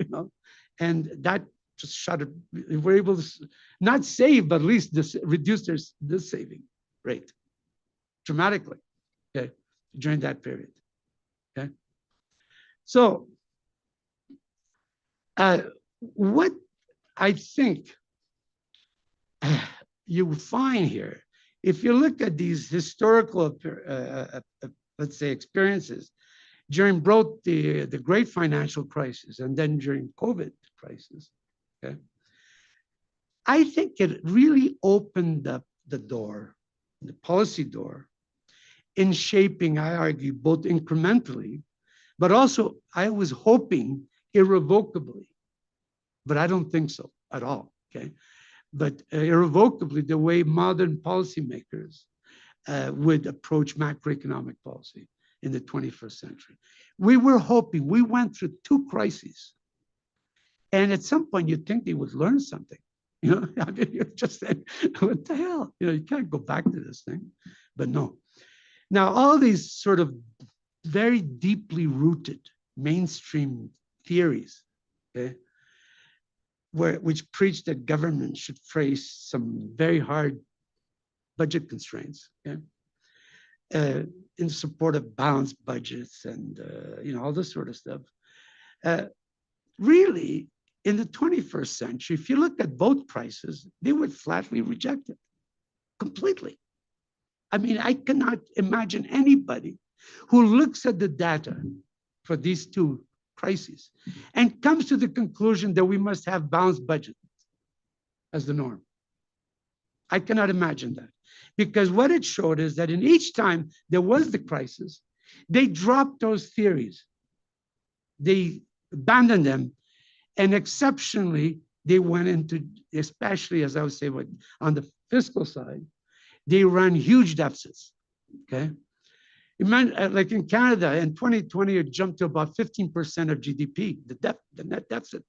and that just shut it. They were able to not save, but at least reduce their saving rate dramatically, okay, during that period. Okay. So what I think you find here, if you look at these historical, let's say, experiences during both the great financial crisis and then during COVID crisis, okay, I think it really opened up the door, the policy door, in shaping, I argue, both incrementally, but also I was hoping irrevocably, but I don't think so at all, okay? But irrevocably, the way modern policymakers would approach macroeconomic policy in the 21st century. We were hoping, we went through two crises, and at some point you'd think they would learn something. I mean, you're just saying, what the hell? You can't go back to this thing, but no. Now, all these sort of very deeply rooted mainstream theories, okay, which preach that government should face some very hard budget constraints, okay, in support of balanced budgets and all this sort of stuff. Really, in the 21st century, if you look at both crises, they were flatly rejected completely. I mean, I cannot imagine anybody who looks at the data for these two crises and comes to the conclusion that we must have balanced budgets as the norm. I cannot imagine that, because what it showed is that in each time there was the crisis, they dropped those theories. They abandoned them, and exceptionally, they went into, especially as I would say, on the fiscal side, they ran huge deficits, okay? Like in Canada, in 2020, it jumped to about 15% of GDP, the net deficit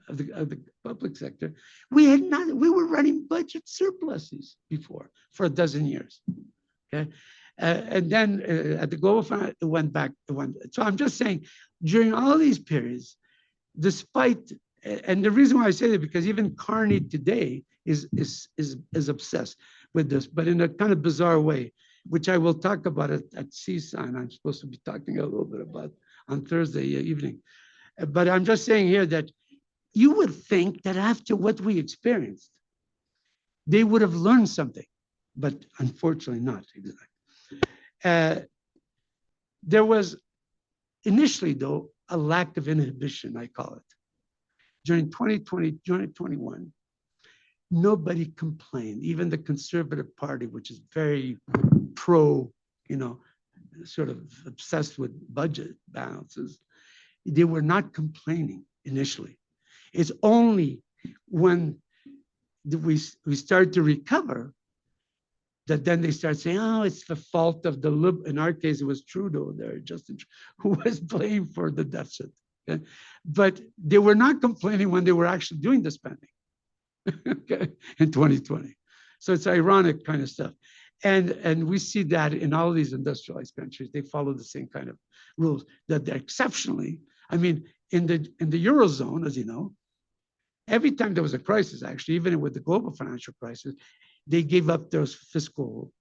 of the public sector. We were running budget surpluses before for a dozen years, okay? And then at the global fund, it went back. So I'm just saying, during all these periods, despite, and the reason why I say that, because even Carney today is obsessed with this, but in a kind of bizarre way, which I will talk about at CSUN. I'm supposed to be talking a little bit about on Thursday evening. But I'm just saying here that you would think that after what we experienced, they would have learned something, but unfortunately not exactly. There was initially, though, a lack of inhibition, I call it. During 2020, 2021, nobody complained, even the Conservative Party, which is very pro, sort of obsessed with budget balances. They were not complaining initially. It's only when we start to recover that then they start saying, oh, it's the fault of in our case, it was Trudeau there, Justin, who was blamed for the deficit. Okay? But they were not complaining when they were actually doing the spending, okay, in 2020. So it's ironic kind of stuff. And we see that in all these industrialized countries, they follow the same kind of rules, that they're exceptionally, I mean, in the Eurozone, as you know, every time there was a crisis, actually, even with the global financial crisis, they gave up those fiscal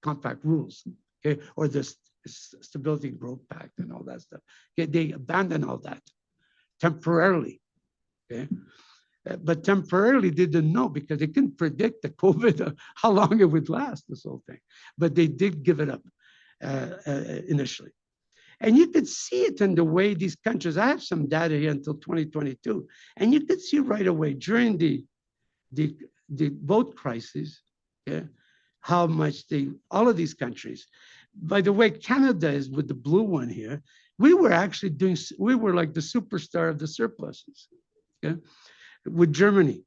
compact rules, okay, or the Stability and Growth Pact and all that stuff. Okay? They abandoned all that temporarily, okay? But temporarily they didn't know because they couldn't predict the COVID, how long it would last, this whole thing. But they did give it up initially. And you could see it in the way these countries, I have some data here until 2022, and you could see right away during the both crises, okay, how much all of these countries, by the way, Canada is with the blue one here, we were actually we were like the superstar of the surpluses, okay, with Germany.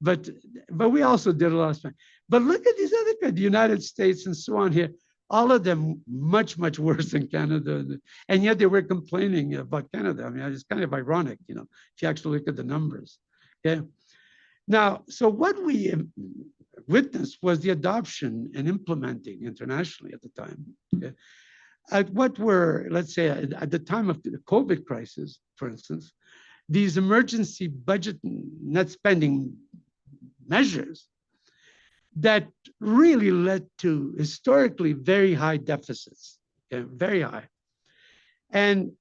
But we also did a lot of spending. But look at these other countries, the United States and so on here, all of them much, much worse than Canada. And yet they were complaining about Canada. I mean, it's kind of ironic, you know, if you actually look at the numbers. Okay. Now, so what we witnessed was the adoption and implementing internationally at the time. Okay. At what were, let's say, at the time of the COVID crisis, for instance, these emergency budget net spending measures that really led to historically very high deficits, okay, very high. And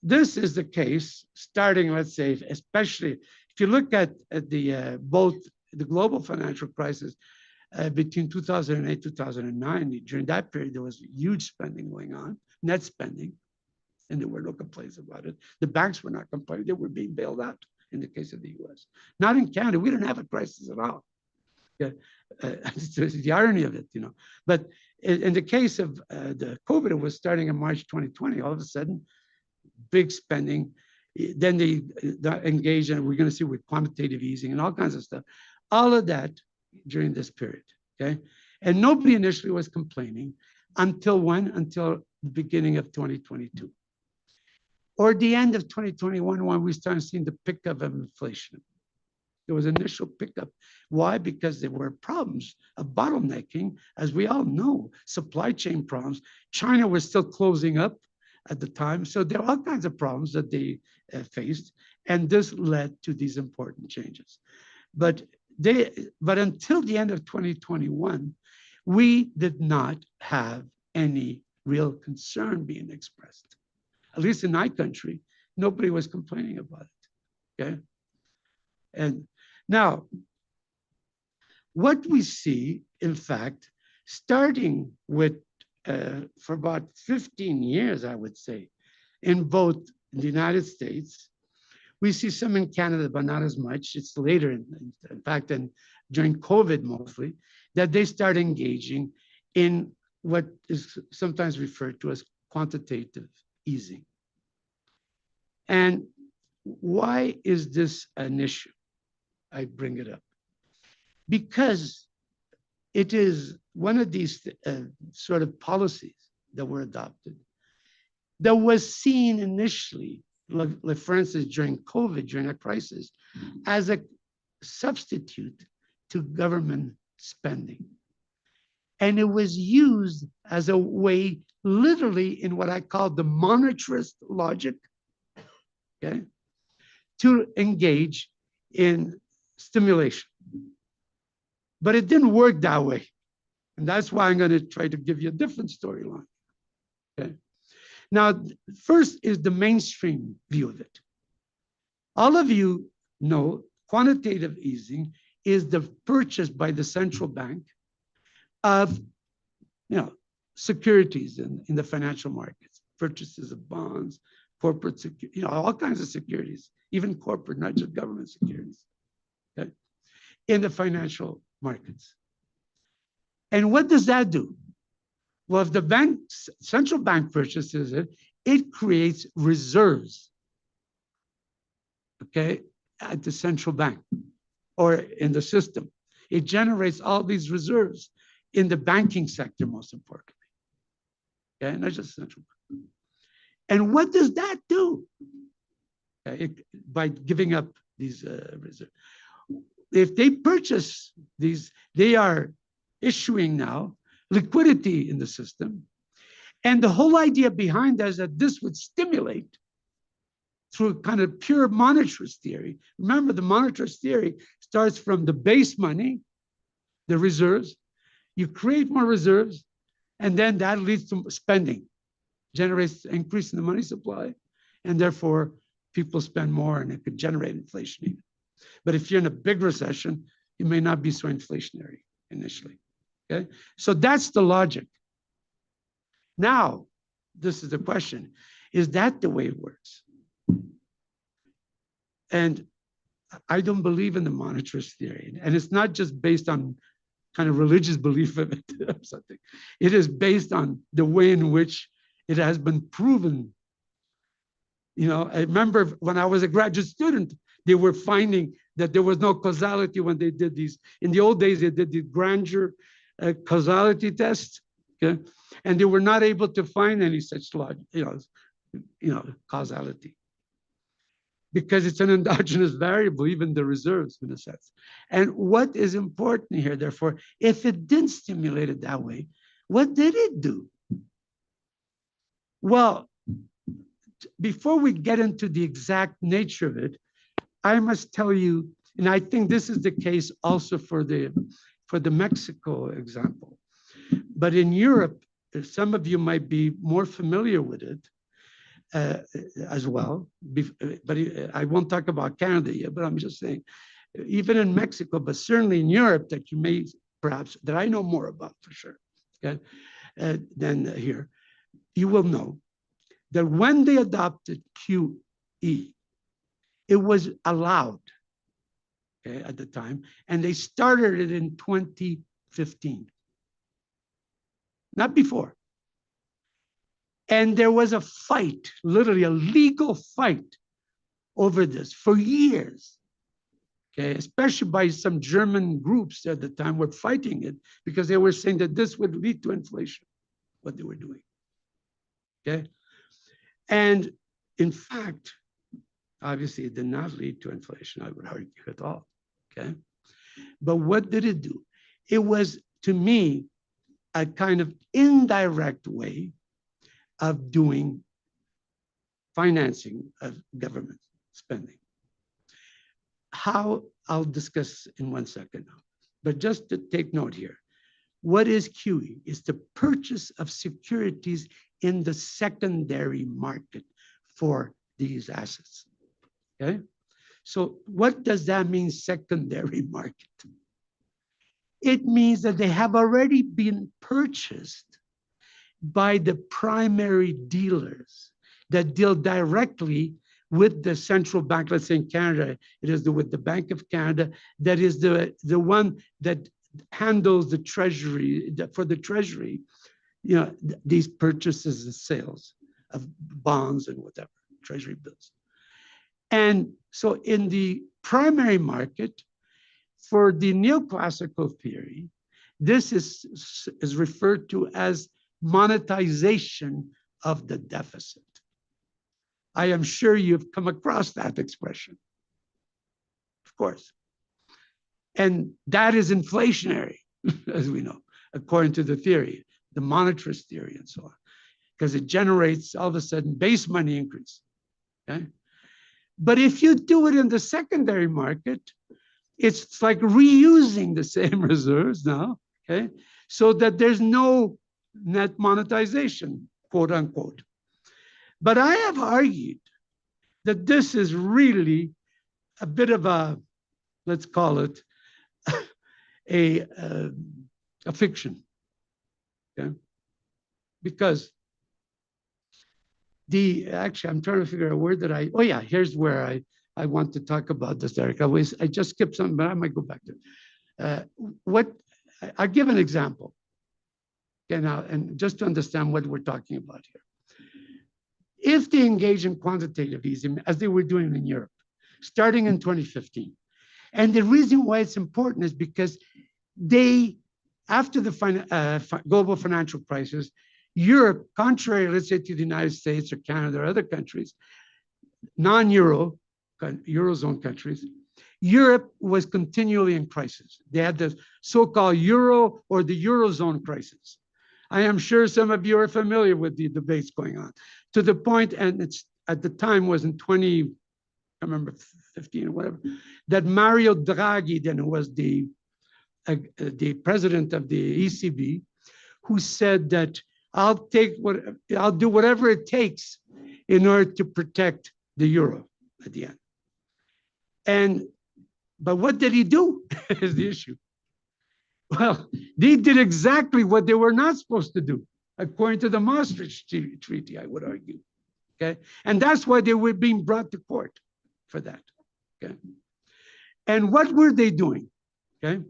this is the case starting, let's say, especially if you look at the both the global financial crisis between 2008, 2009, during that period, there was huge spending going on, net spending, and there were no complaints about it. The banks were not complaining, they were being bailed out in the case of the US. Not in Canada, we didn't have a crisis at all. Yeah. It's the irony of it, you know. But in the case of the COVID, it was starting in March 2020, all of a sudden, big spending. Then they engaged, and we're going to see with quantitative easing and all kinds of stuff. All of that during this period, okay? And nobody initially was complaining until when? Until the beginning of 2022. Or the end of 2021 when we started seeing the pickup of inflation. There was initial pickup. Why? Because there were problems of bottlenecking, as we all know, supply chain problems. China was still closing up at the time. So there are all kinds of problems that they faced. And this led to these important changes. But until the end of 2021, we did not have any real concern being expressed. At least in my country, nobody was complaining about it, okay? And now, what we see, in fact, starting with, for about 15 years, I would say, in both the United States, we see some in Canada, but not as much. It's later, in fact, and during COVID mostly, that they start engaging in what is sometimes referred to as quantitative easing. And why is this an issue? I bring it up because it is one of these sort of policies that were adopted that was seen initially, like for instance, during COVID, during a crisis, as a substitute to government spending. And it was used as a way, literally in what I call the monetarist logic, okay, to engage in stimulation. But it didn't work that way. And that's why I'm going to try to give you a different storyline. Okay. Now, first is the mainstream view of it. All of you know quantitative easing is the purchase by the central bank of, securities in the financial markets, purchases of bonds, corporate securities, all kinds of securities, even corporate, not just government securities, okay, in the financial markets. And what does that do? Well, if the central bank purchases it, it creates reserves okay, at the central bank or in the system. It generates all these reserves in the banking sector, most importantly. Okay, not just central bank. And what does that do? Okay, by giving up these reserves. If they purchase these, they are issuing now liquidity in the system. And the whole idea behind that is that this would stimulate through kind of pure monetarist theory. Remember, the monetarist theory starts from the base money, the reserves. You create more reserves, and then that leads to spending, generates increase in the money supply, and therefore people spend more, and it could generate inflation even. But if you're in a big recession, it may not be so inflationary initially. Okay, so that's the logic. Now, this is the question: is that the way it works? And I don't believe in the monetarist theory, and it's not just based on kind of religious belief of it or something. It is based on the way in which it has been proven. You know, I remember when I was a graduate student, they were finding that there was no causality when they did these. In the old days, they did the Granger causality test, okay? And they were not able to find any such causality, because it's an endogenous variable, even the reserves in a sense. And what is important here, therefore, if it didn't stimulate it that way, what did it do? Well, before we get into the exact nature of it, I must tell you, and I think this is the case also for the Mexico example, but in Europe, some of you might be more familiar with it as well. But I won't talk about Canada yet, but I'm just saying, even in Mexico, but certainly in Europe, that you may perhaps, that I know more about for sure, okay, than here, you will know that when they adopted QE, it was allowed, okay, at the time, and they started it in 2015, not before. And there was a fight, literally a legal fight over this for years, okay, especially by some German groups at the time were fighting it because they were saying that this would lead to inflation, what they were doing, okay? And in fact, obviously it did not lead to inflation, I would argue, at all, okay? But what did it do? It was, to me, a kind of indirect way of doing financing of government spending. How? I'll discuss in 1 second. But just to take note here, what is QE? It's the purchase of securities in the secondary market for these assets, okay? So what does that mean, secondary market? It means that they have already been purchased by the primary dealers that deal directly with the central bank. Let's say in Canada, it is with the Bank of Canada, that is the one that handles the treasury, for the treasury, you know, these purchases and sales of bonds and whatever, treasury bills. And so in the primary market, for the neoclassical theory, this is referred to as monetization of the deficit. I am sure you've come across that expression, of course. And that is inflationary, as we know, according to the theory, the monetarist theory and so on, because it generates all of a sudden base money increase, okay? But if you do it in the secondary market, it's like reusing the same reserves now, okay? So that there's no net monetization, quote unquote. But I have argued that this is really a bit of a, let's call it, a fiction, okay? Because actually, I'm trying to figure out where did oh yeah, here's where I want to talk about this, Derek. I just skipped something, but I might go back to it. I'll give an example, okay, now, and just to understand what we're talking about here. If they engage in quantitative easing, as they were doing in Europe, starting in 2015. And the reason why it's important is because after the global financial crisis, Europe, contrary, let's say, to the United States or Canada or other countries, non-Euro, Eurozone countries, Europe was continually in crisis. They had the so-called Euro or the Eurozone crisis. I am sure some of you are familiar with the debates going on, to the point, and it's at the time was in 15 or whatever, that Mario Draghi, then who was the president of the ECB, who said that I'll do whatever it takes in order to protect the euro at the end. But what did he do is the issue. Well, they did exactly what they were not supposed to do, according to the Maastricht Treaty, I would argue. Okay, and that's why they were being brought to court for that. Okay, and what were they doing? Okay,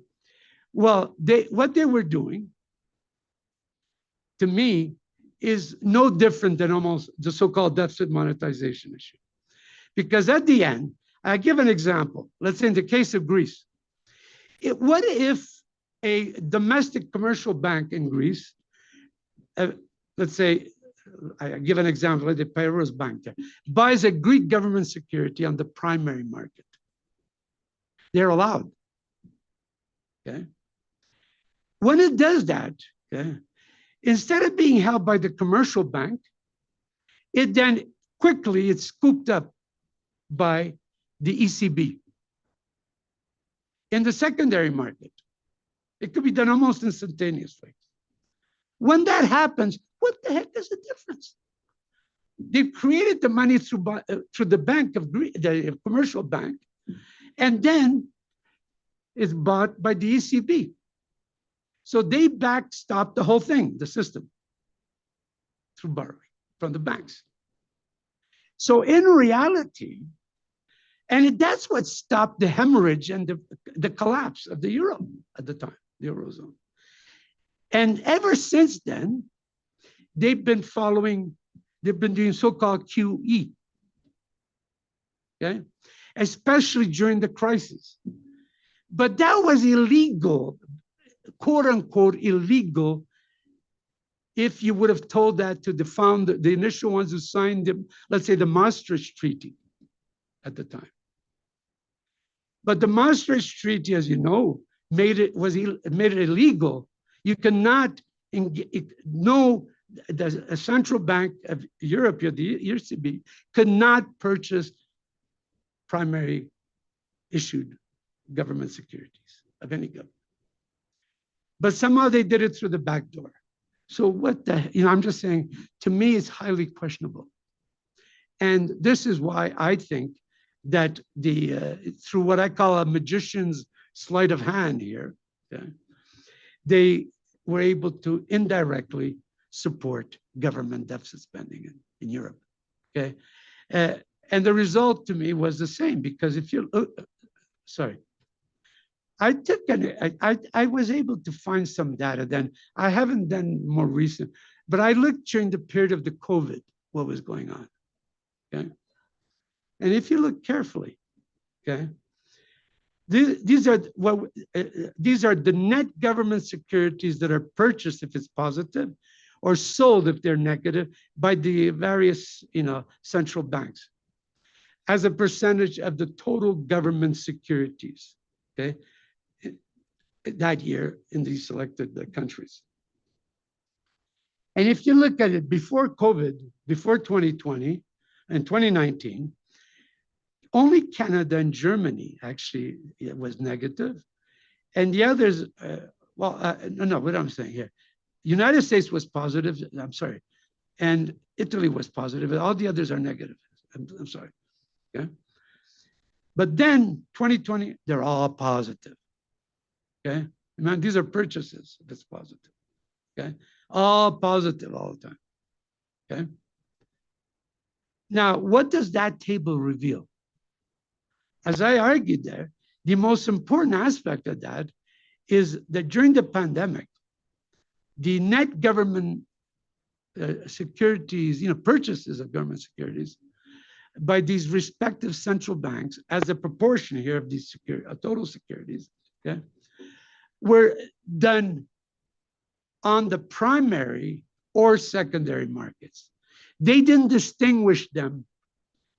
well, what they were doing, to me, is no different than almost the so-called deficit monetization issue, because at the end, I give an example. Let's say in the case of Greece, what if a domestic commercial bank in Greece, let's say, I give an example, the Piraeus Bank, buys a Greek government security on the primary market? They're allowed. Okay. When it does that, okay, instead of being held by the commercial bank, it then quickly it's scooped up by the ECB in the secondary market. It could be done almost instantaneously. When that happens, what the heck is the difference? They've created the money through the bank of the commercial bank, and then it's bought by the ECB. So they backstop the whole thing, the system, through borrowing from the banks. So in reality, and that's what stopped the hemorrhage and the collapse of the euro at the time, the Eurozone. And ever since then, they've been doing so-called QE, okay? Especially during the crisis. But that was illegal, quote unquote illegal, if you would have told that to the initial ones who signed let's say the Maastricht Treaty at the time. But the Maastricht Treaty, as you know, made it illegal. You cannot, a central bank of Europe, the ECB, could not purchase primary issued government securities of any government. But somehow they did it through the back door. So I'm just saying, to me, it's highly questionable. And this is why I think that through what I call a magician's sleight of hand here, okay, they were able to indirectly support government deficit spending in Europe. Okay, and the result to me was the same, because if you I was able to find some data then. I haven't done more recent, but I looked during the period of the COVID, what was going on. Okay, and if you look carefully, okay, these are the net government securities that are purchased if it's positive, or sold if they're negative, by the various central banks as a percentage of the total government securities, okay, that year in these selected countries. And if you look at it before COVID, before 2020 and 2019, only Canada and Germany actually was negative. And the others, no, what I'm saying here, United States was positive, I'm sorry, and Italy was positive, and all the others are negative. I'm sorry, okay? But then 2020, they're all positive, okay? Man, these are purchases, if it's positive, okay? All positive all the time, okay? Now, what does that table reveal? As I argued there, the most important aspect of that is that during the pandemic, the net government securities, purchases of government securities by these respective central banks as a proportion here of these total securities, okay, were done on the primary or secondary markets. They didn't distinguish them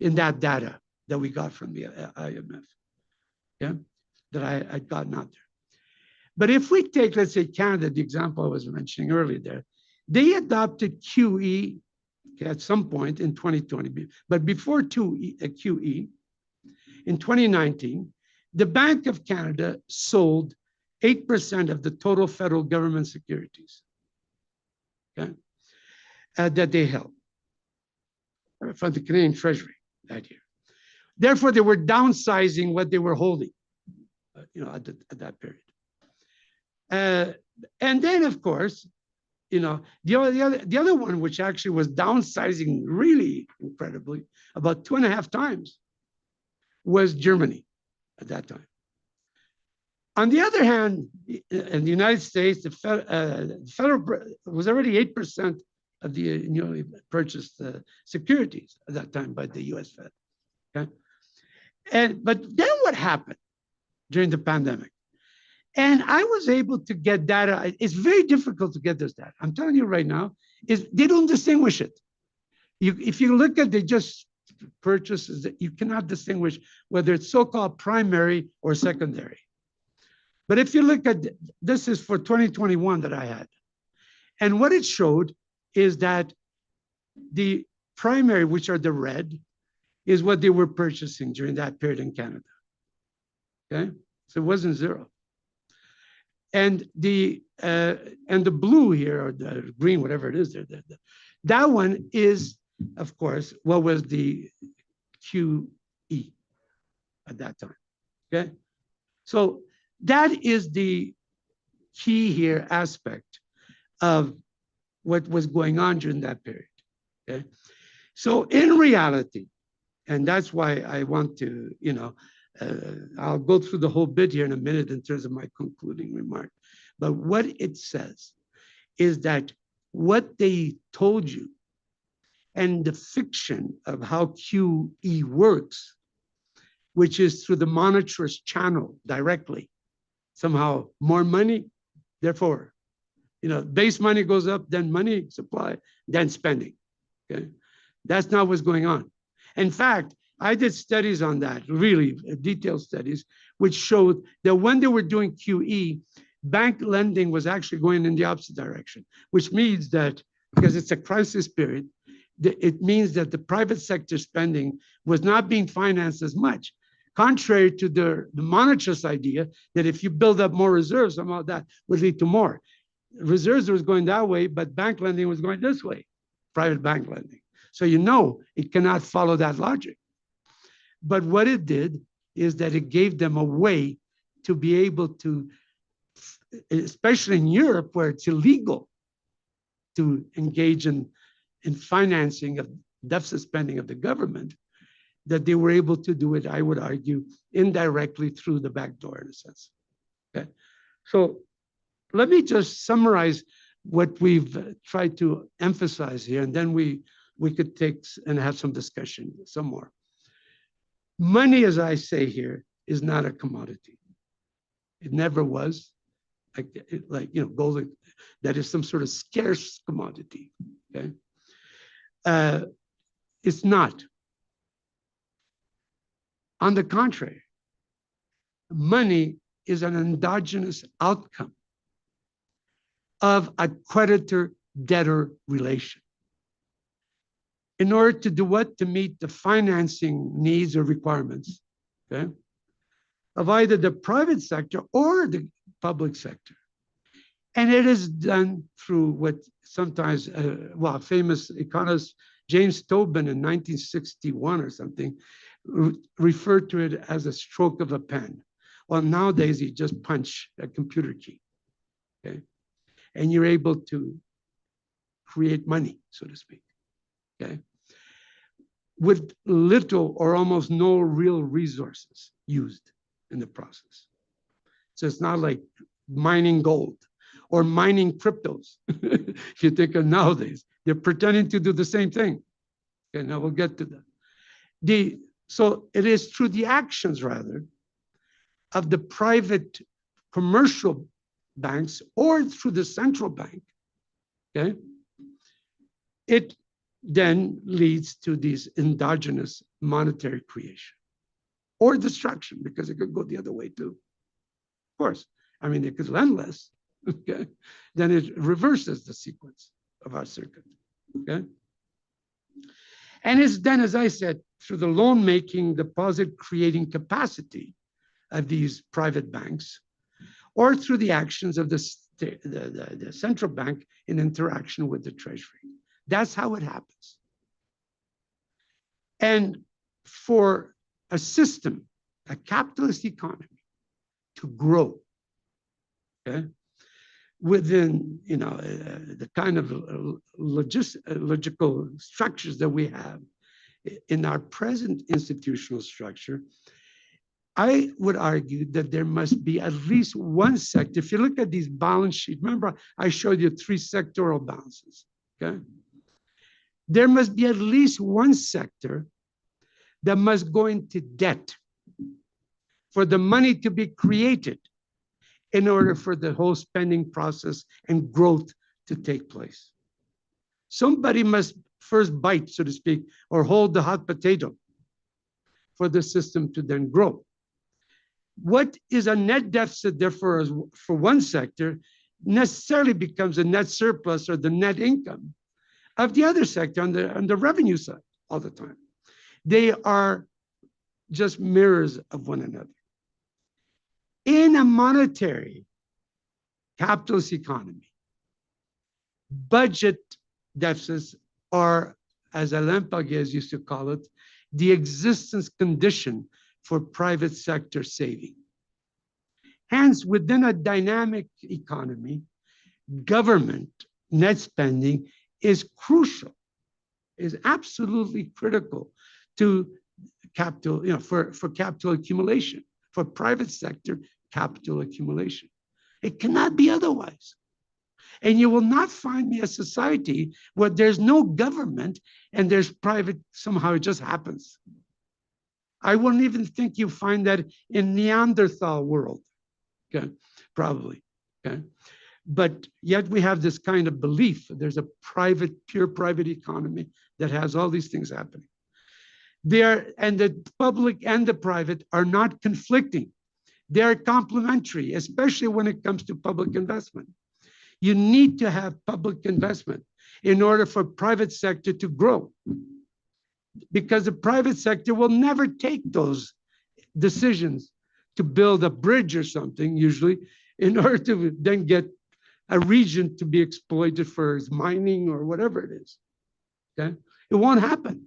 in that data that we got from the IMF, yeah, that I had gotten out there. But if we take, let's say, Canada, the example I was mentioning earlier there, they adopted QE at some point in 2020, but before QE, in 2019, the Bank of Canada sold 8% of the total federal government securities, okay, that they held from the Canadian Treasury that year. Therefore, they were downsizing what they were holding, at that period. And then, of course, the other one, which actually was downsizing really incredibly, about 2.5 times, was Germany at that time. On the other hand, in the United States, the federal was already 8% of the newly purchased securities at that time by the U.S. Fed. Okay, but then what happened during the pandemic? And I was able to get data. It's very difficult to get this data. I'm telling you right now, they don't distinguish it. If you look at the just purchases, you cannot distinguish whether it's so-called primary or secondary. But if you look at, this is for 2021 that I had. And what it showed is that the primary, which are the red, is what they were purchasing during that period in Canada. Okay, so it wasn't zero. And the blue here, or the green, whatever it is, that one is, of course, what was the QE at that time. Okay, so that is the key here aspect of what was going on during that period. Okay, so in reality, and that's why I want to, I'll go through the whole bit here in a minute in terms of my concluding remark. But what it says is that what they told you and the fiction of how QE works, which is through the monetarist channel directly, somehow more money, therefore, base money goes up, then money supply, then spending. Okay, that's not what's going on. In fact, I did studies on that, really detailed studies, which showed that when they were doing QE, bank lending was actually going in the opposite direction, which means that, because it's a crisis period, it means that the private sector spending was not being financed as much, contrary to the monetarist idea that if you build up more reserves, somehow that would lead to more. Reserves was going that way, but bank lending was going this way, private bank lending. So it cannot follow that logic. But what it did is that it gave them a way to be able to, especially in Europe, where it's illegal to engage in financing of deficit spending of the government, that they were able to do it, I would argue, indirectly through the back door, in a sense. Okay, so let me just summarize what we've tried to emphasize here, and then we could take and have some discussion, some more. Money, as I say here, is not a commodity. It never was. Gold, that is some sort of scarce commodity. Okay, it's not. On the contrary, money is an endogenous outcome of a creditor-debtor relation. In order to do what? To meet the financing needs or requirements, okay, of either the private sector or the public sector. And it is done through what sometimes, famous economist James Tobin in 1961 or something referred to it as a stroke of a pen. Well, nowadays you just punch a computer key, okay? And you're able to create money, so to speak, okay? With little or almost no real resources used in the process. So it's not like mining gold or mining cryptos. If you think of nowadays, they're pretending to do the same thing. Okay, now we'll get to that. So it is through the actions, rather, of the private commercial banks or through the central bank, okay? It then leads to these endogenous monetary creation or destruction, because it could go the other way too. Of course, I mean, it could lend less, okay? Then it reverses the sequence of our circuit, okay? And it's then, as I said, through the loan-making, deposit-creating capacity of these private banks, or through the actions of the central bank in interaction with the treasury. That's how it happens. And for a system, a capitalist economy, to grow, okay, within, you know, the kind of logical structures that we have in our present institutional structure, I would argue that there must be at least one sector. If you look at these balance sheets, remember I showed you 3 sectoral balances, okay? There must be at least one sector that must go into debt for the money to be created in order for the whole spending process and growth to take place. Somebody must first bite, so to speak, or hold the hot potato for the system to then grow. What is a net deficit, therefore, for one sector necessarily becomes a net surplus or the net income of the other sector on the revenue side all the time. They are just mirrors of one another. In a monetary capitalist economy, budget deficits are, as Alain Paguez used to call it, the existence condition for private sector saving. Hence, within a dynamic economy, government net spending is crucial, is absolutely critical to capital, you know, for capital accumulation, for private sector capital accumulation. It cannot be otherwise. And you will not find me a society where there's no government and there's private, somehow it just happens. I wouldn't even think you find that in Neanderthal world, okay, probably, okay? But yet we have this kind of belief. There's a private, pure private economy that has all these things happening. And the public and the private are not conflicting. They're complementary, especially when it comes to public investment. You need to have public investment in order for private sector to grow, because the private sector will never take those decisions to build a bridge or something, usually, in order to then get a region to be exploited for mining or whatever it is, okay? It won't happen.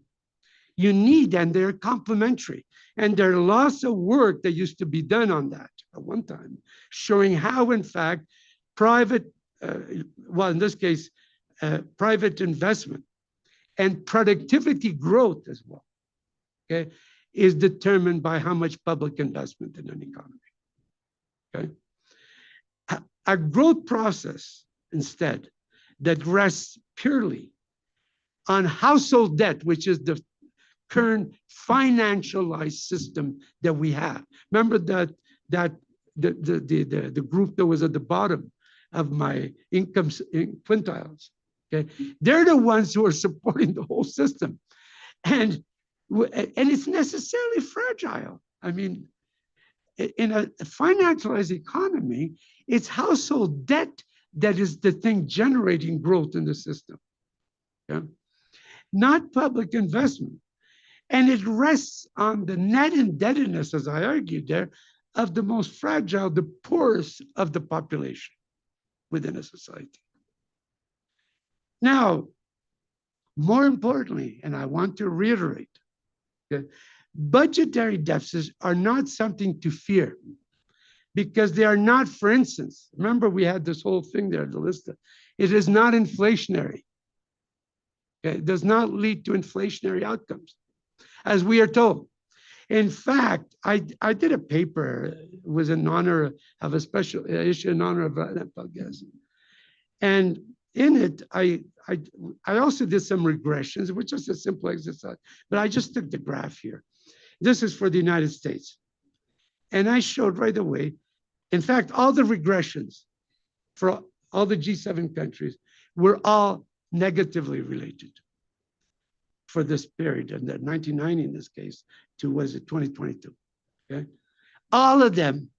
You need, and they're complementary. And there are lots of work that used to be done on that at one time, showing how, in fact, private, well, in this case, private investment and productivity growth as well, okay, is determined by how much public investment in an economy, okay? A growth process, instead, that rests purely on household debt, which is the current financialized system that we have. Remember that the group that was at the bottom of my income quintiles, okay? They're the ones who are supporting the whole system. And it's necessarily fragile. I mean, in a financialized economy, it's household debt that is the thing generating growth in the system, yeah? Not public investment. And it rests on the net indebtedness, as I argued there, of the most fragile, the poorest of the population within a society. Now, more importantly, and I want to reiterate, okay, budgetary deficits are not something to fear, because they are not, for instance, remember we had this whole thing there, the list. It is not inflationary. Okay? It does not lead to inflationary outcomes, as we are told. In fact, I did a paper, it was in honor of a special issue in honor of Alain Paguez. And in it, I I also did some regressions, which is a simple exercise, but I just took the graph here. This is for the United States. And I showed right away, in fact, all the regressions for all the G7 countries were all negatively related for this period, and that 1990 in this case, to was it 2022, okay? All of them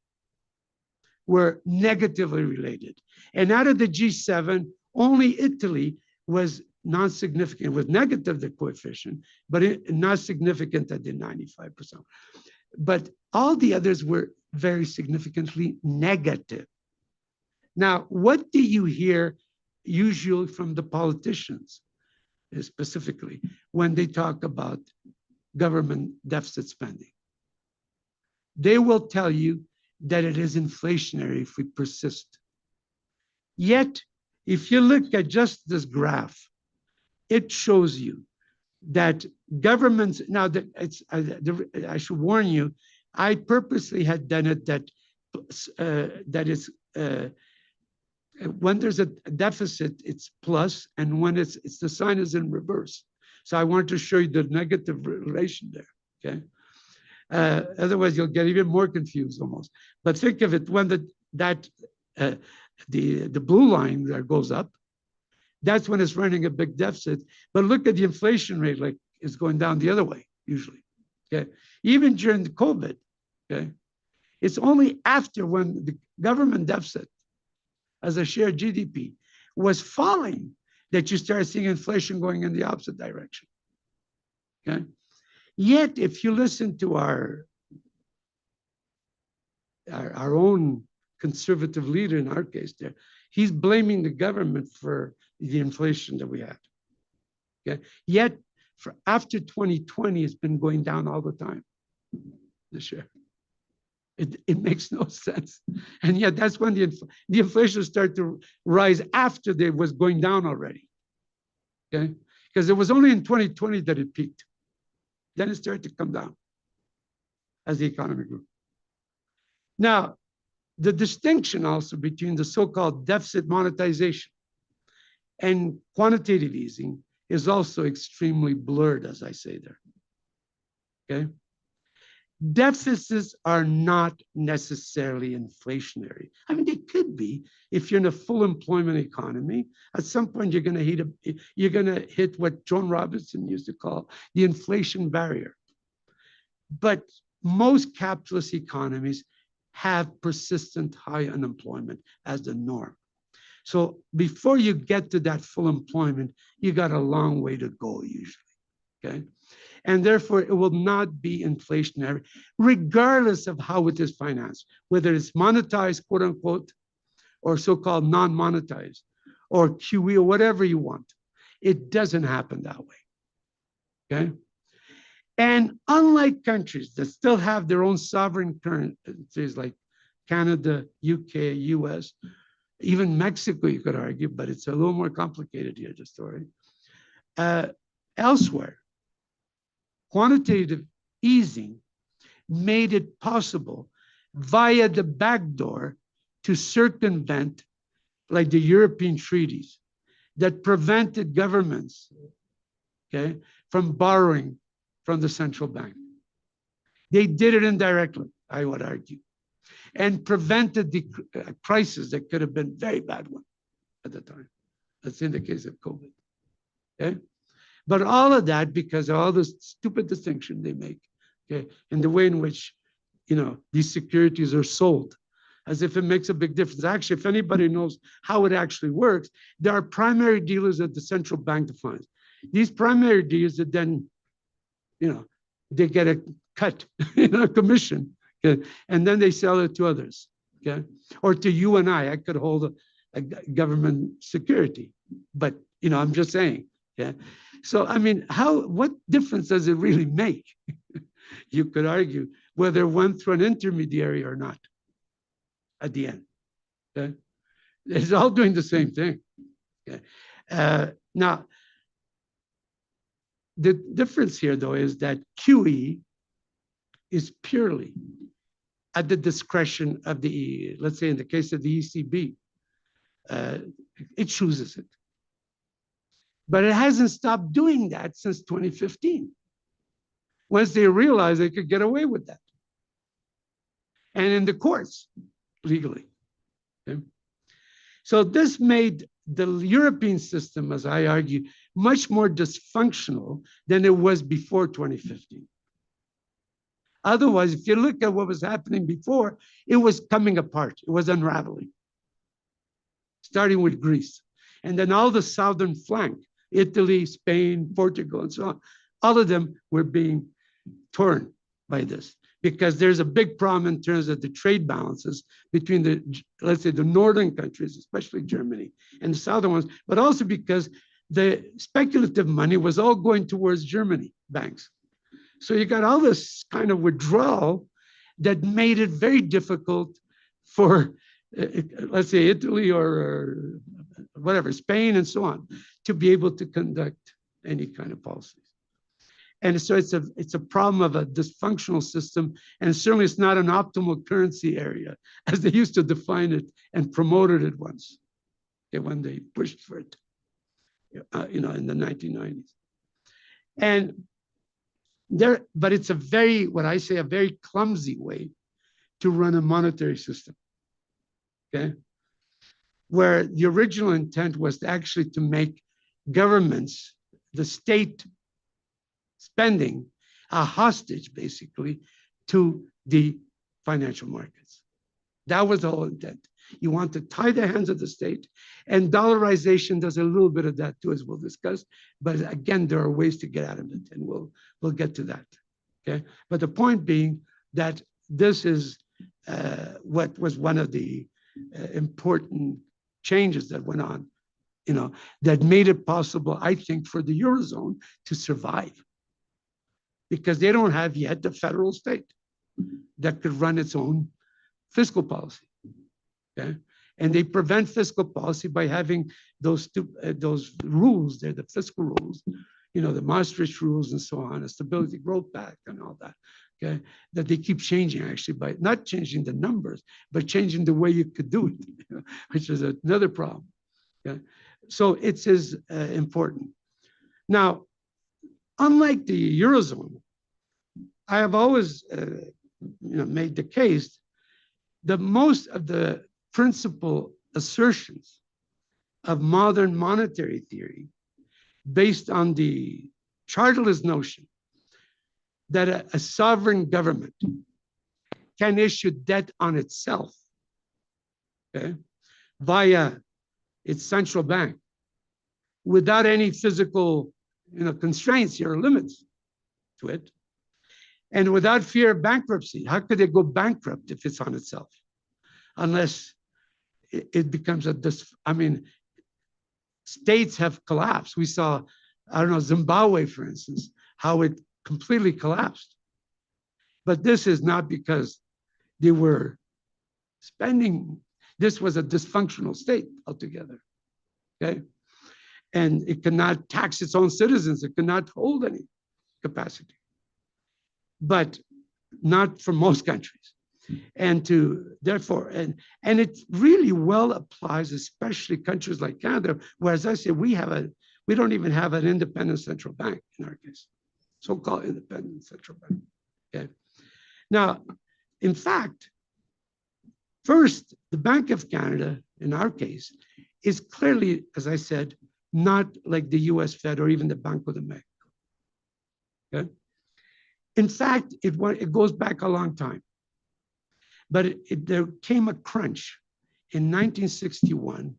were negatively related. And out of the G7, only Italy was non-significant, was negative, the coefficient, but not significant at the 95%. But all the others were very significantly negative. Now, what do you hear usually from the politicians, specifically, when they talk about government deficit spending? They will tell you that it is inflationary if we persist. Yet, if you look at just this graph, it shows you that governments, now that it's, I should warn you, I purposely had done it that is, when there's a deficit, it's plus, and when it's the sign is in reverse. So I want to show you the negative relation there, okay? Otherwise, you'll get even more confused almost. But think of it, when the blue line there goes up, that's when it's running a big deficit. But look at the inflation rate, like it's going down the other way, usually, okay? Even during the COVID, okay? It's only after when the government deficit as a share of GDP was falling that you start seeing inflation going in the opposite direction, okay? Yet, if you listen to our own conservative leader, in our case there, he's blaming the government for the inflation that we had, okay? Yet, for after 2020, it's been going down all the time, the share. It makes no sense. And yet that's when the inflation started to rise after it was going down already, okay? Because it was only in 2020 that it peaked. Then it started to come down as the economy grew. Now, the distinction also between the so-called deficit monetization and quantitative easing is also extremely blurred, as I say there, okay? Deficits are not necessarily inflationary. I mean, they could be if you're in a full employment economy. At some point, you're going to hit what Joan Robinson used to call the inflation barrier. But most capitalist economies have persistent high unemployment as the norm. So before you get to that full employment, you got a long way to go usually, okay? And therefore, it will not be inflationary, regardless of how it is financed, whether it's monetized, quote unquote, or so-called non-monetized, or QE, or whatever you want. It doesn't happen that way, okay? And unlike countries that still have their own sovereign currencies like Canada, UK, US, even Mexico, you could argue, but it's a little more complicated here, the story. Elsewhere, quantitative easing made it possible via the back door to circumvent, like the European treaties that prevented governments, okay, from borrowing from the central bank. They did it indirectly, I would argue, and prevented the crisis that could have been a very bad one at the time. That's in the case of COVID, okay? But all of that because of all the stupid distinction they make, okay, and the way in which, you know, these securities are sold, as if it makes a big difference. Actually, if anybody knows how it actually works, there are primary dealers that the central bank defines. These primary dealers that then, you know, they get a cut, you know, a commission, okay, and then they sell it to others, okay, or to you and I could hold a government security, but you know, I'm just saying, yeah. So, I mean, what difference does it really make? You could argue whether it went through an intermediary or not at the end. Okay? It's all doing the same thing. Okay? Now, the difference here, though, is that QE is purely at the discretion of the, let's say in the case of the ECB, it chooses it. But it hasn't stopped doing that since 2015. Once they realized they could get away with that. And in the courts, legally. Okay? So this made the European system, as I argue, much more dysfunctional than it was before 2015. Otherwise, if you look at what was happening before, it was coming apart. It was unraveling, starting with Greece. And then all the southern flank, Italy, Spain, Portugal, and so on, all of them were being torn by this, because there's a big problem in terms of the trade balances between the, let's say, the northern countries, especially Germany, and the southern ones, but also because the speculative money was all going towards Germany banks. So you got all this kind of withdrawal that made it very difficult for, let's say, Italy or whatever, Spain and so on, to be able to conduct any kind of policies. And so it's a problem of a dysfunctional system, and certainly it's not an optimal currency area, as they used to define it and promoted it once, okay, when they pushed for it, in the 1990s. And there, but it's a very, what I say, a very clumsy way to run a monetary system, okay? Where the original intent was actually to make governments, the state spending, a hostage, basically, to the financial markets. That was the whole intent. You want to tie the hands of the state, and dollarization does a little bit of that too, as we'll discuss. But again, there are ways to get out of it, and we'll get to that. Okay. But the point being that this is what was one of the important changes that went on, that made it possible, I think, for the Eurozone to survive, because they don't have yet a federal state that could run its own fiscal policy. Okay? And they prevent fiscal policy by having those rules, they're the fiscal rules, the Maastricht rules and so on, the Stability Growth Pact and all that, okay? That they keep changing, actually, by not changing the numbers, but changing the way you could do it, which is another problem. Okay? So it's as important. Now, unlike the Eurozone, I have always made the case that most of the principal assertions of modern monetary theory, based on the charterless notion that a sovereign government can issue debt on itself, okay, via its central bank, without any physical constraints or limits to it, and without fear of bankruptcy. How could it go bankrupt if it's on itself? Unless it becomes states have collapsed. We saw, Zimbabwe, for instance, how it completely collapsed. But this is not because they were spending. This was a dysfunctional state altogether, okay? And it cannot tax its own citizens. It cannot hold any capacity, but not for most countries. And therefore, and it really well applies, especially countries like Canada, where, as I say, we don't even have an independent central bank in our case, so-called independent central bank. Okay. Now, in fact, first, the Bank of Canada, in our case, is clearly, as I said, not like the US Fed or even the Banco de Mexico. Okay. In fact, it goes back a long time. But there came a crunch in 1961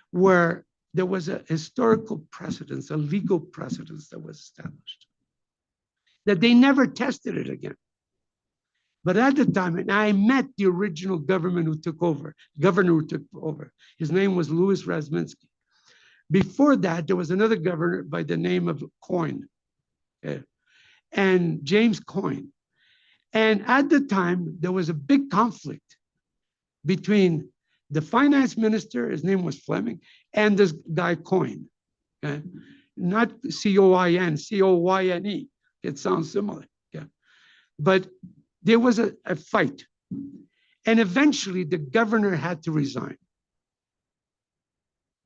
where there was a historical precedence, a legal precedence that was established, that they never tested it again. But at the time, and I met the original governor who took over. His name was Louis Razminski. Before that, there was another governor by the name of Coyne, and James Coyne. And at the time, there was a big conflict between the finance minister, his name was Fleming, and this guy Coyne. Okay? Not C-O-I-N, C-O-Y-N-E. It sounds similar. Yeah. But there was a fight. And eventually, the governor had to resign.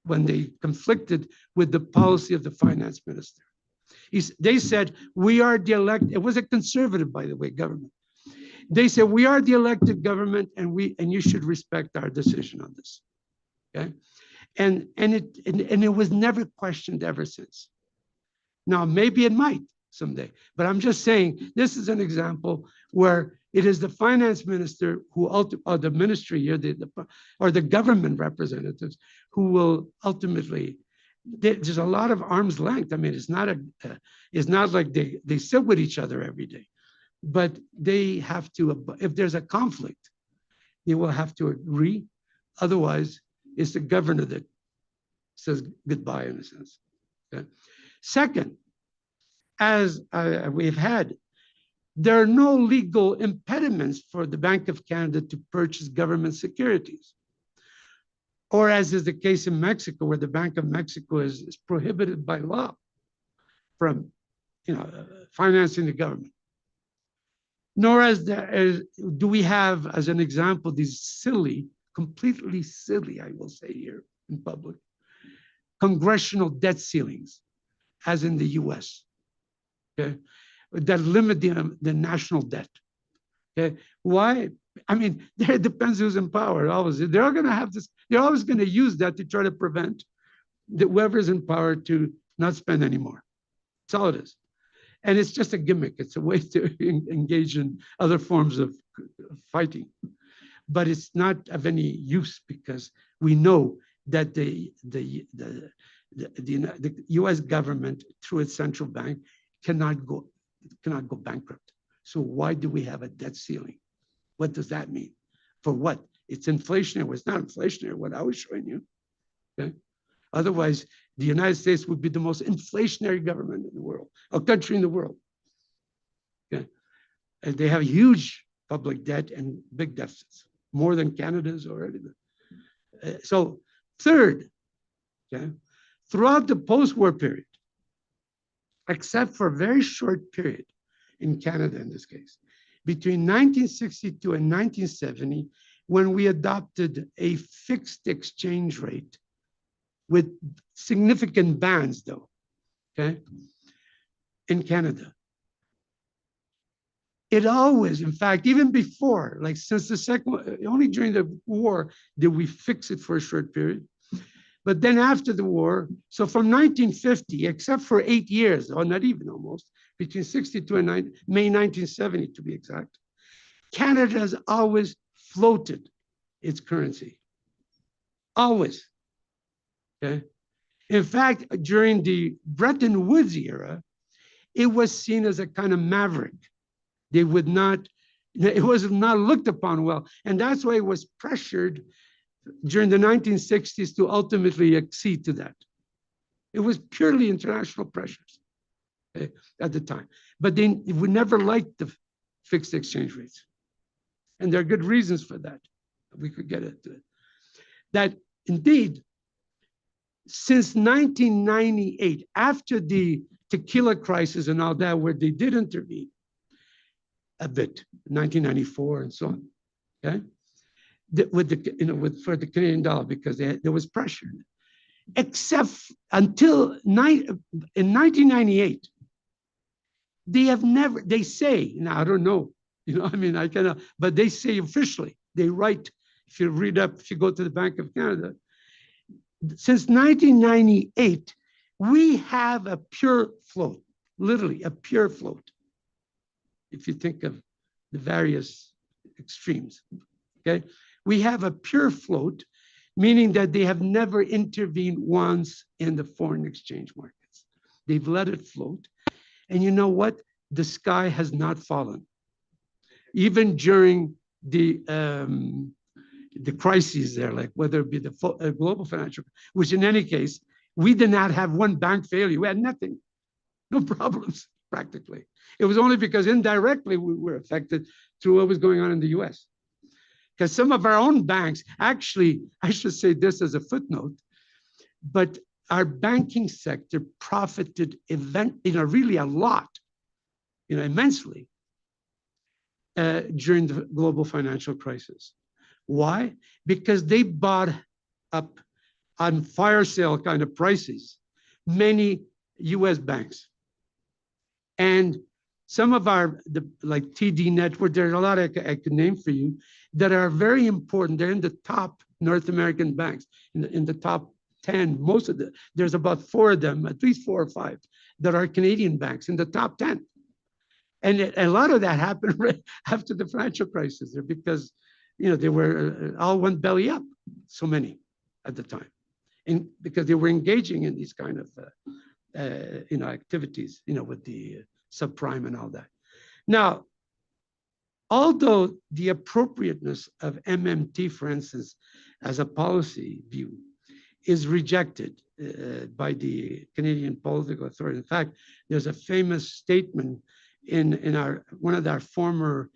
when they conflicted with the policy of the finance minister. They said, we are the elected, it was a conservative, by the way, government. They said, we are the elected government and you should respect our decision on this. Okay? And it was never questioned ever since. Now, maybe it might someday, but I'm just saying, this is an example where it is the finance minister who, or the ministry or or the government representatives who will ultimately, there's a lot of arm's length. I mean, it's not like they sit with each other every day, but they have to, if there's a conflict, they will have to agree. Otherwise, it's the governor that says goodbye in a sense. Okay? Second, as we've had, there are no legal impediments for the Bank of Canada to purchase government securities. Or as is the case in Mexico, where the Bank of Mexico is prohibited by law from financing the government. Nor do we have, as an example, these silly, completely silly, I will say here in public, congressional debt ceilings, as in the US, okay, that limit the national debt. Okay, why? I mean, it depends who's in power. Always, they're going to have this. They're always going to use that to try to prevent whoever's in power to not spend anymore. That's all it is, and it's just a gimmick. It's a way to engage in other forms of fighting, but it's not of any use because we know that the U.S. government, through its central bank, cannot go bankrupt. So why do we have a debt ceiling? What does that mean? For what? It's inflationary. It's not inflationary, what I was showing you. Okay? Otherwise, the United States would be the most inflationary government in the world, a country in the world. Okay? And they have huge public debt and big deficits, more than Canada's already. So third, okay, throughout the post-war period, except for a very short period in Canada in this case, between 1962 and 1970, when we adopted a fixed exchange rate with significant bands though, okay, in Canada. It always, in fact, even before, like since the second, only during the war did we fix it for a short period. But then after the war, so from 1950, except for 8 years, or not even almost, between 62 and May 1970 to be exact, Canada has always floated its currency. Always. Okay. In fact, during the Bretton Woods era, it was seen as a kind of maverick. They would not, it was not looked upon well. And that's why it was pressured during the 1960s to ultimately accede to that. It was purely international pressures at the time. But they would never like the fixed exchange rates. And there are good reasons for that. We could get into it. That indeed, since 1998, after the tequila crisis and all that, where they did intervene a bit, 1994 and so on, okay? With the, for the Canadian dollar, because there was pressure. Except until in 1998, they have never, they say, now I don't know, I mean, I cannot, but they say officially, they write, if you read up, if you go to the Bank of Canada, since 1998, we have a pure float, literally a pure float, if you think of the various extremes, okay? We have a pure float, meaning that they have never intervened once in the foreign exchange markets. They've let it float. And you know what? The sky has not fallen. Even during the crises there, like whether it be the global financial, which in any case, we did not have one bank failure. We had nothing, no problems practically. It was only because indirectly we were affected through what was going on in the US. Because some of our own banks, actually, I should say this as a footnote, but our banking sector profited really a lot, immensely during the global financial crisis. Why? Because they bought up on fire sale kind of prices many US banks. And some of our, like TD Network, there's a lot I could name for you that are very important. They're in the top North American banks, in the top 10. Most of there's about 4 of them, at least 4 or 5, that are Canadian banks in the top 10. And a lot of that happened right after the financial crisis, because they were all went belly up, so many at the time, and because they were engaging in these kind of activities, with the subprime and all that. Now, although the appropriateness of MMT, for instance, as a policy view, is rejected by the Canadian political authority. In fact, there's a famous statement in one of our former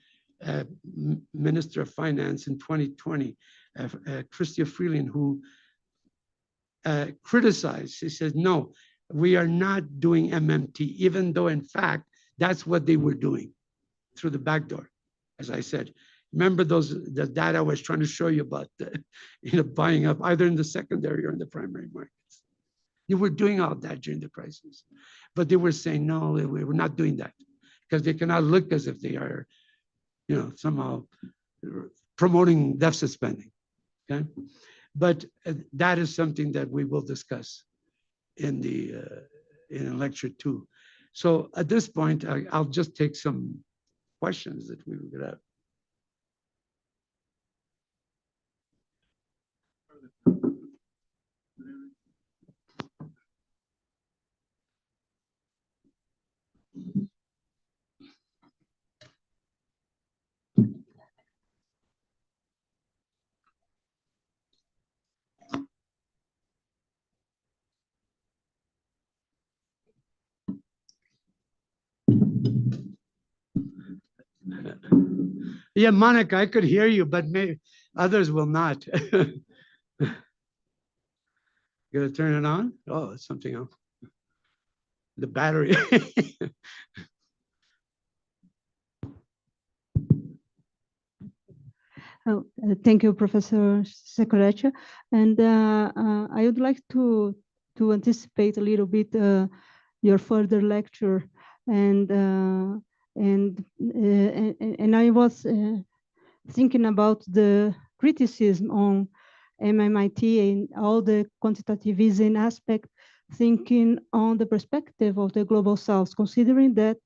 Minister of Finance in 2020, Chrystia Freeland, who criticized. She says, no, we are not doing MMT, even though in fact, that's what they were doing through the back door, as I said. Remember the data I was trying to show you about buying up either in the secondary or in the primary markets. They were doing all that during the crisis, but they were saying, no, we're not doing that, because they cannot look as if they are, somehow promoting deficit spending, okay? But that is something that we will discuss in lecture 2. So at this point, I'll just take some questions that we will get out. Yeah, Monica, I could hear you, but maybe others will not. Gonna turn it on? Oh, it's something else. The battery. Thank you, Professor Seccareccia. And I would like to anticipate a little bit your further lecture, and I was thinking about the criticism on MMIT and all the quantitativism aspect, thinking on the perspective of the global south, considering that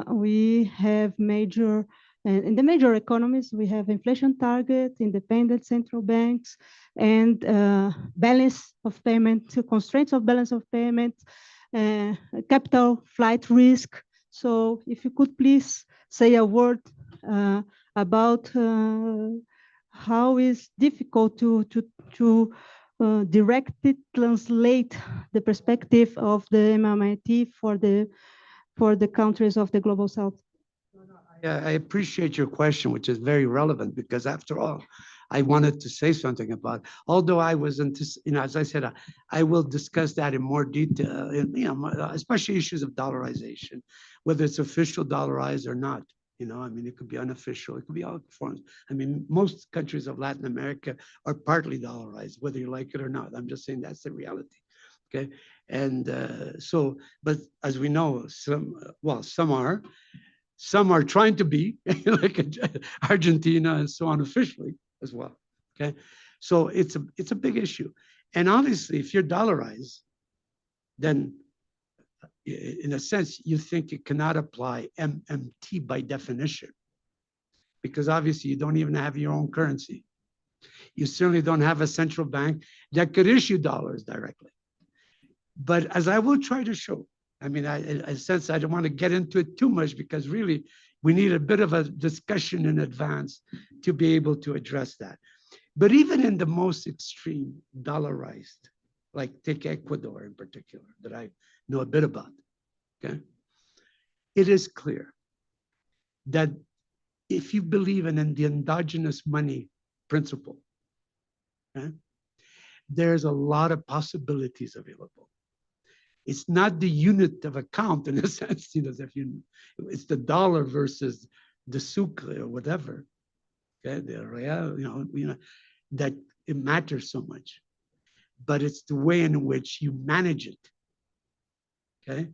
we have in the major economies, we have inflation target, independent central banks, and balance of payment, constraints of balance of payment, capital flight risk. So if you could please say a word about how it's difficult to directly translate the perspective of the MMIT for the countries of the global south. Yeah, I appreciate your question, which is very relevant, because after all, I wanted to say something about, although I wasn't, as I said, I will discuss that in more detail, especially issues of dollarization, whether it's official dollarized or not. I mean, it could be unofficial, it could be all forms. I mean, most countries of Latin America are partly dollarized, whether you like it or not. I'm just saying that's the reality, okay? And but as we know, some are trying to be, like Argentina and so on, officially as well, okay? So it's a big issue. And obviously, if you're dollarized, then in a sense, you think you cannot apply MMT by definition, because obviously you don't even have your own currency. You certainly don't have a central bank that could issue dollars directly. But as I will try to show, I mean, I sense I don't want to get into it too much, because really we need a bit of a discussion in advance to be able to address that. But even in the most extreme dollarized, like take Ecuador in particular, that I know a bit about, okay? It is clear that if you believe in the endogenous money principle, okay, there's a lot of possibilities available. It's not the unit of account in a sense, it's the dollar versus the sucre or whatever, okay, the real, that it matters so much. but it's the way in which you manage it, okay?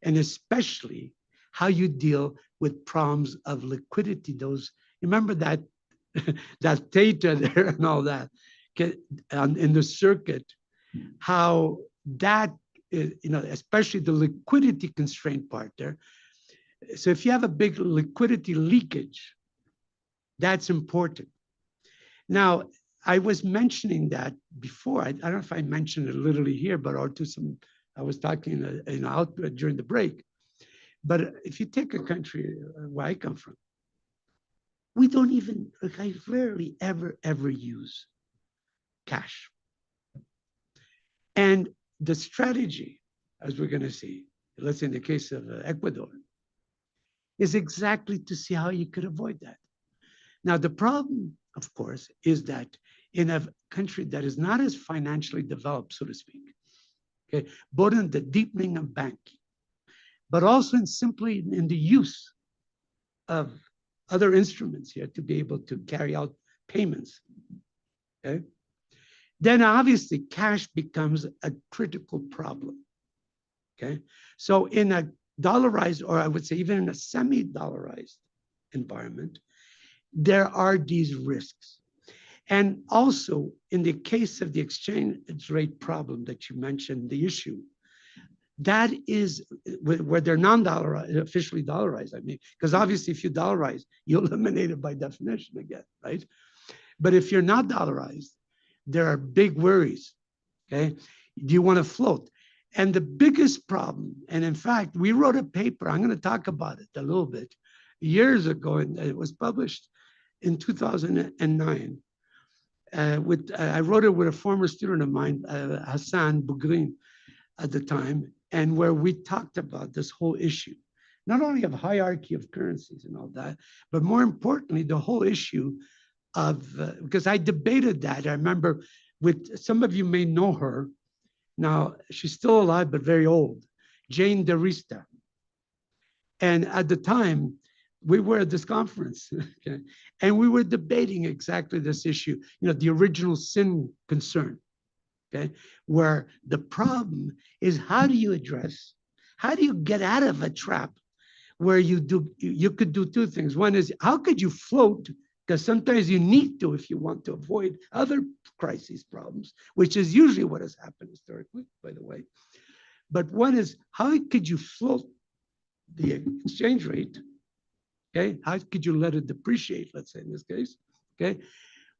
And especially how you deal with problems of liquidity. Those, remember that, that theta there and all that, okay, in the circuit, how that is, you know, especially the liquidity constraint part there. So if you have a big liquidity leakage, that's important. Now, I was mentioning that before. I don't know if I mentioned it literally here, but or to some, I was talking out during the break. But if you take a country where I come from, we don't even, like, I rarely ever use cash. And the strategy, as we're going to see, let's say in the case of Ecuador, is exactly to see how you could avoid that. Now, the problem, of course, is that in a country that is not as financially developed, so to speak, okay, both in the deepening of banking, but also in simply in the use of other instruments here to be able to carry out payments, okay? Then obviously cash becomes a critical problem, okay? So in a dollarized, or I would say even in a semi-dollarized environment, there are these risks. And also in the case of the exchange rate problem that you mentioned, the issue, that is where they're non-dollarized, officially dollarized, I mean, because obviously if you dollarize, you eliminate it by definition again, right? But if you're not dollarized, there are big worries, okay? Do you want to float? And the biggest problem, and in fact, we wrote a paper, I'm going to talk about it a little bit, years ago, and it was published in 2009. I wrote it with a former student of mine, Hassan Bougrin, at the time, and where we talked about this whole issue, not only of hierarchy of currencies and all that, but more importantly, the whole issue of, because I debated that, I remember with, some of you may know her, now she's still alive, but very old, Jane DeRista. And at the time, we were at this conference, okay, and we were debating exactly this issue, you know, the original sin concern, okay, where the problem is how do you address, how do you get out of a trap where you could do two things. One is, how could you float? Because sometimes you need to if you want to avoid other crises problems, which is usually what has happened historically, by the way. But one is, how could you float the exchange rate? Okay, how could you let it depreciate, let's say in this case, okay,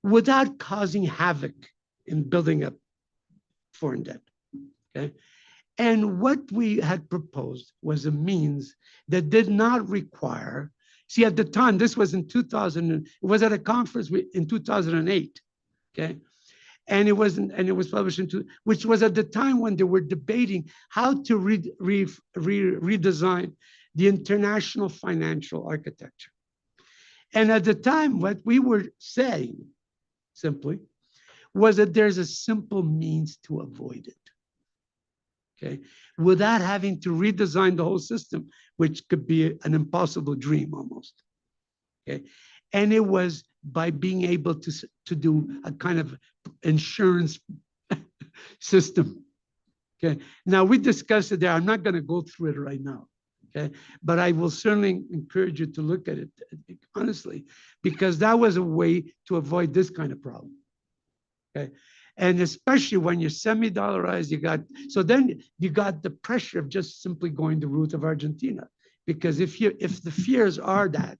without causing havoc in building up foreign debt, okay? And what we had proposed was a means that did not require, see at the time, this was in 2000, it was at a conference in 2008, okay? And it was published which was at the time when they were debating how to redesign the international financial architecture. And at the time, what we were saying simply was that there's a simple means to avoid it, okay? Without having to redesign the whole system, which could be an impossible dream almost, okay? And it was by being able to do a kind of insurance system, okay? Now, we discussed it there. I'm not going to go through it right now, okay? But I will certainly encourage you to look at it, honestly, because that was a way to avoid this kind of problem, okay? And especially when you're semi-dollarized, so then you got the pressure of just simply going the route of Argentina. Because if the fears are that,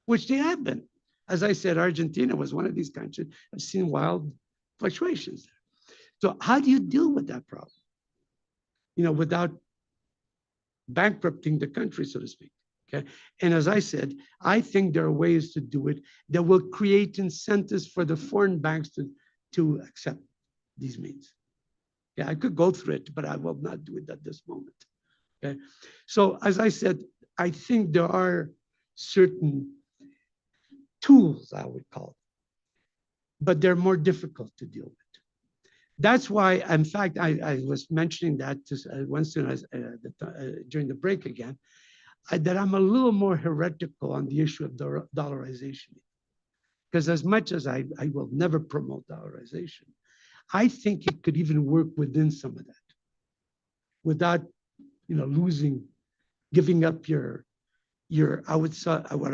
which they have been, as I said, Argentina was one of these countries. I've seen wild fluctuations there. So how do you deal with that problem? You know, without bankrupting the country, so to speak, okay? And as I said, I think there are ways to do it that will create incentives for the foreign banks to accept these means. Yeah, I could go through it, but I will not do it at this moment, okay? So as I said, I think there are certain tools, I would call it, but they're more difficult to deal with. That's why, in fact, I was mentioning that to one student during the break again, that I'm a little more heretical on the issue of dollarization. Because as much as I will never promote dollarization, I think it could even work within some of that without, giving up your, I would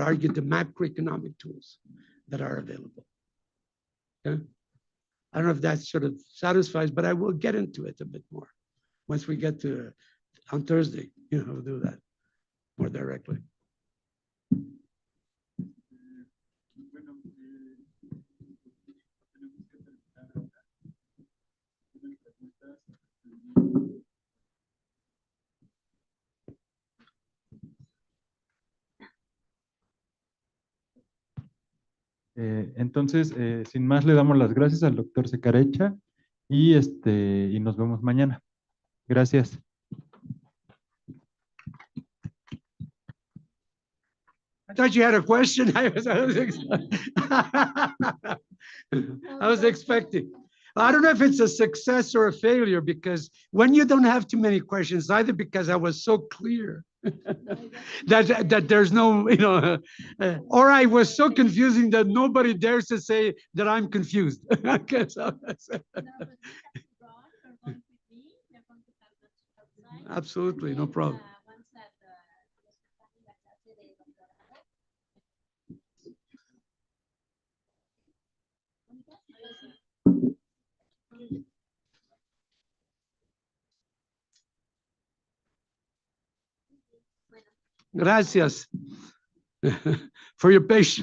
argue, the macroeconomic tools that are available. Okay? I don't know if that sort of satisfies, but I will get into it a bit more once we get to on Thursday. We'll do that more directly. Entonces, sin más, le damos las gracias al doctor Seccareccia y nos vemos mañana. Gracias. I thought you had a question. I was expecting. I don't know if it's a success or a failure, because when you don't have too many questions, either because I was so clear that there's no, or I was so confusing that nobody dares to say that I'm confused. Absolutely, no problem. Gracias for your patience.